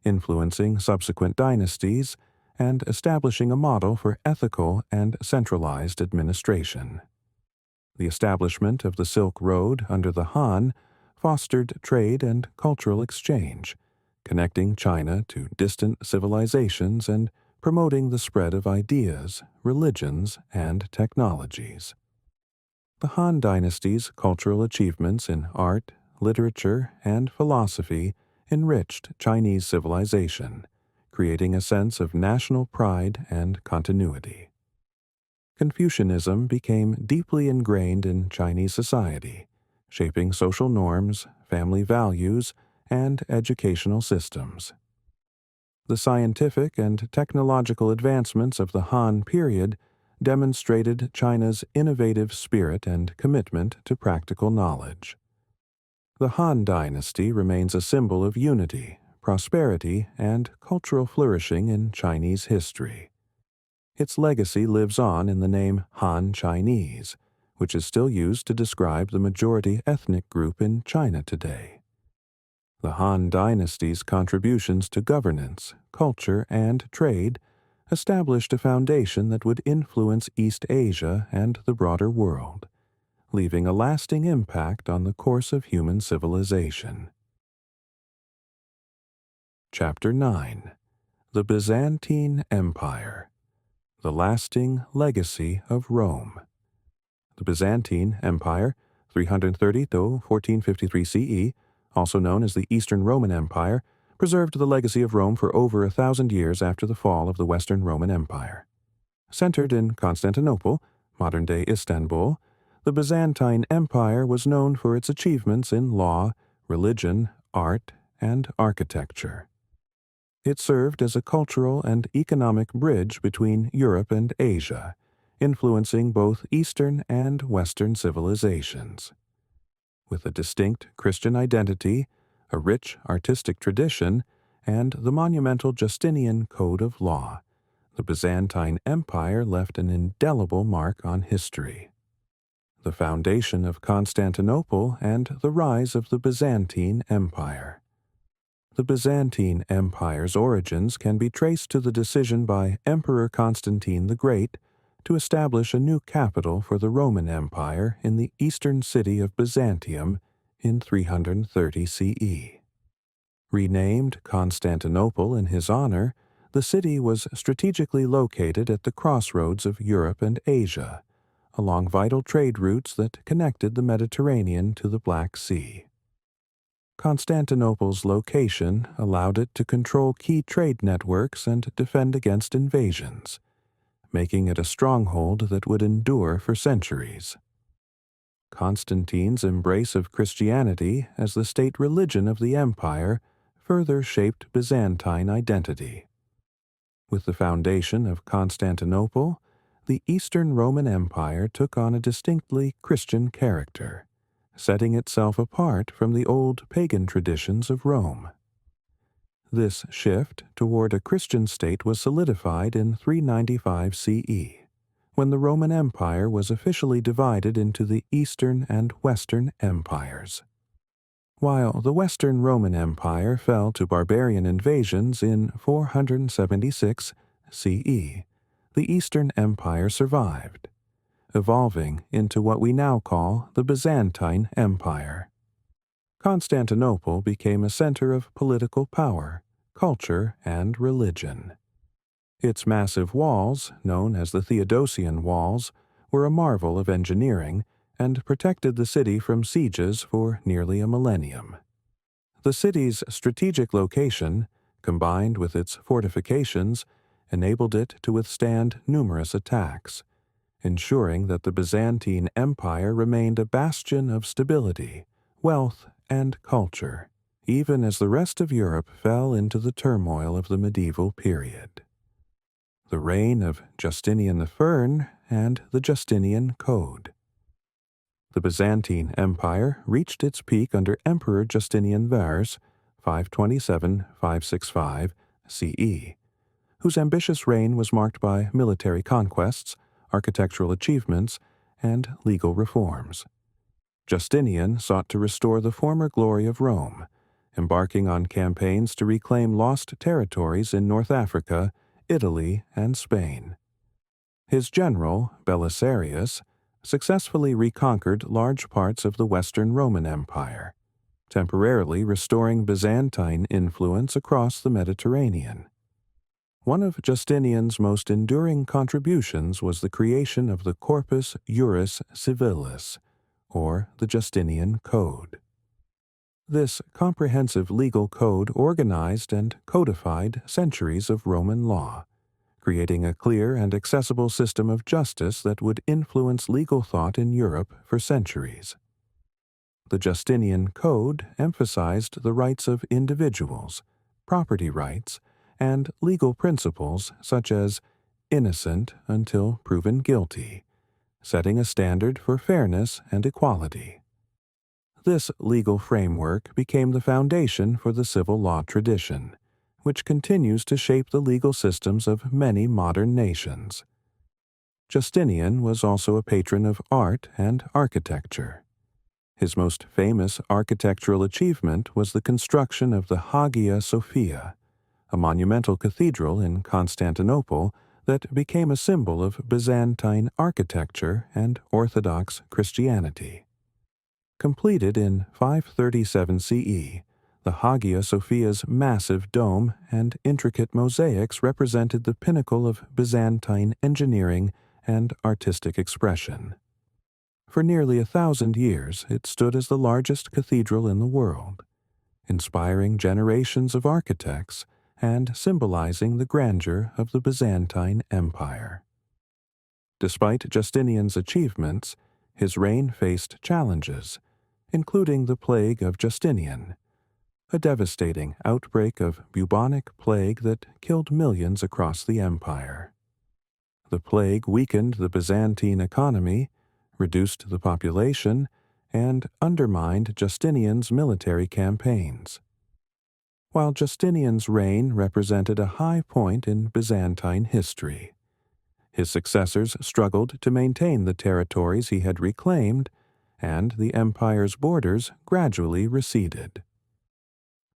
influencing subsequent dynasties and establishing a model for ethical and centralized administration. The establishment of the Silk Road under the Han fostered trade and cultural exchange, connecting China to distant civilizations and promoting the spread of ideas, religions, and technologies. The Han Dynasty's cultural achievements in art, literature, and philosophy enriched Chinese civilization, creating a sense of national pride and continuity. Confucianism became deeply ingrained in Chinese society, shaping social norms, family values, and educational systems. The scientific and technological advancements of the Han period demonstrated China's innovative spirit and commitment to practical knowledge. The Han Dynasty remains a symbol of unity, prosperity, and cultural flourishing in Chinese history. Its legacy lives on in the name Han Chinese, which is still used to describe the majority ethnic group in China today. The Han Dynasty's contributions to governance, culture, and trade established a foundation that would influence East Asia and the broader world, leaving a lasting impact on the course of human civilization. Chapter 9. The Byzantine Empire. The Lasting Legacy of Rome. The Byzantine Empire, 330–1453 CE, also known as the Eastern Roman Empire, preserved the legacy of Rome for over 1,000 years after the fall of the Western Roman Empire. Centered in Constantinople, modern-day Istanbul, the Byzantine Empire was known for its achievements in law, religion, art, and architecture. It served as a cultural and economic bridge between Europe and Asia, influencing both Eastern and Western civilizations. With a distinct Christian identity, a rich artistic tradition, and the monumental Justinian Code of Law, the Byzantine Empire left an indelible mark on history. The foundation of Constantinople and the rise of the Byzantine Empire. The Byzantine Empire's origins can be traced to the decision by Emperor Constantine the Great to establish a new capital for the Roman Empire in the eastern city of Byzantium in 330 CE. Renamed Constantinople in his honor, the city was strategically located at the crossroads of Europe and Asia, along vital trade routes that connected the Mediterranean to the Black Sea. Constantinople's location allowed it to control key trade networks and defend against invasions, making it a stronghold that would endure for centuries. Constantine's embrace of Christianity as the state religion of the empire further shaped Byzantine identity. With the foundation of Constantinople, the Eastern Roman Empire took on a distinctly Christian character, setting itself apart from the old pagan traditions of Rome. This shift toward a Christian state was solidified in 395 CE, when the Roman Empire was officially divided into the Eastern and Western empires. While the Western Roman Empire fell to barbarian invasions in 476 CE, the Eastern Empire survived, evolving into what we now call the Byzantine Empire. Constantinople became a center of political power, culture, and religion. Its massive walls, known as the Theodosian Walls, were a marvel of engineering and protected the city from sieges for nearly a millennium. The city's strategic location, combined with its fortifications, enabled it to withstand numerous attacks, ensuring that the Byzantine Empire remained a bastion of stability, wealth, and culture, even as the rest of Europe fell into the turmoil of the medieval period. The reign of Justinian I and the Justinian Code. The Byzantine Empire reached its peak under Emperor Justinian Vars, 527–565 CE, whose ambitious reign was marked by military conquests, architectural achievements, and legal reforms. Justinian sought to restore the former glory of Rome, embarking on campaigns to reclaim lost territories in North Africa, Italy, and Spain. His general, Belisarius, successfully reconquered large parts of the Western Roman Empire, temporarily restoring Byzantine influence across the Mediterranean. One of Justinian's most enduring contributions was the creation of the Corpus Juris Civilis, or the Justinian Code. This comprehensive legal code organized and codified centuries of Roman law, creating a clear and accessible system of justice that would influence legal thought in Europe for centuries. The Justinian Code emphasized the rights of individuals, property rights, and legal principles such as innocent until proven guilty, setting a standard for fairness and equality. This legal framework became the foundation for the civil law tradition, which continues to shape the legal systems of many modern nations. Justinian was also a patron of art and architecture. His most famous architectural achievement was the construction of the Hagia Sophia, a monumental cathedral in Constantinople that became a symbol of Byzantine architecture and Orthodox Christianity. Completed in 537 CE, the Hagia Sophia's massive dome and intricate mosaics represented the pinnacle of Byzantine engineering and artistic expression. For nearly 1,000 years, it stood as the largest cathedral in the world, inspiring generations of architects and symbolizing the grandeur of the Byzantine Empire. Despite Justinian's achievements, his reign faced challenges, including the Plague of Justinian, a devastating outbreak of bubonic plague that killed millions across the empire. The plague weakened the Byzantine economy, reduced the population, and undermined Justinian's military campaigns. While Justinian's reign represented a high point in Byzantine history, his successors struggled to maintain the territories he had reclaimed, and the empire's borders gradually receded.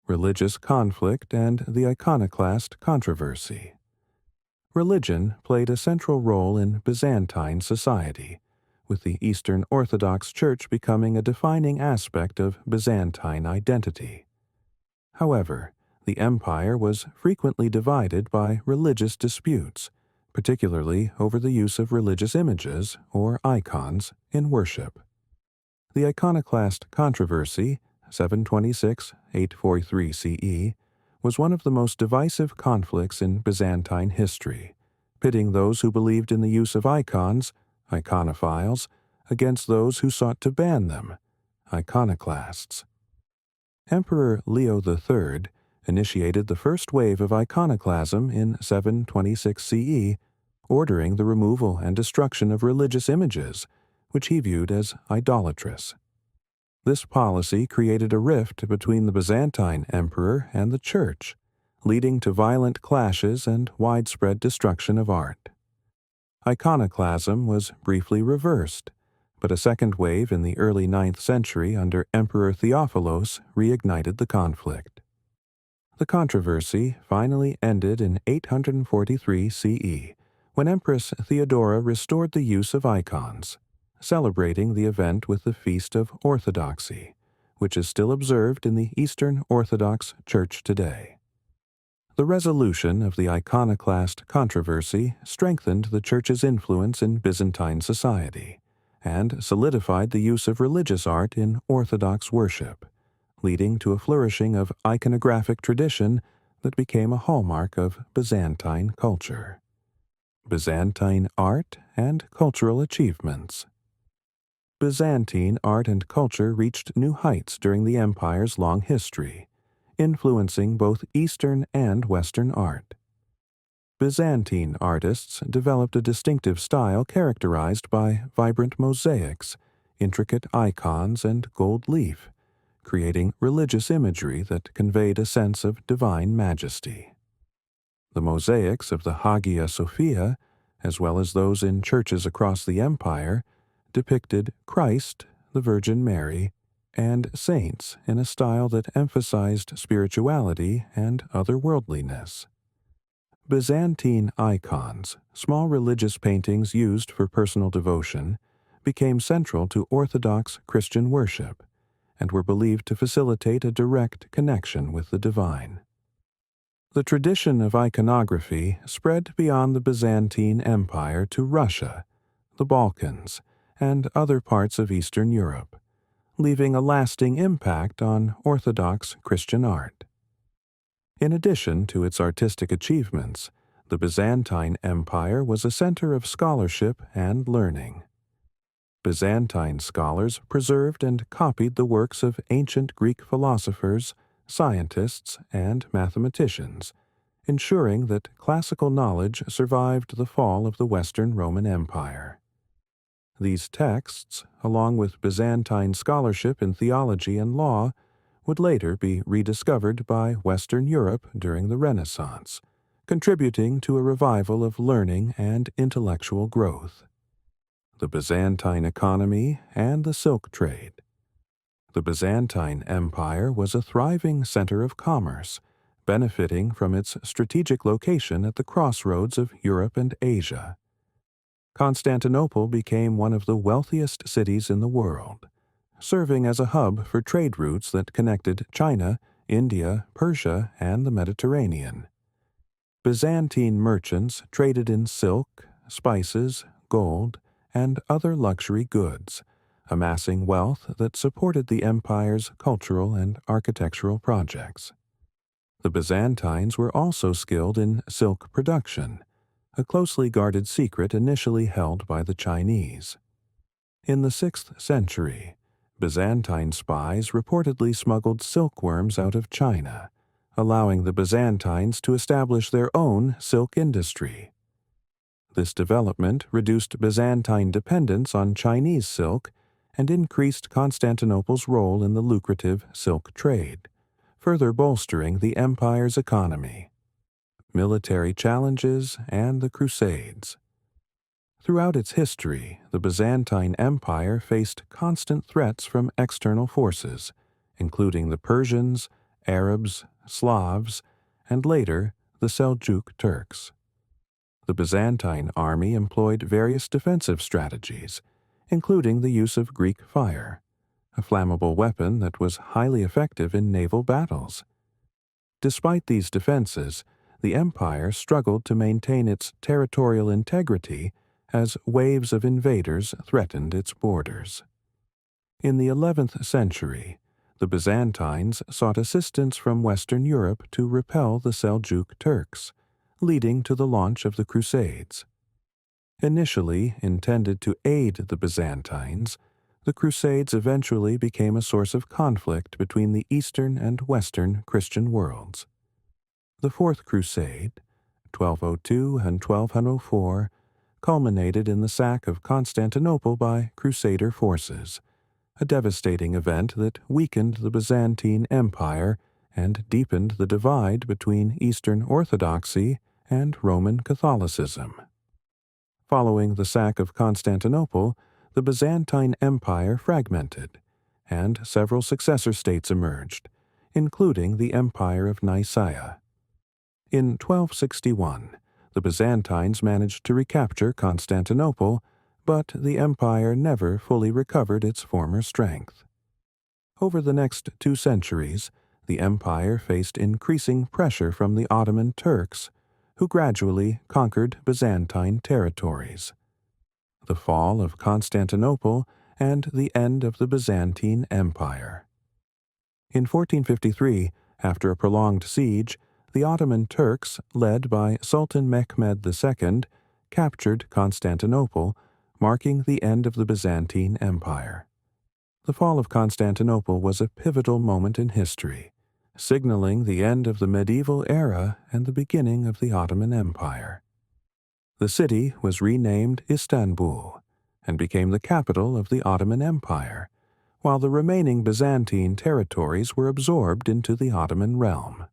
Religious conflict and the iconoclast controversy. Religion played a central role in Byzantine society, with the Eastern Orthodox Church becoming a defining aspect of Byzantine identity. However, the empire was frequently divided by religious disputes, particularly over the use of religious images, or icons, in worship. The iconoclast controversy, 726–843 CE, was one of the most divisive conflicts in Byzantine history, pitting those who believed in the use of icons, iconophiles, against those who sought to ban them, iconoclasts. Emperor Leo III initiated the first wave of iconoclasm in 726 CE, ordering the removal and destruction of religious images, which he viewed as idolatrous. This policy created a rift between the Byzantine emperor and the church, leading to violent clashes and widespread destruction of art. Iconoclasm was briefly reversed, but a second wave in the early 9th century under Emperor Theophilos reignited the conflict. The controversy finally ended in 843 CE, when Empress Theodora restored the use of icons, celebrating the event with the Feast of Orthodoxy, which is still observed in the Eastern Orthodox Church today. The resolution of the iconoclast controversy strengthened the Church's influence in Byzantine society and solidified the use of religious art in Orthodox worship, leading to a flourishing of iconographic tradition that became a hallmark of Byzantine culture. Byzantine art and cultural achievements. Byzantine art and culture reached new heights during the empire's long history, influencing both Eastern and Western art. Byzantine artists developed a distinctive style characterized by vibrant mosaics, intricate icons, and gold leaf, creating religious imagery that conveyed a sense of divine majesty. The mosaics of the Hagia Sophia, as well as those in churches across the empire, depicted Christ, the Virgin Mary, and saints in a style that emphasized spirituality and otherworldliness. Byzantine icons, small religious paintings used for personal devotion, became central to Orthodox Christian worship and were believed to facilitate a direct connection with the divine. The tradition of iconography spread beyond the Byzantine Empire to Russia, the Balkans, and other parts of Eastern Europe, leaving a lasting impact on Orthodox Christian art. In addition to its artistic achievements, the Byzantine Empire was a center of scholarship and learning. Byzantine scholars preserved and copied the works of ancient Greek philosophers, scientists, and mathematicians, ensuring that classical knowledge survived the fall of the Western Roman Empire. These texts, along with Byzantine scholarship in theology and law, would later be rediscovered by Western Europe during the Renaissance, contributing to a revival of learning and intellectual growth. The Byzantine economy and the silk trade. The Byzantine Empire was a thriving center of commerce, benefiting from its strategic location at the crossroads of Europe and Asia. Constantinople became one of the wealthiest cities in the world, serving as a hub for trade routes that connected China, India, Persia, and the Mediterranean. Byzantine merchants traded in silk, spices, gold, and other luxury goods, amassing wealth that supported the empire's cultural and architectural projects. The Byzantines were also skilled in silk production, a closely guarded secret initially held by the Chinese. In the 6th century, Byzantine spies reportedly smuggled silkworms out of China, allowing the Byzantines to establish their own silk industry. This development reduced Byzantine dependence on Chinese silk and increased Constantinople's role in the lucrative silk trade, further bolstering the empire's economy. Military challenges and the Crusades. Throughout its history, the Byzantine Empire faced constant threats from external forces, including the Persians, Arabs, Slavs, and later the Seljuk Turks. The Byzantine army employed various defensive strategies, including the use of Greek fire, a flammable weapon that was highly effective in naval battles. Despite these defenses, the empire struggled to maintain its territorial integrity as waves of invaders threatened its borders. In the 11th century, the Byzantines sought assistance from Western Europe to repel the Seljuk Turks, leading to the launch of the Crusades. Initially intended to aid the Byzantines, the Crusades eventually became a source of conflict between the Eastern and Western Christian worlds. The Fourth Crusade, 1202 and 1204, culminated in the sack of Constantinople by Crusader forces, a devastating event that weakened the Byzantine Empire and deepened the divide between Eastern Orthodoxy and Roman Catholicism. Following the sack of Constantinople, the Byzantine Empire fragmented, and several successor states emerged, including the Empire of Nicaea. In 1261, the Byzantines managed to recapture Constantinople, but the empire never fully recovered its former strength. Over the next 2 centuries, the empire faced increasing pressure from the Ottoman Turks, who gradually conquered Byzantine territories. The fall of Constantinople and the end of the Byzantine Empire. In 1453, after a prolonged siege, the Ottoman Turks, led by Sultan Mehmed II, captured Constantinople, marking the end of the Byzantine Empire. The fall of Constantinople was a pivotal moment in history, signaling the end of the medieval era and the beginning of the Ottoman Empire. The city was renamed Istanbul and became the capital of the Ottoman Empire, while the remaining Byzantine territories were absorbed into the Ottoman realm.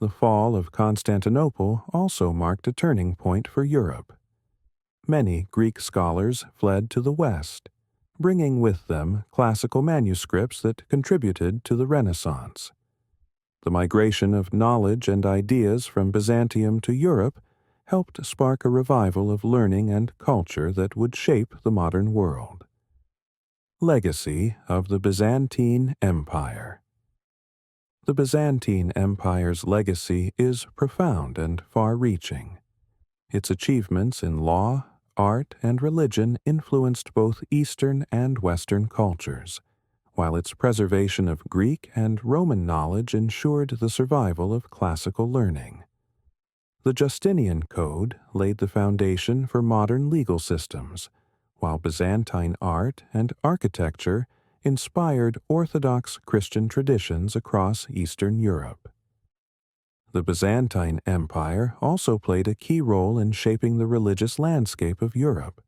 The fall of Constantinople also marked a turning point for Europe. Many Greek scholars fled to the West, bringing with them classical manuscripts that contributed to the Renaissance. The migration of knowledge and ideas from Byzantium to Europe helped spark a revival of learning and culture that would shape the modern world. Legacy of the Byzantine Empire. The Byzantine Empire's legacy is profound and far-reaching. Its achievements in law, art, and religion influenced both Eastern and Western cultures, while its preservation of Greek and Roman knowledge ensured the survival of classical learning. The Justinian Code laid the foundation for modern legal systems, while Byzantine art and architecture inspired Orthodox Christian traditions across Eastern Europe. The Byzantine Empire also played a key role in shaping the religious landscape of Europe,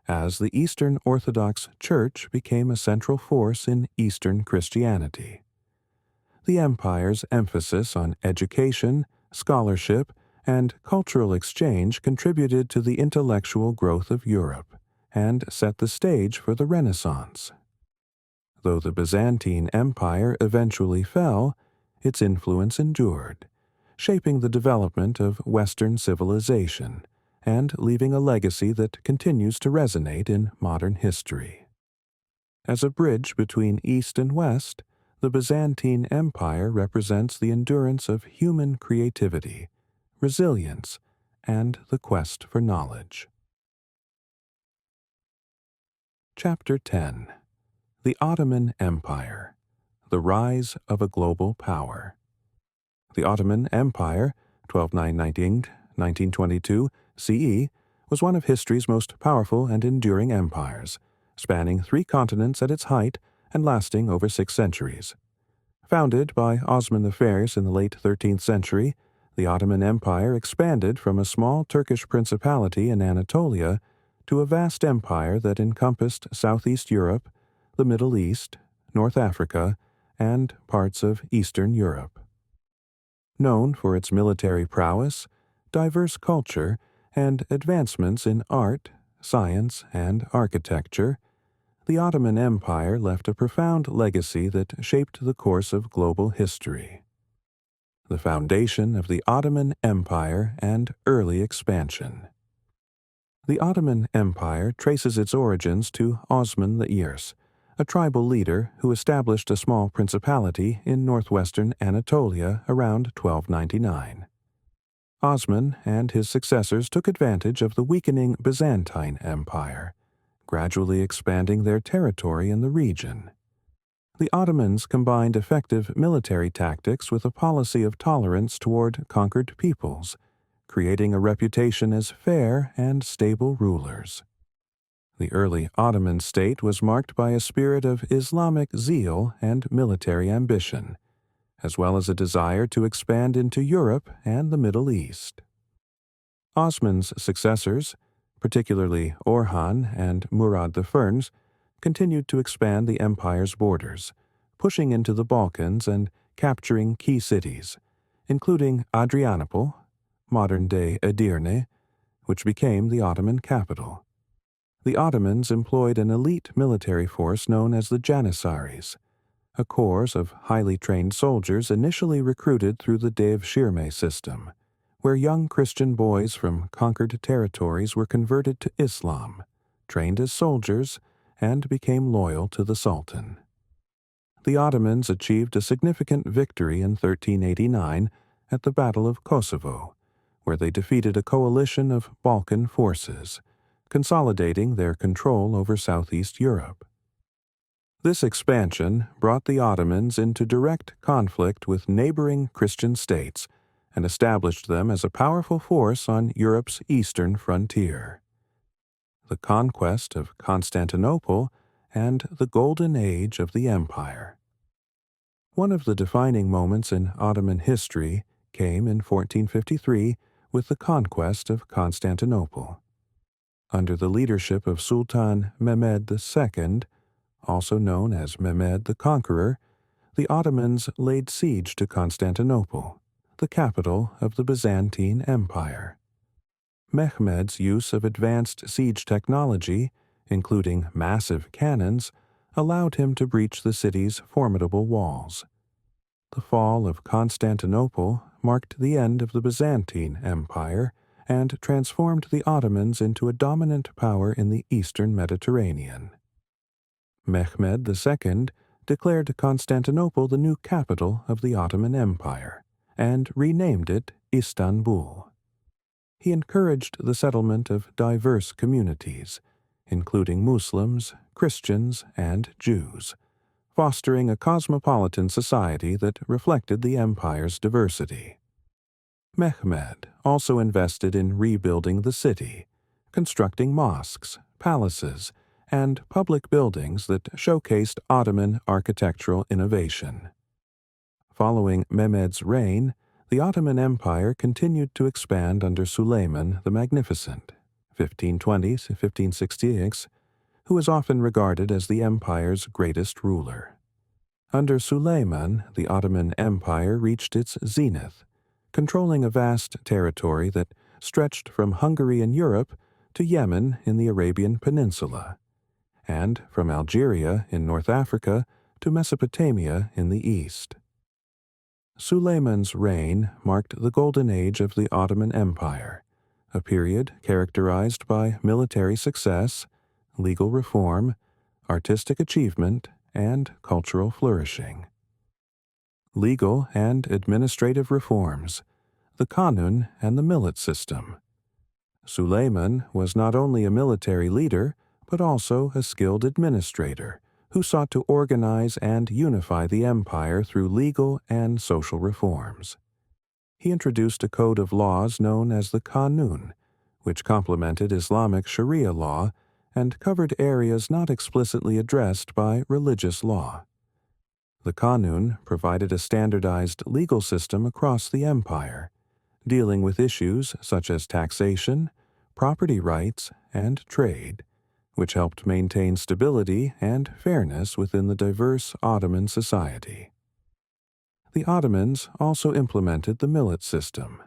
as the Eastern Orthodox Church became a central force in Eastern Christianity. The empire's emphasis on education, scholarship, and cultural exchange contributed to the intellectual growth of Europe and set the stage for the Renaissance. Though the Byzantine Empire eventually fell, its influence endured, shaping the development of Western civilization and leaving a legacy that continues to resonate in modern history. As a bridge between East and West, the Byzantine Empire represents the endurance of human creativity, resilience, and the quest for knowledge. Chapter 10. The Ottoman Empire. The Rise of a Global Power. The Ottoman Empire, 1219–1922 CE, was one of history's most powerful and enduring empires, spanning 3 continents at its height and lasting over 6 centuries. Founded by Osman I in the late 13th century, the Ottoman Empire expanded from a small Turkish principality in Anatolia to a vast empire that encompassed Southeast Europe, the Middle East, North Africa, and parts of Eastern Europe. Known for its military prowess, diverse culture, and advancements in art, science, and architecture, the Ottoman Empire left a profound legacy that shaped the course of global history. The foundation of the Ottoman Empire and early expansion. The Ottoman Empire traces its origins to Osman I, a tribal leader who established a small principality in northwestern Anatolia around 1299. Osman and his successors took advantage of the weakening Byzantine Empire, gradually expanding their territory in the region. The Ottomans combined effective military tactics with a policy of tolerance toward conquered peoples, creating a reputation as fair and stable rulers. The early Ottoman state was marked by a spirit of Islamic zeal and military ambition, as well as a desire to expand into Europe and the Middle East. Osman's successors, particularly Orhan and Murad I, continued to expand the empire's borders, pushing into the Balkans and capturing key cities, including Adrianople, modern-day Edirne, which became the Ottoman capital. The Ottomans employed an elite military force known as the Janissaries, a corps of highly trained soldiers initially recruited through the Devshirme system, where young Christian boys from conquered territories were converted to Islam, trained as soldiers, and became loyal to the Sultan. the Ottomans achieved a significant victory in 1389 at the Battle of Kosovo, where they defeated a coalition of Balkan forces, consolidating their control over Southeast Europe. This expansion brought the Ottomans into direct conflict with neighboring Christian states and established them as a powerful force on Europe's eastern frontier. The conquest of Constantinople and the Golden Age of the Empire. One of the defining moments in Ottoman history came in 1453 with the conquest of Constantinople. Under the leadership of Sultan Mehmed II, also known as Mehmed the Conqueror, the Ottomans laid siege to Constantinople, the capital of the Byzantine Empire. Mehmed's use of advanced siege technology, including massive cannons, allowed him to breach the city's formidable walls. The fall of Constantinople marked the end of the Byzantine Empire and transformed the Ottomans into a dominant power in the eastern Mediterranean. Mehmed II declared Constantinople the new capital of the Ottoman Empire and renamed it Istanbul. He encouraged the settlement of diverse communities, including Muslims, Christians, and Jews, fostering a cosmopolitan society that reflected the empire's diversity. Mehmed also invested in rebuilding the city, constructing mosques, palaces, and public buildings that showcased Ottoman architectural innovation. Following Mehmed's reign, the Ottoman Empire continued to expand under Suleiman the Magnificent, 1520–1566, who is often regarded as the empire's greatest ruler. Under Suleiman, the Ottoman Empire reached its zenith, controlling a vast territory that stretched from Hungary in Europe to Yemen in the Arabian Peninsula, and from Algeria in North Africa to Mesopotamia in the east. Suleiman's reign marked the golden age of the Ottoman Empire, a period characterized by military success, legal reform, artistic achievement, and cultural flourishing. Legal and administrative reforms, the Kanun and the millet system. Suleiman was not only a military leader, but also a skilled administrator who sought to organize and unify the empire through legal and social reforms. He introduced a code of laws known as the Kanun, which complemented Islamic Sharia law and covered areas not explicitly addressed by religious law. The Kanun provided a standardized legal system across the empire, dealing with issues such as taxation, property rights, and trade, which helped maintain stability and fairness within the diverse Ottoman society. The Ottomans also implemented the millet system,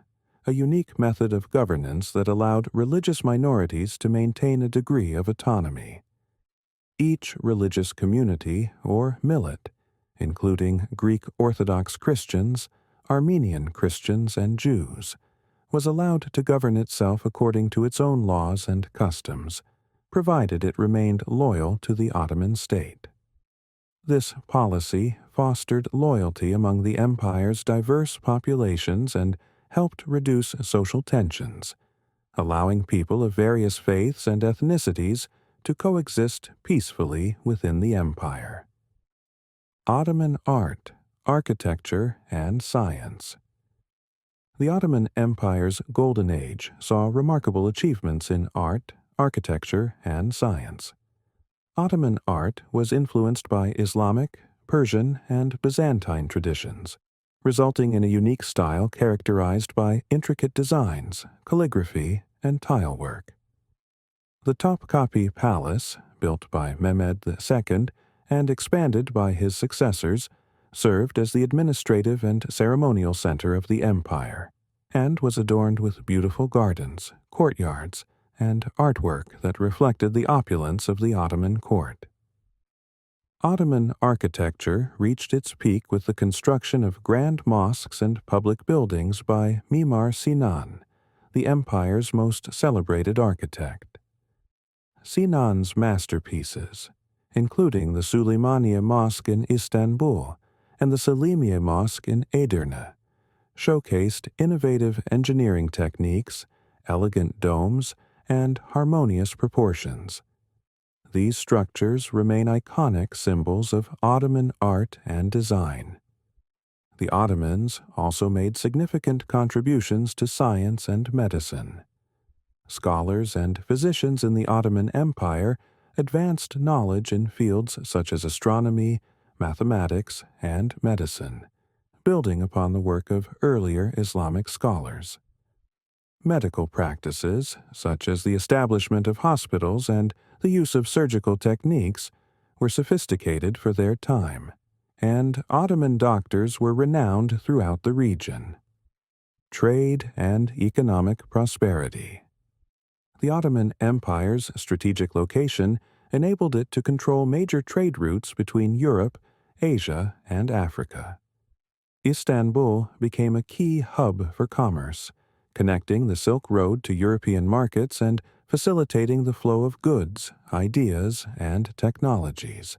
a unique method of governance that allowed religious minorities to maintain a degree of autonomy. Each religious community, or millet, including Greek Orthodox Christians, Armenian Christians, and Jews, was allowed to govern itself according to its own laws and customs, provided it remained loyal to the Ottoman state. This policy fostered loyalty among the empire's diverse populations and helped reduce social tensions, allowing people of various faiths and ethnicities to coexist peacefully within the empire. Ottoman art, architecture, and science. The Ottoman Empire's golden age saw remarkable achievements in art, architecture, and science. Ottoman art was influenced by Islamic, Persian, and Byzantine traditions, resulting in a unique style characterized by intricate designs, calligraphy, and tile work. The Topkapi Palace, built by Mehmed II and expanded by his successors, served as the administrative and ceremonial center of the empire, and was adorned with beautiful gardens, courtyards, and artwork that reflected the opulence of the Ottoman court. Ottoman architecture reached its peak with the construction of grand mosques and public buildings by Mimar Sinan, the empire's most celebrated architect. Sinan's masterpieces, including the Süleymaniye Mosque in Istanbul and the Selimiye Mosque in Edirne, showcased innovative engineering techniques, elegant domes, and harmonious proportions. These structures remain iconic symbols of Ottoman art and design. The Ottomans also made significant contributions to science and medicine. Scholars and physicians in the Ottoman Empire advanced knowledge in fields such as astronomy, mathematics, and medicine, building upon the work of earlier Islamic scholars. Medical practices, such as the establishment of hospitals and the use of surgical techniques, were sophisticated for their time, and Ottoman doctors were renowned throughout the region. Trade and economic prosperity. The Ottoman Empire's strategic location enabled it to control major trade routes between Europe, Asia, and Africa. Istanbul became a key hub for commerce, connecting the Silk Road to European markets and facilitating the flow of goods, ideas, and technologies.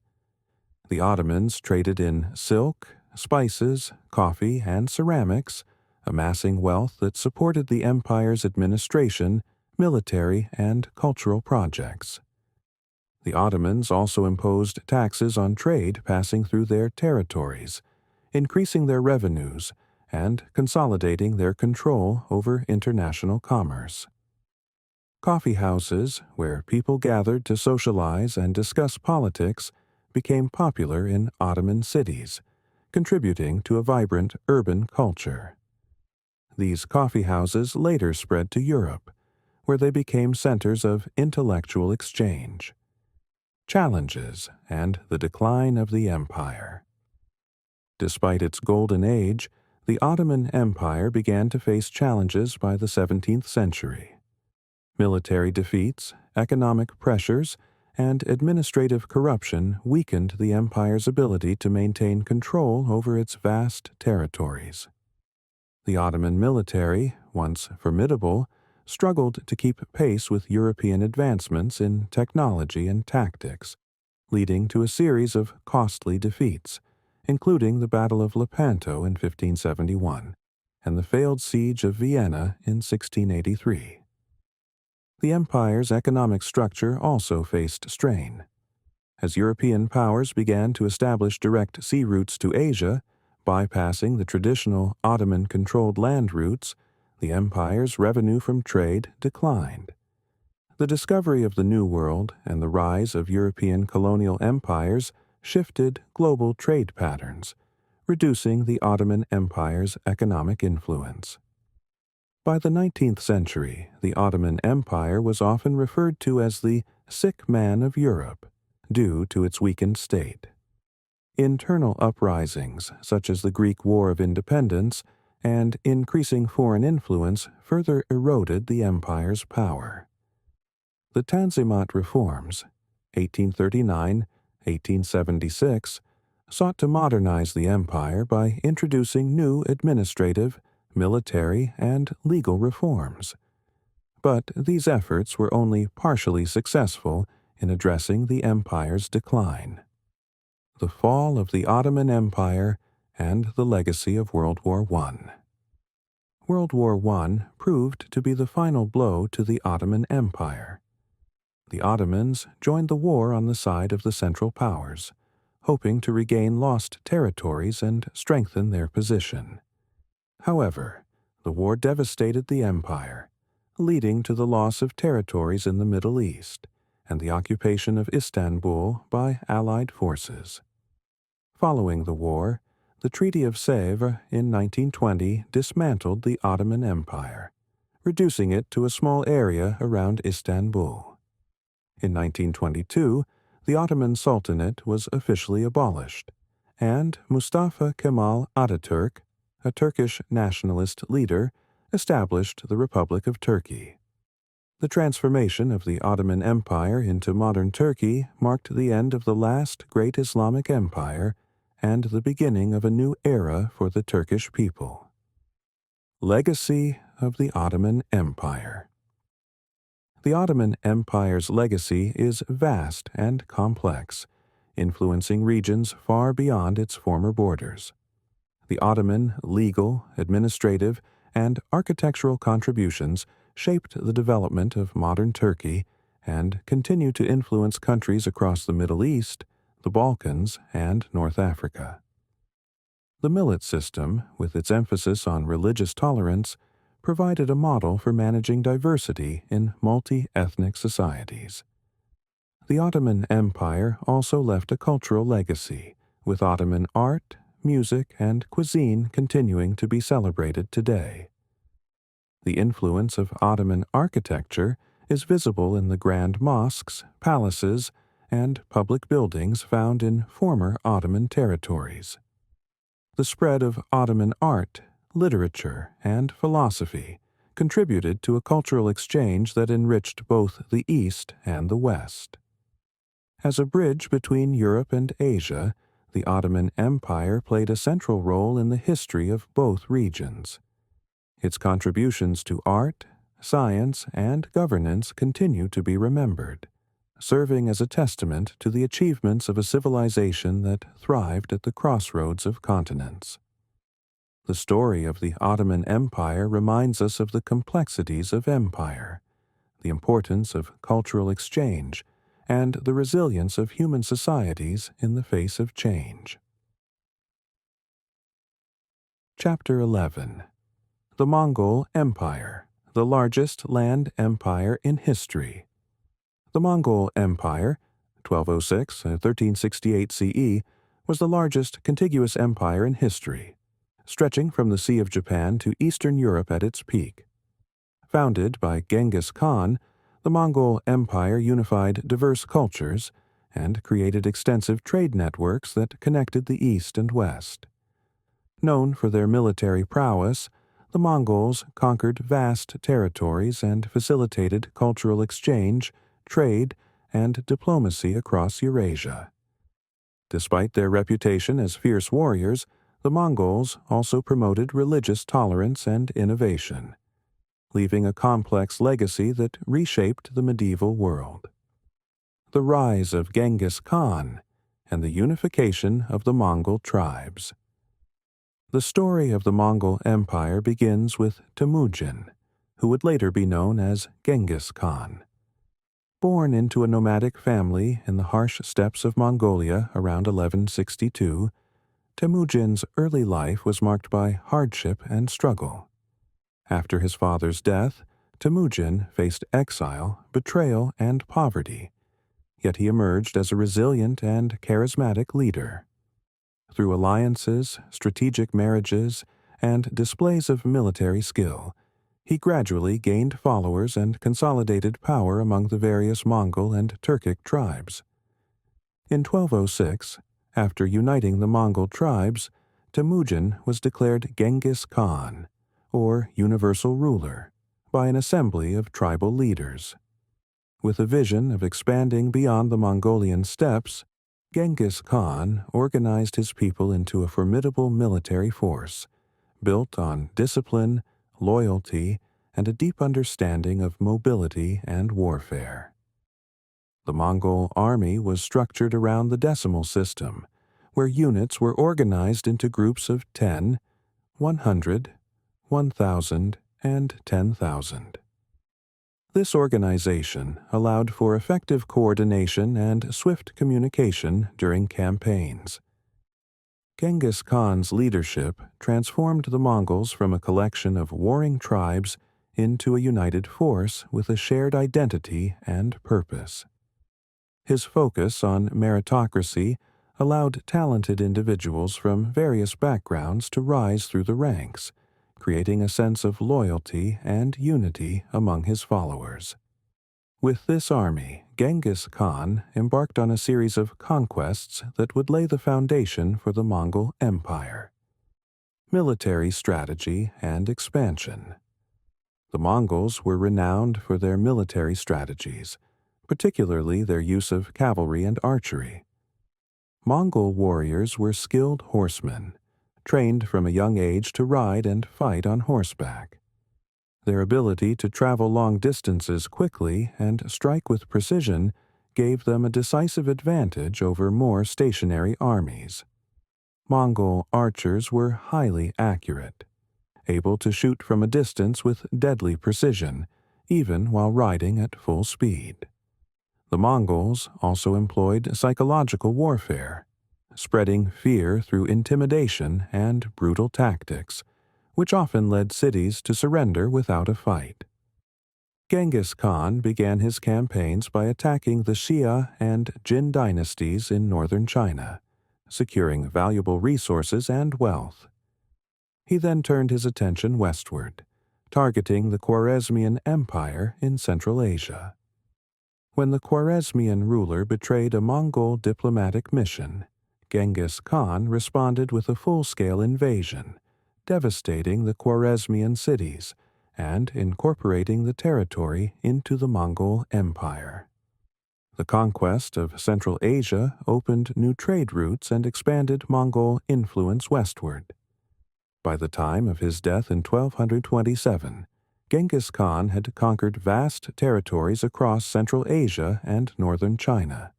The Ottomans traded in silk, spices, coffee, and ceramics, amassing wealth that supported the empire's administration, military, and cultural projects. The Ottomans also imposed taxes on trade passing through their territories, increasing their revenues and consolidating their control over international commerce. Coffee houses, where people gathered to socialize and discuss politics, became popular in Ottoman cities, contributing to a vibrant urban culture. These coffee houses later spread to Europe, where they became centers of intellectual exchange. Challenges and the decline of the empire. Despite its golden age, the Ottoman Empire began to face challenges by the 17th century. Military defeats, economic pressures, and administrative corruption weakened the empire's ability to maintain control over its vast territories. The Ottoman military, once formidable, struggled to keep pace with European advancements in technology and tactics, leading to a series of costly defeats, including the Battle of Lepanto in 1571 and the failed siege of Vienna in 1683. The empire's economic structure also faced strain. As European powers began to establish direct sea routes to Asia, bypassing the traditional Ottoman-controlled land routes, the empire's revenue from trade declined. The discovery of the New World and the rise of European colonial empires shifted global trade patterns, reducing the Ottoman Empire's economic influence. By the 19th century, the Ottoman Empire was often referred to as the sick man of Europe, due to its weakened state. Internal uprisings, such as the Greek War of Independence, and increasing foreign influence further eroded the empire's power. The Tanzimat reforms, 1839-1876, sought to modernize the empire by introducing new administrative, military, and legal reforms. But these efforts were only partially successful in addressing the empire's decline. The fall of the Ottoman Empire and the legacy of World War I. World War I proved to be the final blow to the Ottoman Empire. The Ottomans joined the war on the side of the Central Powers, hoping to regain lost territories and strengthen their position. However, the war devastated the empire, leading to the loss of territories in the Middle East and the occupation of Istanbul by Allied forces. Following the war, the Treaty of Sèvres in 1920 dismantled the Ottoman Empire, reducing it to a small area around Istanbul. In 1922, the Ottoman Sultanate was officially abolished, and Mustafa Kemal Atatürk, a Turkish nationalist leader, established the Republic of Turkey. The transformation of the Ottoman Empire into modern Turkey marked the end of the last great Islamic empire and the beginning of a new era for the Turkish people. Legacy of the Ottoman Empire. The Ottoman Empire's legacy is vast and complex, influencing regions far beyond its former borders. The Ottoman legal, administrative, and architectural contributions shaped the development of modern Turkey and continue to influence countries across the Middle East, the Balkans, and North Africa. The millet system, with its emphasis on religious tolerance, provided a model for managing diversity in multi-ethnic societies. The Ottoman Empire also left a cultural legacy, with Ottoman art, music, and cuisine continuing to be celebrated today. The influence of Ottoman architecture is visible in the grand mosques, palaces, and public buildings found in former Ottoman territories. The spread of Ottoman art, literature, and philosophy contributed to a cultural exchange that enriched both the East and the West. As a bridge between Europe and Asia, the Ottoman Empire played a central role in the history of both regions. Its contributions to art, science, and governance continue to be remembered, serving as a testament to the achievements of a civilization that thrived at the crossroads of continents. The story of the Ottoman Empire reminds us of the complexities of empire, the importance of cultural exchange, and the resilience of human societies in the face of change. Chapter 11. The Mongol Empire, the largest land empire in history. The Mongol Empire, 1206–1368 CE, was the largest contiguous empire in history, stretching from the Sea of Japan to Eastern Europe at its peak. Founded by Genghis Khan, the Mongol Empire unified diverse cultures and created extensive trade networks that connected the East and West. Known for their military prowess, the Mongols conquered vast territories and facilitated cultural exchange, trade, and diplomacy across Eurasia. Despite their reputation as fierce warriors, the Mongols also promoted religious tolerance and innovation, leaving a complex legacy that reshaped the medieval world. The rise of Genghis Khan and the unification of the Mongol tribes. The story of the Mongol Empire begins with Temujin, who would later be known as Genghis Khan. Born into a nomadic family in the harsh steppes of Mongolia around 1162, Temujin's early life was marked by hardship and struggle. After his father's death, Temujin faced exile, betrayal, and poverty, yet he emerged as a resilient and charismatic leader. Through alliances, strategic marriages, and displays of military skill, he gradually gained followers and consolidated power among the various Mongol and Turkic tribes. In 1206, after uniting the Mongol tribes, Temujin was declared Genghis Khan, or universal ruler, by an assembly of tribal leaders. With a vision of expanding beyond the Mongolian steppes, Genghis Khan organized his people into a formidable military force, built on discipline, loyalty, and a deep understanding of mobility and warfare. The Mongol army was structured around the decimal system, where units were organized into groups of 10, 100, 1,000, and 10,000. This organization allowed for effective coordination and swift communication during campaigns. Genghis Khan's leadership transformed the Mongols from a collection of warring tribes into a united force with a shared identity and purpose. His focus on meritocracy allowed talented individuals from various backgrounds to rise through the ranks, creating a sense of loyalty and unity among his followers. With this army, Genghis Khan embarked on a series of conquests that would lay the foundation for the Mongol Empire. Military strategy and expansion. The Mongols were renowned for their military strategies, particularly their use of cavalry and archery. Mongol warriors were skilled horsemen, trained from a young age to ride and fight on horseback. Their ability to travel long distances quickly and strike with precision gave them a decisive advantage over more stationary armies. Mongol archers were highly accurate, able to shoot from a distance with deadly precision, even while riding at full speed. The Mongols also employed psychological warfare, spreading fear through intimidation and brutal tactics, which often led cities to surrender without a fight. Genghis Khan began his campaigns by attacking the Xia and Jin dynasties in northern China, securing valuable resources and wealth. He then turned his attention westward, targeting the Khwarezmian Empire in Central Asia. When the Khwarezmian ruler betrayed a Mongol diplomatic mission, Genghis Khan responded with a full-scale invasion, devastating the Khwarezmian cities and incorporating the territory into the Mongol Empire. The conquest of Central Asia opened new trade routes and expanded Mongol influence westward. By the time of his death in 1227, Genghis Khan had conquered vast territories across Central Asia and northern China.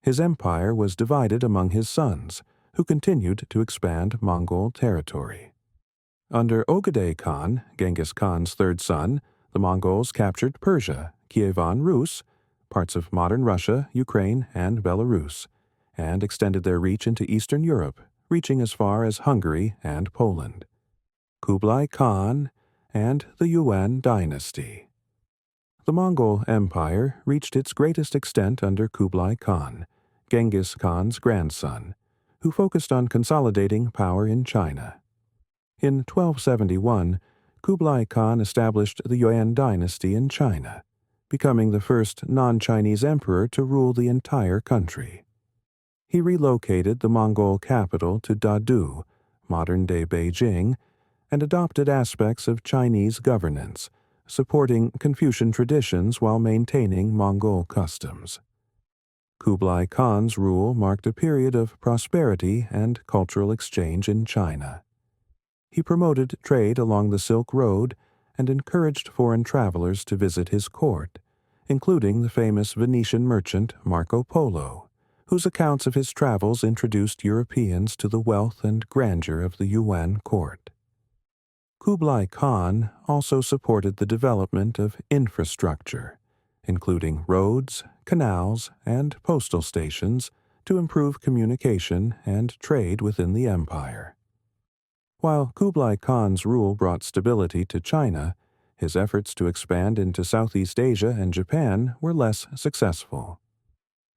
His empire was divided among his sons, who continued to expand Mongol territory. Under Ogedei Khan, Genghis Khan's third son, the Mongols captured Persia, Kievan Rus, parts of modern Russia, Ukraine, and Belarus, and extended their reach into Eastern Europe, reaching as far as Hungary and Poland. Kublai Khan and the Yuan dynasty. The Mongol Empire reached its greatest extent under Kublai Khan, Genghis Khan's grandson, who focused on consolidating power in China. In 1271, Kublai Khan established the Yuan dynasty in China, becoming the first non-Chinese emperor to rule the entire country. He relocated the Mongol capital to Dadu, modern-day Beijing, and adopted aspects of Chinese governance, supporting Confucian traditions while maintaining Mongol customs. Kublai Khan's rule marked a period of prosperity and cultural exchange in China. He promoted trade along the Silk Road and encouraged foreign travelers to visit his court, including the famous Venetian merchant Marco Polo, whose accounts of his travels introduced Europeans to the wealth and grandeur of the Yuan court. Kublai Khan also supported the development of infrastructure, including roads, canals, and postal stations to improve communication and trade within the empire. While Kublai Khan's rule brought stability to China, his efforts to expand into Southeast Asia and Japan were less successful.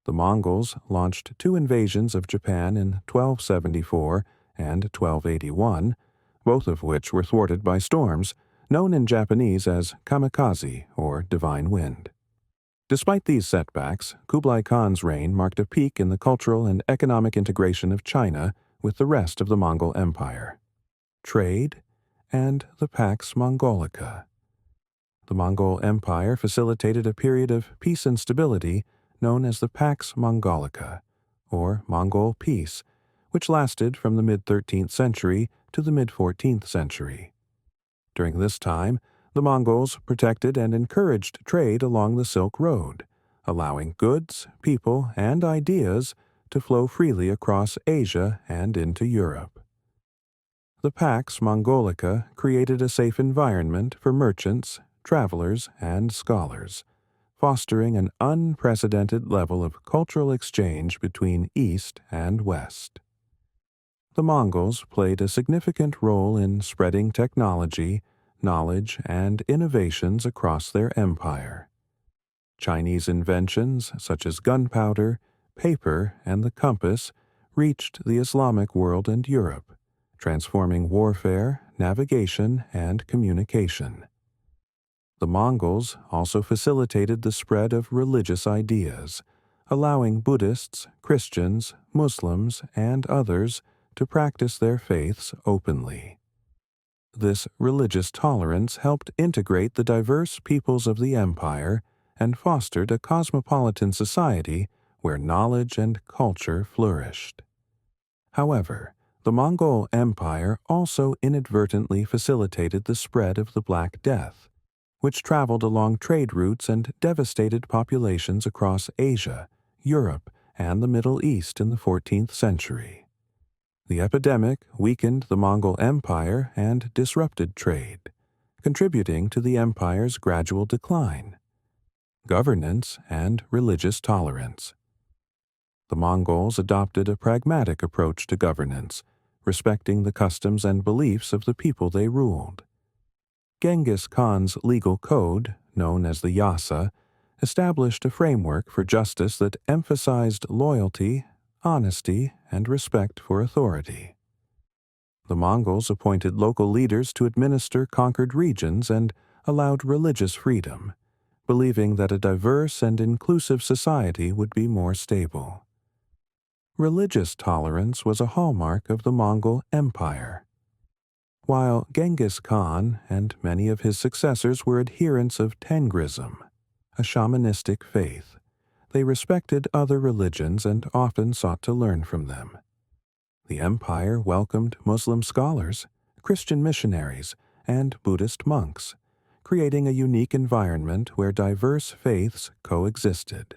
The Mongols launched two invasions of Japan in 1274 and 1281, both of which were thwarted by storms, known in Japanese as kamikaze or divine wind. Despite these setbacks, Kublai Khan's reign marked a peak in the cultural and economic integration of China with the rest of the Mongol Empire. Trade, and the Pax Mongolica. The Mongol Empire facilitated a period of peace and stability known as the Pax Mongolica, or Mongol Peace, which lasted from the mid-13th century to the mid-14th century. During this time, the Mongols protected and encouraged trade along the Silk Road, allowing goods, people, and ideas to flow freely across Asia and into Europe. The Pax Mongolica created a safe environment for merchants, travelers, and scholars, fostering an unprecedented level of cultural exchange between East and West. The Mongols played a significant role in spreading technology, knowledge, and innovations across their empire. Chinese inventions such as gunpowder, paper, and the compass reached the Islamic world and Europe, transforming warfare, navigation, and communication. The Mongols also facilitated the spread of religious ideas, allowing Buddhists, Christians, Muslims, and others to practice their faiths openly. This religious tolerance helped integrate the diverse peoples of the empire and fostered a cosmopolitan society where knowledge and culture flourished. However, the Mongol Empire also inadvertently facilitated the spread of the Black Death, which traveled along trade routes and devastated populations across Asia, Europe, and the Middle East in the 14th century. The epidemic weakened the Mongol Empire and disrupted trade, contributing to the empire's gradual decline. Governance and religious tolerance. The Mongols adopted a pragmatic approach to governance, respecting the customs and beliefs of the people they ruled. Genghis Khan's legal code, known as the Yasa, established a framework for justice that emphasized loyalty, honesty, and respect for authority. The Mongols appointed local leaders to administer conquered regions and allowed religious freedom, believing that a diverse and inclusive society would be more stable. Religious tolerance was a hallmark of the Mongol Empire. While Genghis Khan and many of his successors were adherents of Tengrism, a shamanistic faith, they respected other religions and often sought to learn from them. The empire welcomed Muslim scholars, Christian missionaries, and Buddhist monks, creating a unique environment where diverse faiths coexisted.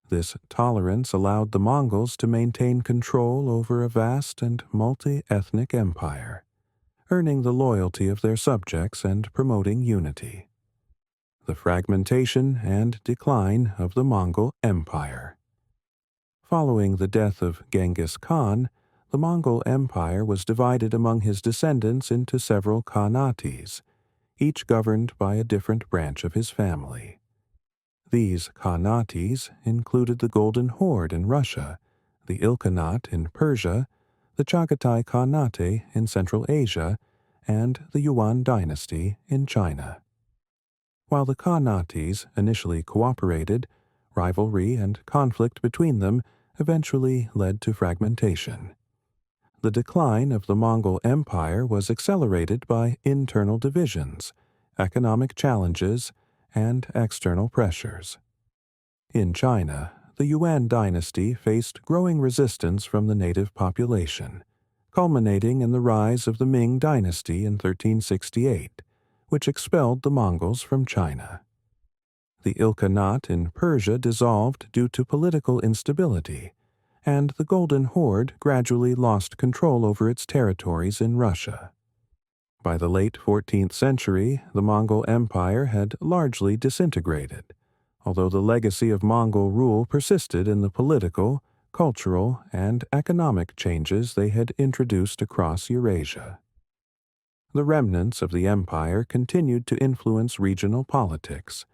This tolerance allowed the Mongols to maintain control over a vast and multi-ethnic empire, earning the loyalty of their subjects and promoting unity. The fragmentation and decline of the Mongol Empire. Following the death of Genghis Khan, the Mongol Empire was divided among his descendants into several khanates, each governed by a different branch of his family. These khanates included the Golden Horde in Russia, the Ilkhanate in Persia, the Chagatai Khanate in Central Asia, and the Yuan dynasty in China. While the khanates initially cooperated, rivalry and conflict between them eventually led to fragmentation. The decline of the Mongol Empire was accelerated by internal divisions, economic challenges, and external pressures. In China, the Yuan dynasty faced growing resistance from the native population, culminating in the rise of the Ming dynasty in 1368, which expelled the Mongols from China. The Ilkhanate in Persia dissolved due to political instability, and the Golden Horde gradually lost control over its territories in Russia. By the late 14th century, the Mongol Empire had largely disintegrated, although the legacy of Mongol rule persisted in the political, cultural, and economic changes they had introduced across Eurasia. The remnants of the empire continued to influence regional politics,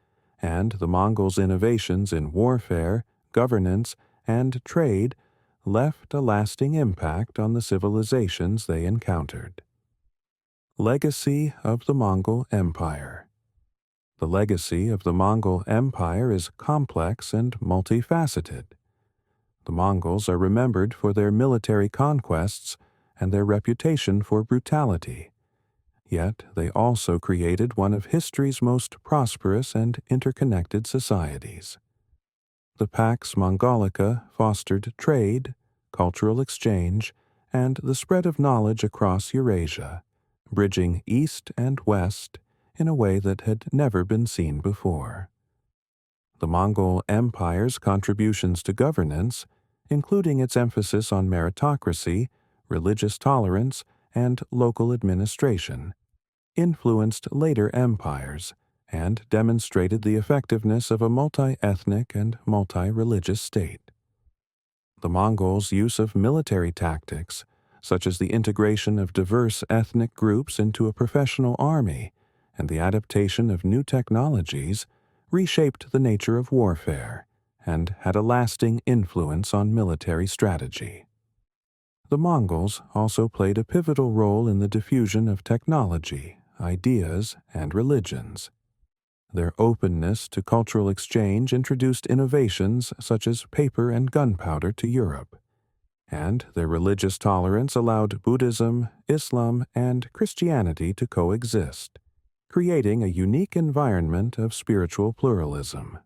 and the Mongols' innovations in warfare, governance, and trade left a lasting impact on the civilizations they encountered. Legacy of the Mongol Empire. The legacy of the Mongol Empire is complex and multifaceted. The Mongols are remembered for their military conquests and their reputation for brutality. Yet they also created one of history's most prosperous and interconnected societies. The Pax Mongolica fostered trade, cultural exchange, and the spread of knowledge across Eurasia, bridging east and west in a way that had never been seen before. The Mongol Empire's contributions to governance, including its emphasis on meritocracy, religious tolerance, and local administration, influenced later empires and demonstrated the effectiveness of a multi-ethnic and multi-religious state. The Mongols' use of military tactics, such as the integration of diverse ethnic groups into a professional army and the adaptation of new technologies, reshaped the nature of warfare and had a lasting influence on military strategy. The Mongols also played a pivotal role in the diffusion of technology, ideas, and religions. Their openness to cultural exchange introduced innovations such as paper and gunpowder to Europe, and their religious tolerance allowed Buddhism, Islam, and Christianity to coexist, creating a unique environment of spiritual pluralism.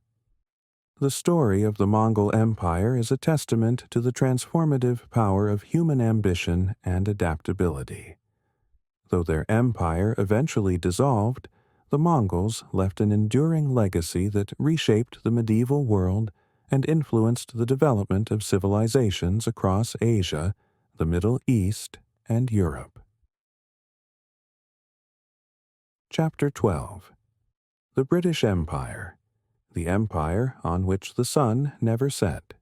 The story of the Mongol Empire is a testament to the transformative power of human ambition and adaptability. Though their empire eventually dissolved, the Mongols left an enduring legacy that reshaped the medieval world and influenced the development of civilizations across Asia, the Middle East, and Europe. Chapter 12. The British Empire, the empire on which the sun never set.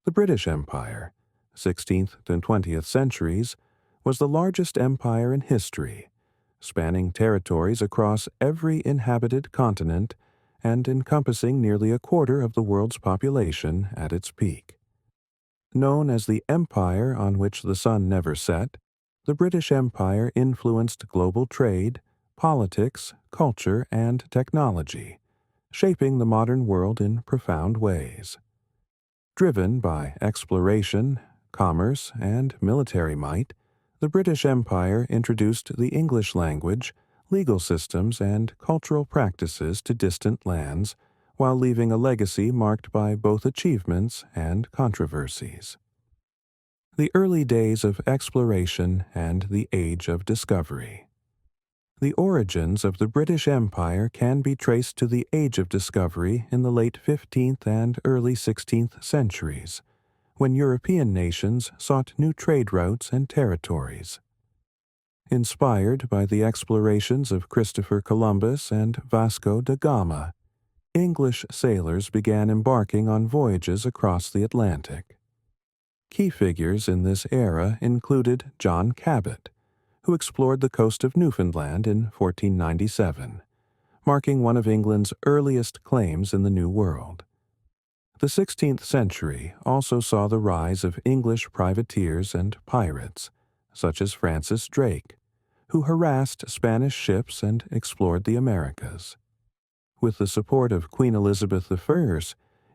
The British Empire, 16th and 20th centuries, was the largest empire in history, spanning territories across every inhabited continent and encompassing nearly a quarter of the world's population at its peak. Known as the empire on which the sun never set, the British Empire influenced global trade, politics, culture, and technology, shaping the modern world in profound ways. Driven by exploration, commerce, and military might, the British Empire introduced the English language, legal systems, and cultural practices to distant lands, while leaving a legacy marked by both achievements and controversies. The early days of exploration and the age of discovery. The origins of the British Empire can be traced to the Age of Discovery in the late 15th and early 16th centuries, when European nations sought new trade routes and territories. Inspired by the explorations of Christopher Columbus and Vasco da Gama, English sailors began embarking on voyages across the Atlantic. Key figures in this era included John Cabot, who explored the coast of Newfoundland in 1497, marking one of England's earliest claims in the New World. The 16th century also saw the rise of English privateers and pirates, such as Francis Drake, who harassed Spanish ships and explored the Americas. With the support of Queen Elizabeth I,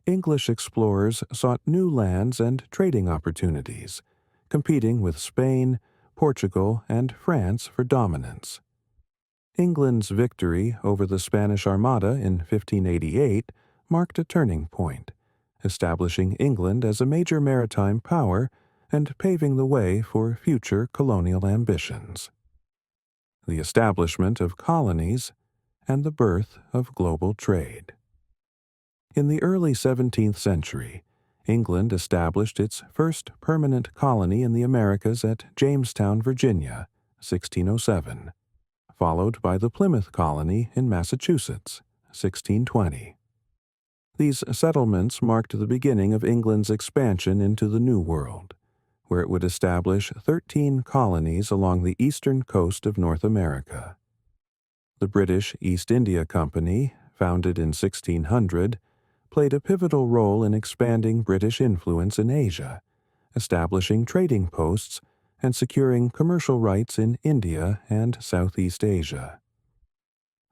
English explorers sought new lands and trading opportunities, competing with Spain, Portugal, and France for dominance. England's victory over the Spanish Armada in 1588 marked a turning point, establishing England as a major maritime power and paving the way for future colonial ambitions. The establishment of colonies and the birth of global trade. In the early 17th century, England established its first permanent colony in the Americas at Jamestown, Virginia, 1607, followed by the Plymouth colony in Massachusetts, 1620. These settlements marked the beginning of England's expansion into the New World, where it would establish 13 colonies along the eastern coast of North America. The British East India Company, founded in 1600, played a pivotal role in expanding British influence in Asia, establishing trading posts and securing commercial rights in India and Southeast Asia.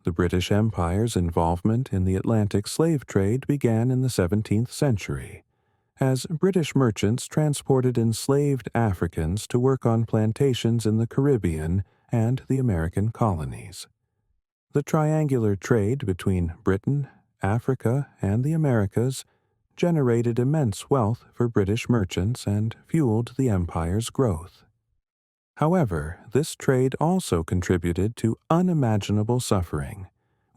The British Empire's involvement in the Atlantic slave trade began in the 17th century, as British merchants transported enslaved Africans to work on plantations in the Caribbean and the American colonies. The triangular trade between Britain, Africa, and the Americas generated immense wealth for British merchants and fueled the empire's growth. However, this trade also contributed to unimaginable suffering,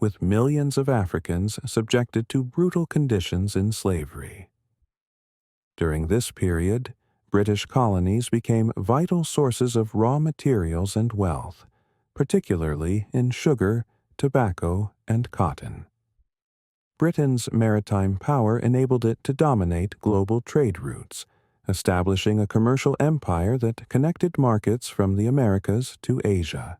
with millions of Africans subjected to brutal conditions in slavery. During this period, British colonies became vital sources of raw materials and wealth, particularly in sugar, tobacco, and cotton. Britain's maritime power enabled it to dominate global trade routes, establishing a commercial empire that connected markets from the Americas to Asia.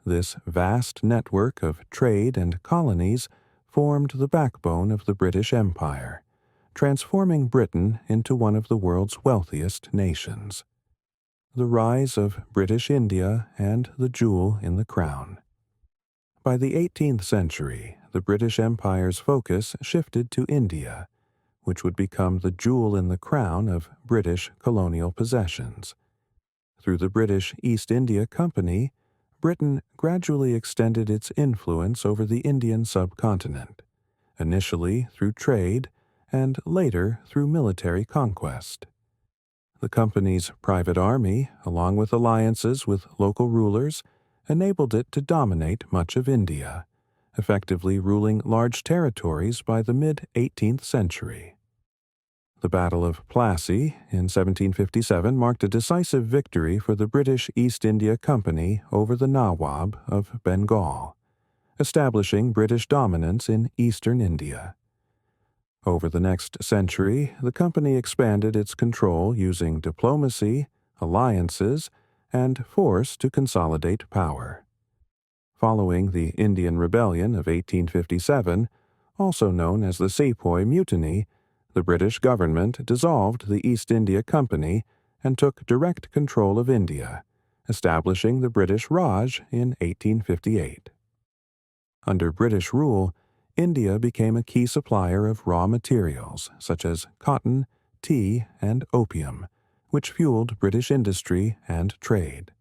This vast network of trade and colonies formed the backbone of the British Empire, transforming Britain into one of the world's wealthiest nations. The rise of British India and the jewel in the crown. By the 18th century, the British Empire's focus shifted to India, which would become the jewel in the crown of British colonial possessions. Through the British East India Company, Britain gradually extended its influence over the Indian subcontinent, initially through trade and later through military conquest. The company's private army, along with alliances with local rulers, enabled it to dominate much of India, effectively ruling large territories by the mid-18th century. The Battle of Plassey in 1757 marked a decisive victory for the British East India Company over the Nawab of Bengal, establishing British dominance in eastern India. Over the next century, the company expanded its control using diplomacy, alliances, and force to consolidate power. Following the Indian Rebellion of 1857, also known as the Sepoy Mutiny, the British government dissolved the East India Company and took direct control of India, establishing the British Raj in 1858. Under British rule, India became a key supplier of raw materials such as cotton, tea, and opium, which fueled British industry and trade.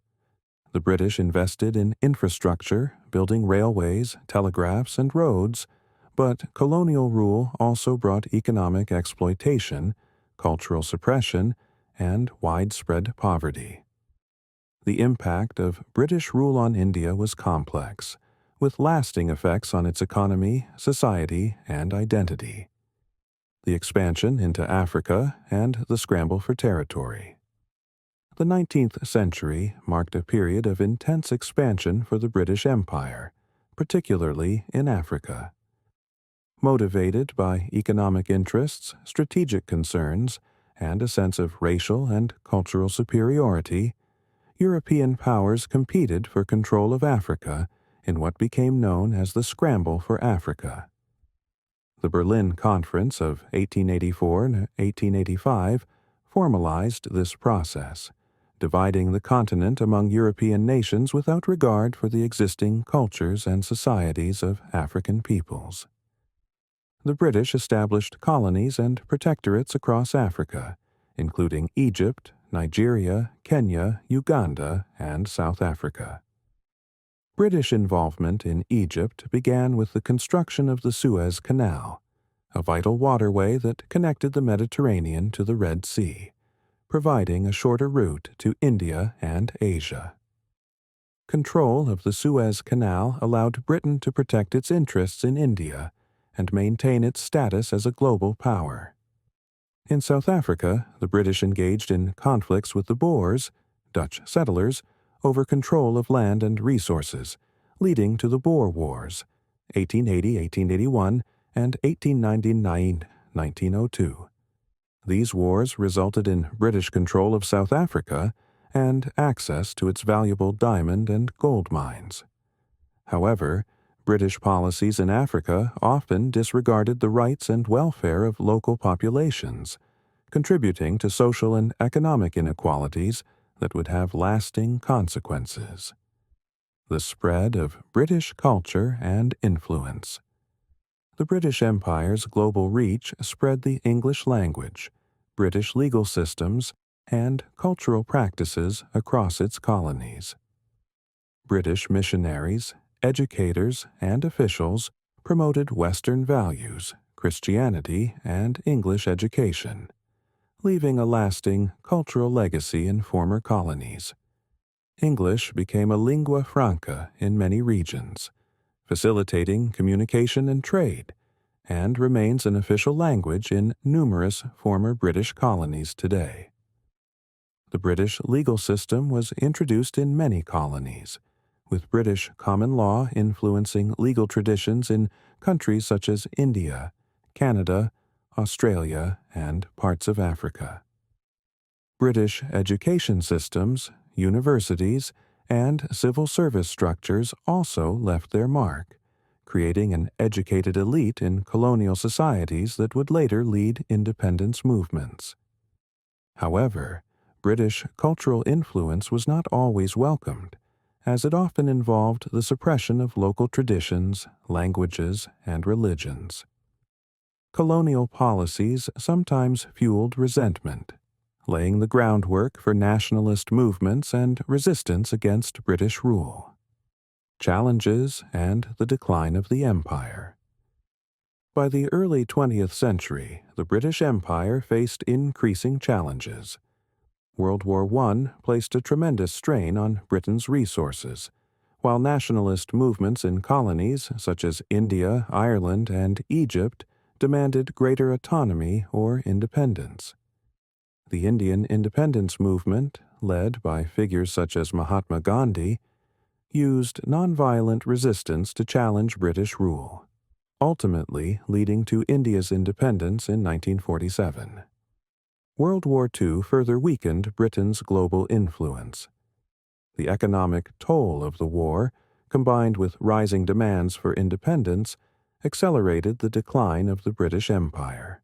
The British invested in infrastructure, building railways, telegraphs, and roads, but colonial rule also brought economic exploitation, cultural suppression, and widespread poverty. The impact of British rule on India was complex, with lasting effects on its economy, society, and identity. The expansion into Africa and the scramble for territory. The 19th century marked a period of intense expansion for the British Empire, particularly in Africa. Motivated by economic interests, strategic concerns, and a sense of racial and cultural superiority, European powers competed for control of Africa in what became known as the Scramble for Africa. The Berlin Conference of 1884 and 1885 formalized this process, dividing the continent among European nations without regard for the existing cultures and societies of African peoples. The British established colonies and protectorates across Africa, including Egypt, Nigeria, Kenya, Uganda, and South Africa. British involvement in Egypt began with the construction of the Suez Canal, a vital waterway that connected the Mediterranean to the Red Sea, providing a shorter route to India and Asia. Control of the Suez Canal allowed Britain to protect its interests in India and maintain its status as a global power. In South Africa, the British engaged in conflicts with the Boers, Dutch settlers, over control of land and resources, leading to the Boer Wars, 1880–1881 and 1899–1902. These wars resulted in British control of South Africa and access to its valuable diamond and gold mines. However, British policies in Africa often disregarded the rights and welfare of local populations, contributing to social and economic inequalities that would have lasting consequences. The spread of British culture and influence. The British Empire's global reach spread the English language, British legal systems, and cultural practices across its colonies. British missionaries, educators, and officials promoted Western values, Christianity, and English education, leaving a lasting cultural legacy in former colonies. English became a lingua franca in many regions, facilitating communication and trade, and remains an official language in numerous former British colonies today. The British legal system was introduced in many colonies, with British common law influencing legal traditions in countries such as India, Canada, Australia, and parts of Africa. British education systems, universities, and civil service structures also left their mark, creating an educated elite in colonial societies that would later lead independence movements. However, British cultural influence was not always welcomed, as it often involved the suppression of local traditions, languages, and religions. Colonial policies sometimes fueled resentment, laying the groundwork for nationalist movements and resistance against British rule. Challenges and the decline of the empire. By the early 20th century, the British Empire faced increasing challenges. World War I placed a tremendous strain on Britain's resources, while nationalist movements in colonies such as India, Ireland, and Egypt demanded greater autonomy or independence. The Indian independence movement, led by figures such as Mahatma Gandhi, used nonviolent resistance to challenge British rule, ultimately leading to India's independence in 1947. World War II further weakened Britain's global influence. The economic toll of the war, combined with rising demands for independence, accelerated the decline of the British Empire.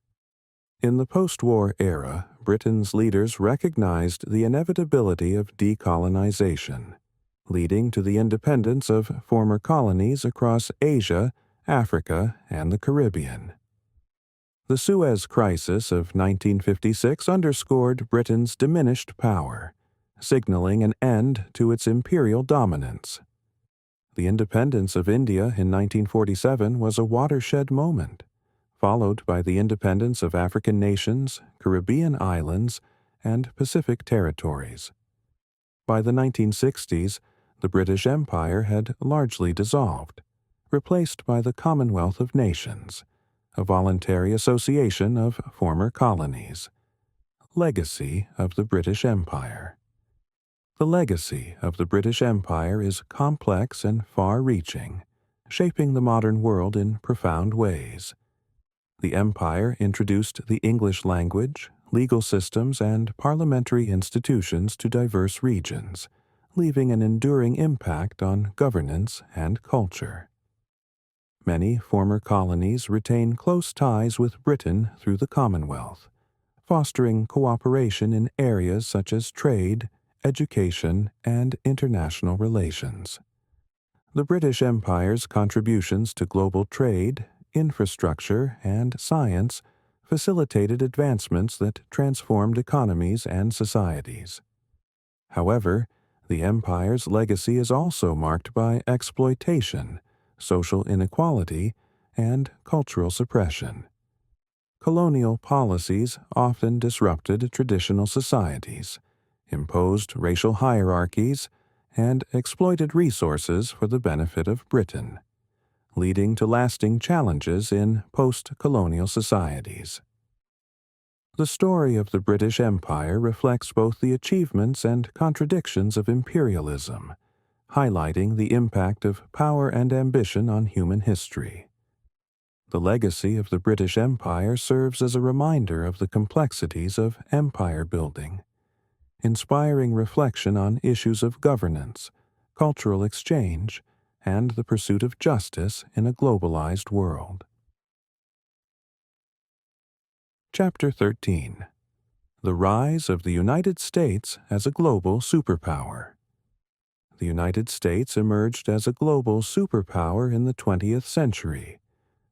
In the post-war era, Britain's leaders recognized the inevitability of decolonization, leading to the independence of former colonies across Asia, Africa, and the Caribbean. The Suez Crisis of 1956 underscored Britain's diminished power, signaling an end to its imperial dominance. The independence of India in 1947 was a watershed moment, followed by the independence of African nations, Caribbean islands, and Pacific territories. By the 1960s, the British Empire had largely dissolved, replaced by the Commonwealth of Nations, a voluntary association of former colonies. Legacy of the British Empire. The legacy of the British Empire is complex and far-reaching, shaping the modern world in profound ways. The empire introduced the English language, legal systems, and parliamentary institutions to diverse regions, leaving an enduring impact on governance and culture. Many former colonies retain close ties with Britain through the Commonwealth, fostering cooperation in areas such as trade, education, and international relations. The British Empire's contributions to global trade, infrastructure, and science facilitated advancements that transformed economies and societies. However, the empire's legacy is also marked by exploitation, social inequality, and cultural suppression. Colonial policies often disrupted traditional societies, imposed racial hierarchies, and exploited resources for the benefit of Britain, leading to lasting challenges in post-colonial societies. The story of the British Empire reflects both the achievements and contradictions of imperialism, highlighting the impact of power and ambition on human history. The legacy of the British Empire serves as a reminder of the complexities of empire building, inspiring reflection on issues of governance, cultural exchange, and the pursuit of justice in a globalized world. Chapter 13. The Rise of the United States as a Global Superpower. The United States emerged as a global superpower in the 20th century,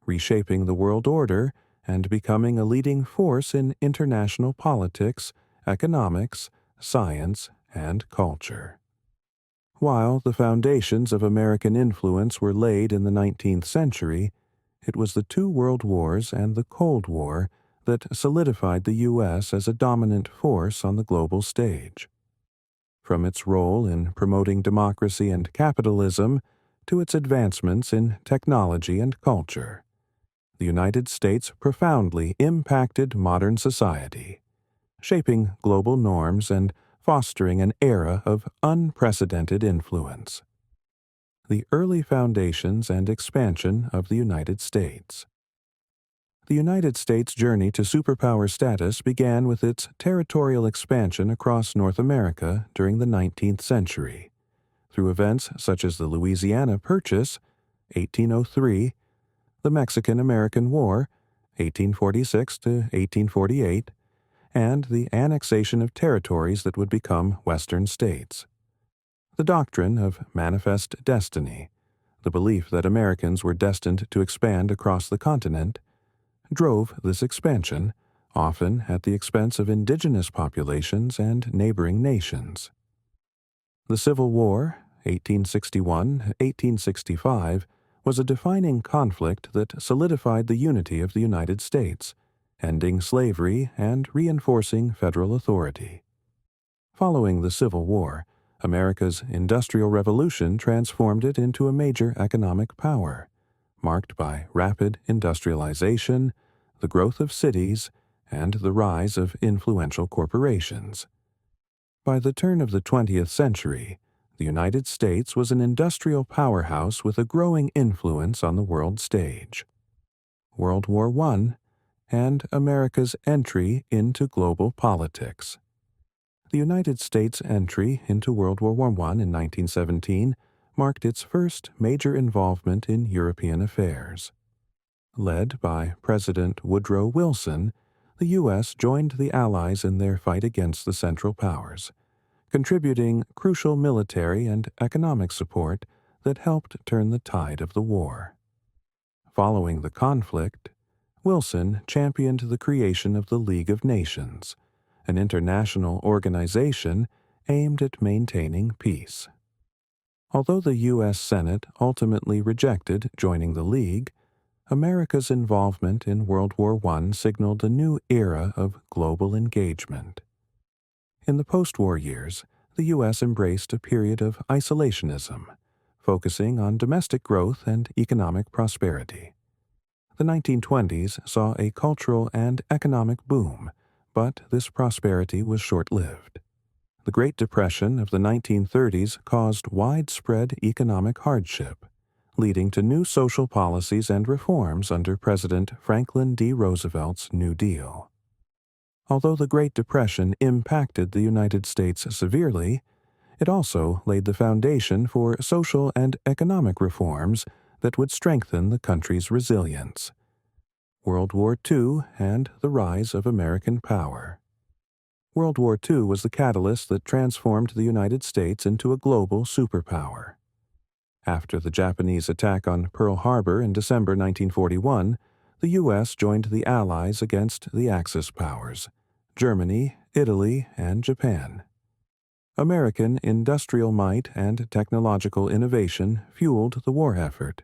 reshaping the world order and becoming a leading force in international politics, economics, science, and culture. While the foundations of American influence were laid in the 19th century, it was the two world wars and the Cold War that solidified the U.S. as a dominant force on the global stage. From its role in promoting democracy and capitalism to its advancements in technology and culture, the United States profoundly impacted modern society, shaping global norms and fostering an era of unprecedented influence. The early foundations and expansion of the United States. The United States' journey to superpower status began with its territorial expansion across North America during the 19th century, through events such as the Louisiana Purchase, 1803, the Mexican-American War, 1846 to 1848, and the annexation of territories that would become Western states. The doctrine of manifest destiny, the belief that Americans were destined to expand across the continent, drove this expansion, often at the expense of indigenous populations and neighboring nations. The Civil War, 1861-1865, was a defining conflict that solidified the unity of the United States, ending slavery and reinforcing federal authority. Following the Civil War, America's Industrial Revolution transformed it into a major economic power, marked by rapid industrialization, the growth of cities, and the rise of influential corporations. By the turn of the 20th century, the United States was an industrial powerhouse with a growing influence on the world stage. World War I and America's entry into global politics. The United States' entry into World War I in 1917 marked its first major involvement in European affairs. Led by President Woodrow Wilson, the U.S. joined the Allies in their fight against the Central Powers, contributing crucial military and economic support that helped turn the tide of the war. Following the conflict, Wilson championed the creation of the League of Nations, an international organization aimed at maintaining peace. Although the U.S. Senate ultimately rejected joining the League, America's involvement in World War I signaled a new era of global engagement. In the post-war years, the U.S. embraced a period of isolationism, focusing on domestic growth and economic prosperity. The 1920s saw a cultural and economic boom, but this prosperity was short-lived. The Great Depression of the 1930s caused widespread economic hardship, leading to new social policies and reforms under President Franklin D. Roosevelt's New Deal. Although the Great Depression impacted the United States severely, it also laid the foundation for social and economic reforms that would strengthen the country's resilience. World War II and the rise of American power. World War II was the catalyst that transformed the United States into a global superpower. After the Japanese attack on Pearl Harbor in December 1941, the U.S. joined the Allies against the Axis powers, Germany, Italy, and Japan. American industrial might and technological innovation fueled the war effort,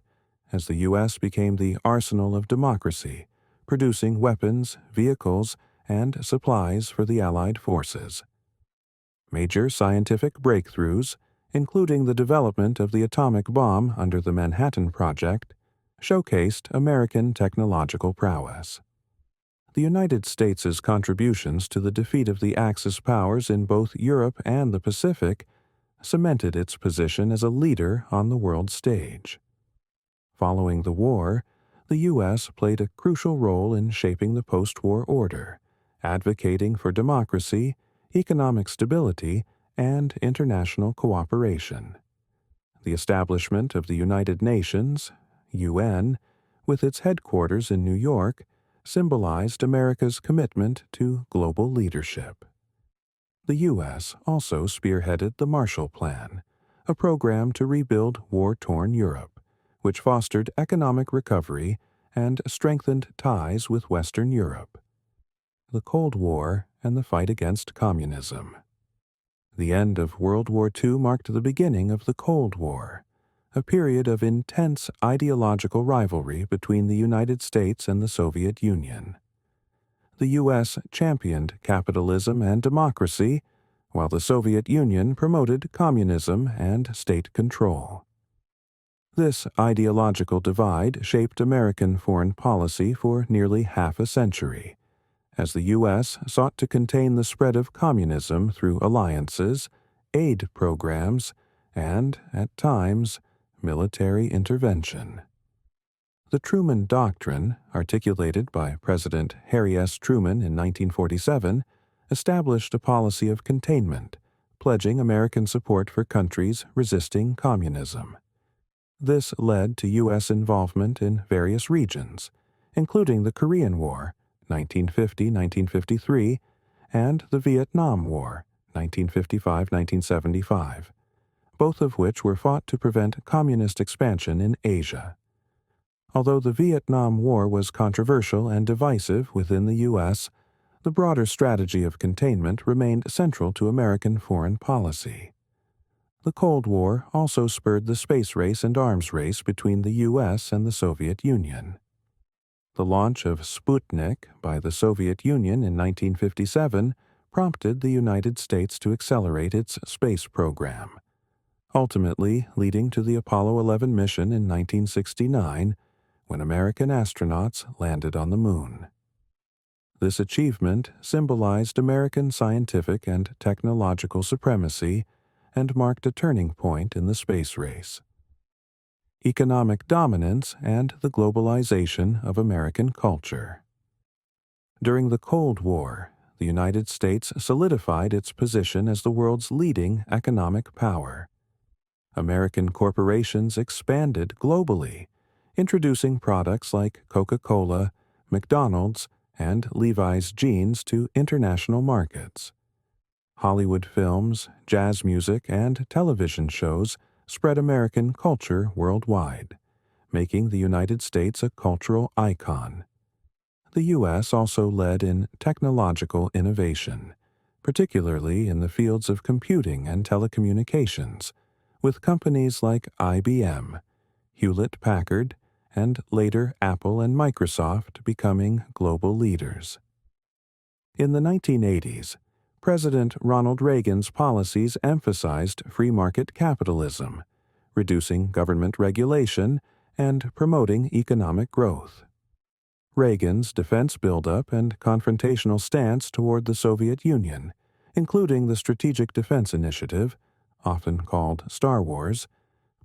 as the U.S. became the arsenal of democracy, producing weapons, vehicles, and supplies for the Allied forces. Major scientific breakthroughs, including the development of the atomic bomb under the Manhattan Project, showcased American technological prowess. The United States' contributions to the defeat of the Axis powers in both Europe and the Pacific cemented its position as a leader on the world stage. Following the war, the U.S. played a crucial role in shaping the post-war order, advocating for democracy, economic stability, and international cooperation. The establishment of the United Nations, UN, with its headquarters in New York, symbolized America's commitment to global leadership. The U.S. also spearheaded the Marshall Plan, a program to rebuild war-torn Europe, which fostered economic recovery and strengthened ties with Western Europe. The Cold War and the fight against communism. The end of World War II marked the beginning of the Cold War, a period of intense ideological rivalry between the United States and the Soviet Union. The U.S. championed capitalism and democracy, while the Soviet Union promoted communism and state control. This ideological divide shaped American foreign policy for nearly half a century, as the U.S. sought to contain the spread of communism through alliances, aid programs, and, at times, military intervention. The Truman Doctrine, articulated by President Harry S. Truman in 1947, established a policy of containment, pledging American support for countries resisting communism. This led to U.S. involvement in various regions, including the Korean War, 1950–1953, and the Vietnam War, 1955–1975, both of which were fought to prevent communist expansion in Asia. Although the Vietnam War was controversial and divisive within the U.S., the broader strategy of containment remained central to American foreign policy. The Cold War also spurred the space race and arms race between the U.S. and the Soviet Union. The launch of Sputnik by the Soviet Union in 1957 prompted the United States to accelerate its space program, ultimately leading to the Apollo 11 mission in 1969, when American astronauts landed on the Moon. This achievement symbolized American scientific and technological supremacy and marked a turning point in the space race. Economic dominance and the globalization of American culture. During the Cold War, the United States solidified its position as the world's leading economic power. American corporations expanded globally, introducing products like Coca-Cola, McDonald's, and Levi's jeans to international markets. Hollywood films, jazz music, and television shows spread American culture worldwide, making the United States a cultural icon. The U.S. also led in technological innovation, particularly in the fields of computing and telecommunications, with companies like IBM, Hewlett-Packard, and later Apple and Microsoft becoming global leaders. In the 1980s, President Ronald Reagan's policies emphasized free market capitalism, reducing government regulation and promoting economic growth. Reagan's defense buildup and confrontational stance toward the Soviet Union, including the Strategic Defense Initiative, often called Star Wars,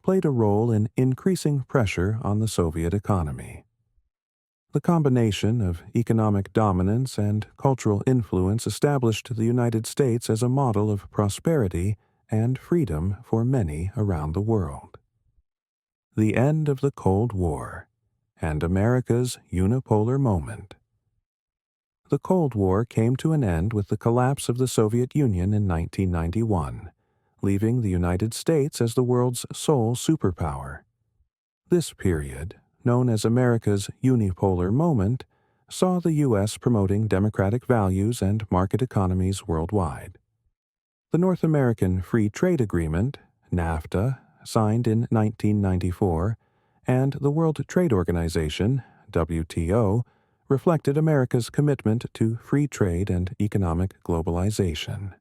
played a role in increasing pressure on the Soviet economy. The combination of economic dominance and cultural influence established the United States as a model of prosperity and freedom for many around the world. The end of the Cold War and America's unipolar moment. The Cold War came to an end with the collapse of the Soviet Union in 1991, leaving the United States as the world's sole superpower. This period, known as America's unipolar moment, saw the U.S. promoting democratic values and market economies worldwide. The North American Free Trade Agreement, NAFTA, signed in 1994, and the World Trade Organization, WTO, reflected America's commitment to free trade and economic globalization.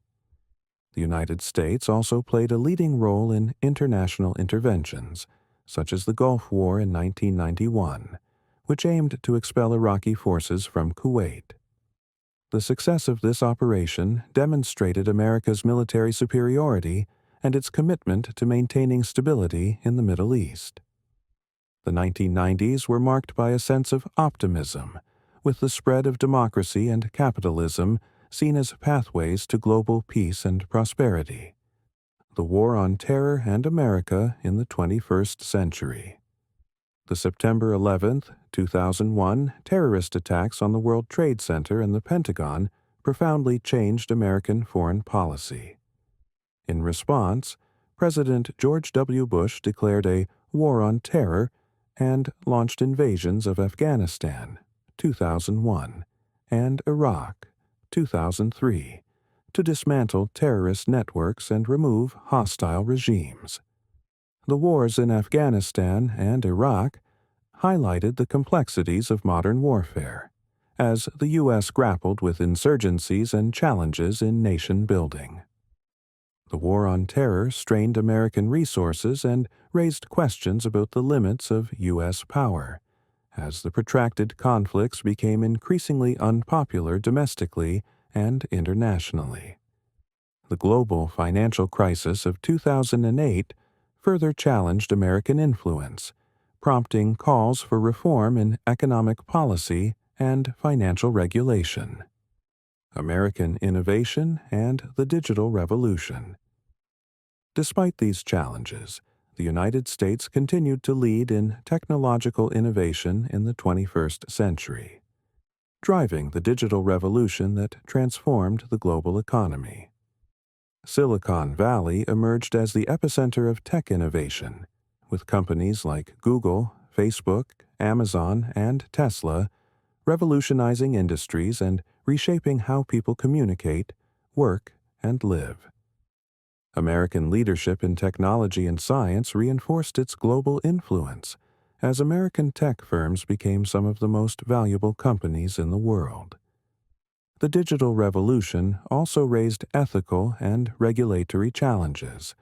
The United States also played a leading role in international interventions, such as the Gulf War in 1991, which aimed to expel Iraqi forces from Kuwait. The success of this operation demonstrated America's military superiority and its commitment to maintaining stability in the Middle East. The 1990s were marked by a sense of optimism, with the spread of democracy and capitalism seen as pathways to global peace and prosperity. The War on Terror and America in the 21st Century. The September 11, 2001 terrorist attacks on the World Trade Center and the Pentagon profoundly changed American foreign policy. In response, President George W. Bush declared a war on terror and launched invasions of Afghanistan, 2001, and Iraq, 2003, to dismantle terrorist networks and remove hostile regimes. The wars in Afghanistan and Iraq highlighted the complexities of modern warfare, as the U.S. grappled with insurgencies and challenges in nation building. The War on Terror strained American resources and raised questions about the limits of U.S. power, as the protracted conflicts became increasingly unpopular domestically and internationally. The global financial crisis of 2008 further challenged American influence, prompting calls for reform in economic policy and financial regulation. American innovation and the digital revolution. Despite these challenges, the United States continued to lead in technological innovation in the 21st century, driving the digital revolution that transformed the global economy. Silicon Valley emerged as the epicenter of tech innovation, with companies like Google, Facebook, Amazon, and Tesla revolutionizing industries and reshaping how people communicate, work, and live. American leadership in technology and science reinforced its global influence, as American tech firms became some of the most valuable companies in the world. The digital revolution also raised ethical and regulatory challenges,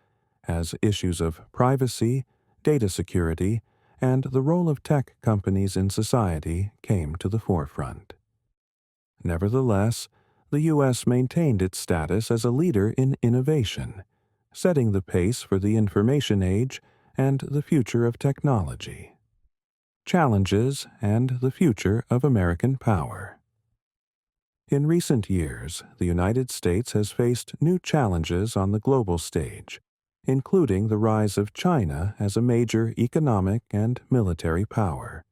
as issues of privacy, data security, and the role of tech companies in society came to the forefront. Nevertheless, the U.S. maintained its status as a leader in innovation, setting the pace for the information age and the future of technology. Challenges and the future of American power. In recent years, the United States has faced new challenges on the global stage, including the rise of China as a major economic and military power.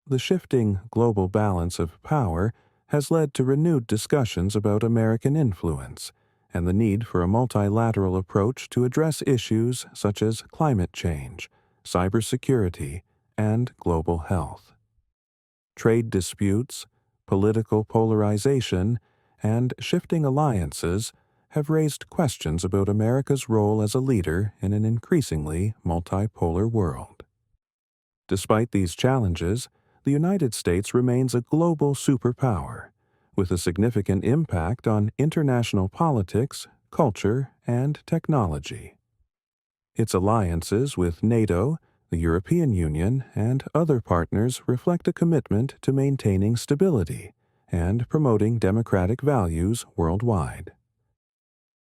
The shifting global balance of power has led to renewed discussions about American influence and the need for a multilateral approach to address issues such as climate change, cybersecurity, and global health. Trade disputes, political polarization, and shifting alliances have raised questions about America's role as a leader in an increasingly multipolar world. Despite these challenges, the United States remains a global superpower, with a significant impact on international politics, culture, and technology. Its alliances with NATO, the European Union, and other partners reflect a commitment to maintaining stability and promoting democratic values worldwide.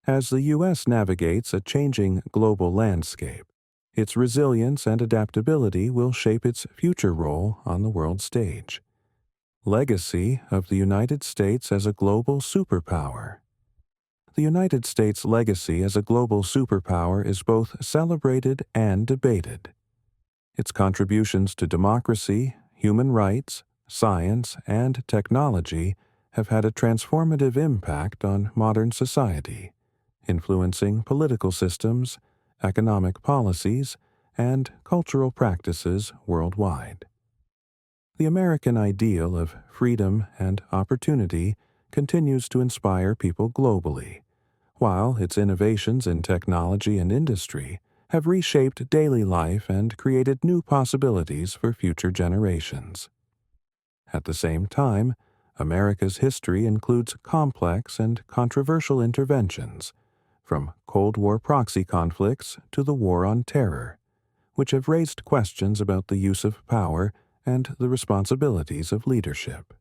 As the U.S. navigates a changing global landscape, its resilience and adaptability will shape its future role on the world stage. Legacy of the United States as a global superpower. The United States' legacy as a global superpower is both celebrated and debated. Its contributions to democracy, human rights, science, and technology have had a transformative impact on modern society, influencing political systems, economic policies, and cultural practices worldwide. The American ideal of freedom and opportunity continues to inspire people globally, while its innovations in technology and industry have reshaped daily life and created new possibilities for future generations. At the same time, America's history includes complex and controversial interventions, from Cold War proxy conflicts to the War on Terror, which have raised questions about the use of power and the responsibilities of leadership.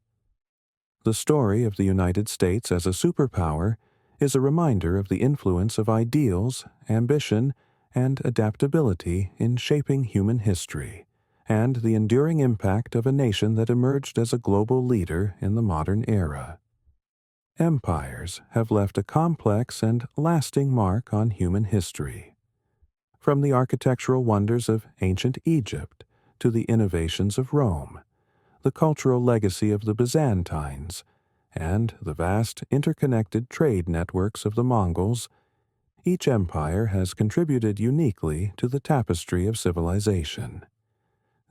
The story of the United States as a superpower is a reminder of the influence of ideals, ambition, and adaptability in shaping human history, and the enduring impact of a nation that emerged as a global leader in the modern era. Empires have left a complex and lasting mark on human history. From the architectural wonders of ancient Egypt to the innovations of Rome, the cultural legacy of the Byzantines, and the vast interconnected trade networks of the Mongols, each empire has contributed uniquely to the tapestry of civilization.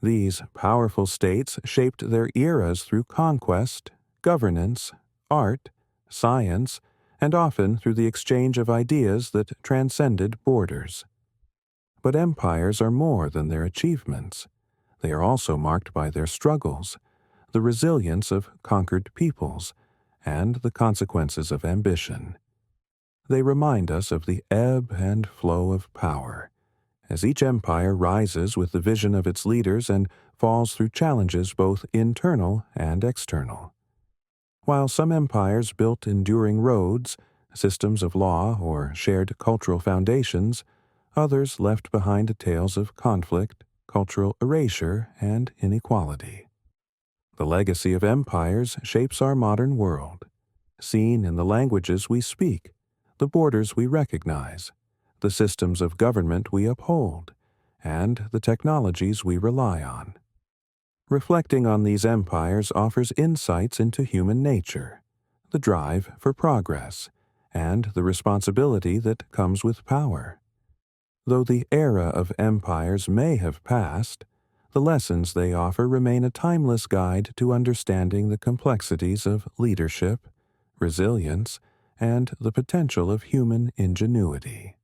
These powerful states shaped their eras through conquest, governance, art, science, and often through the exchange of ideas that transcended borders. But empires are more than their achievements. They are also marked by their struggles, the resilience of conquered peoples, and the consequences of ambition. They remind us of the ebb and flow of power, as each empire rises with the vision of its leaders and falls through challenges both internal and external. While some empires built enduring roads, systems of law, or shared cultural foundations, others left behind tales of conflict, cultural erasure, and inequality. The legacy of empires shapes our modern world, seen in the languages we speak, the borders we recognize, the systems of government we uphold, and the technologies we rely on. Reflecting on these empires offers insights into human nature, the drive for progress, and the responsibility that comes with power. Though the era of empires may have passed, the lessons they offer remain a timeless guide to understanding the complexities of leadership, resilience, and the potential of human ingenuity.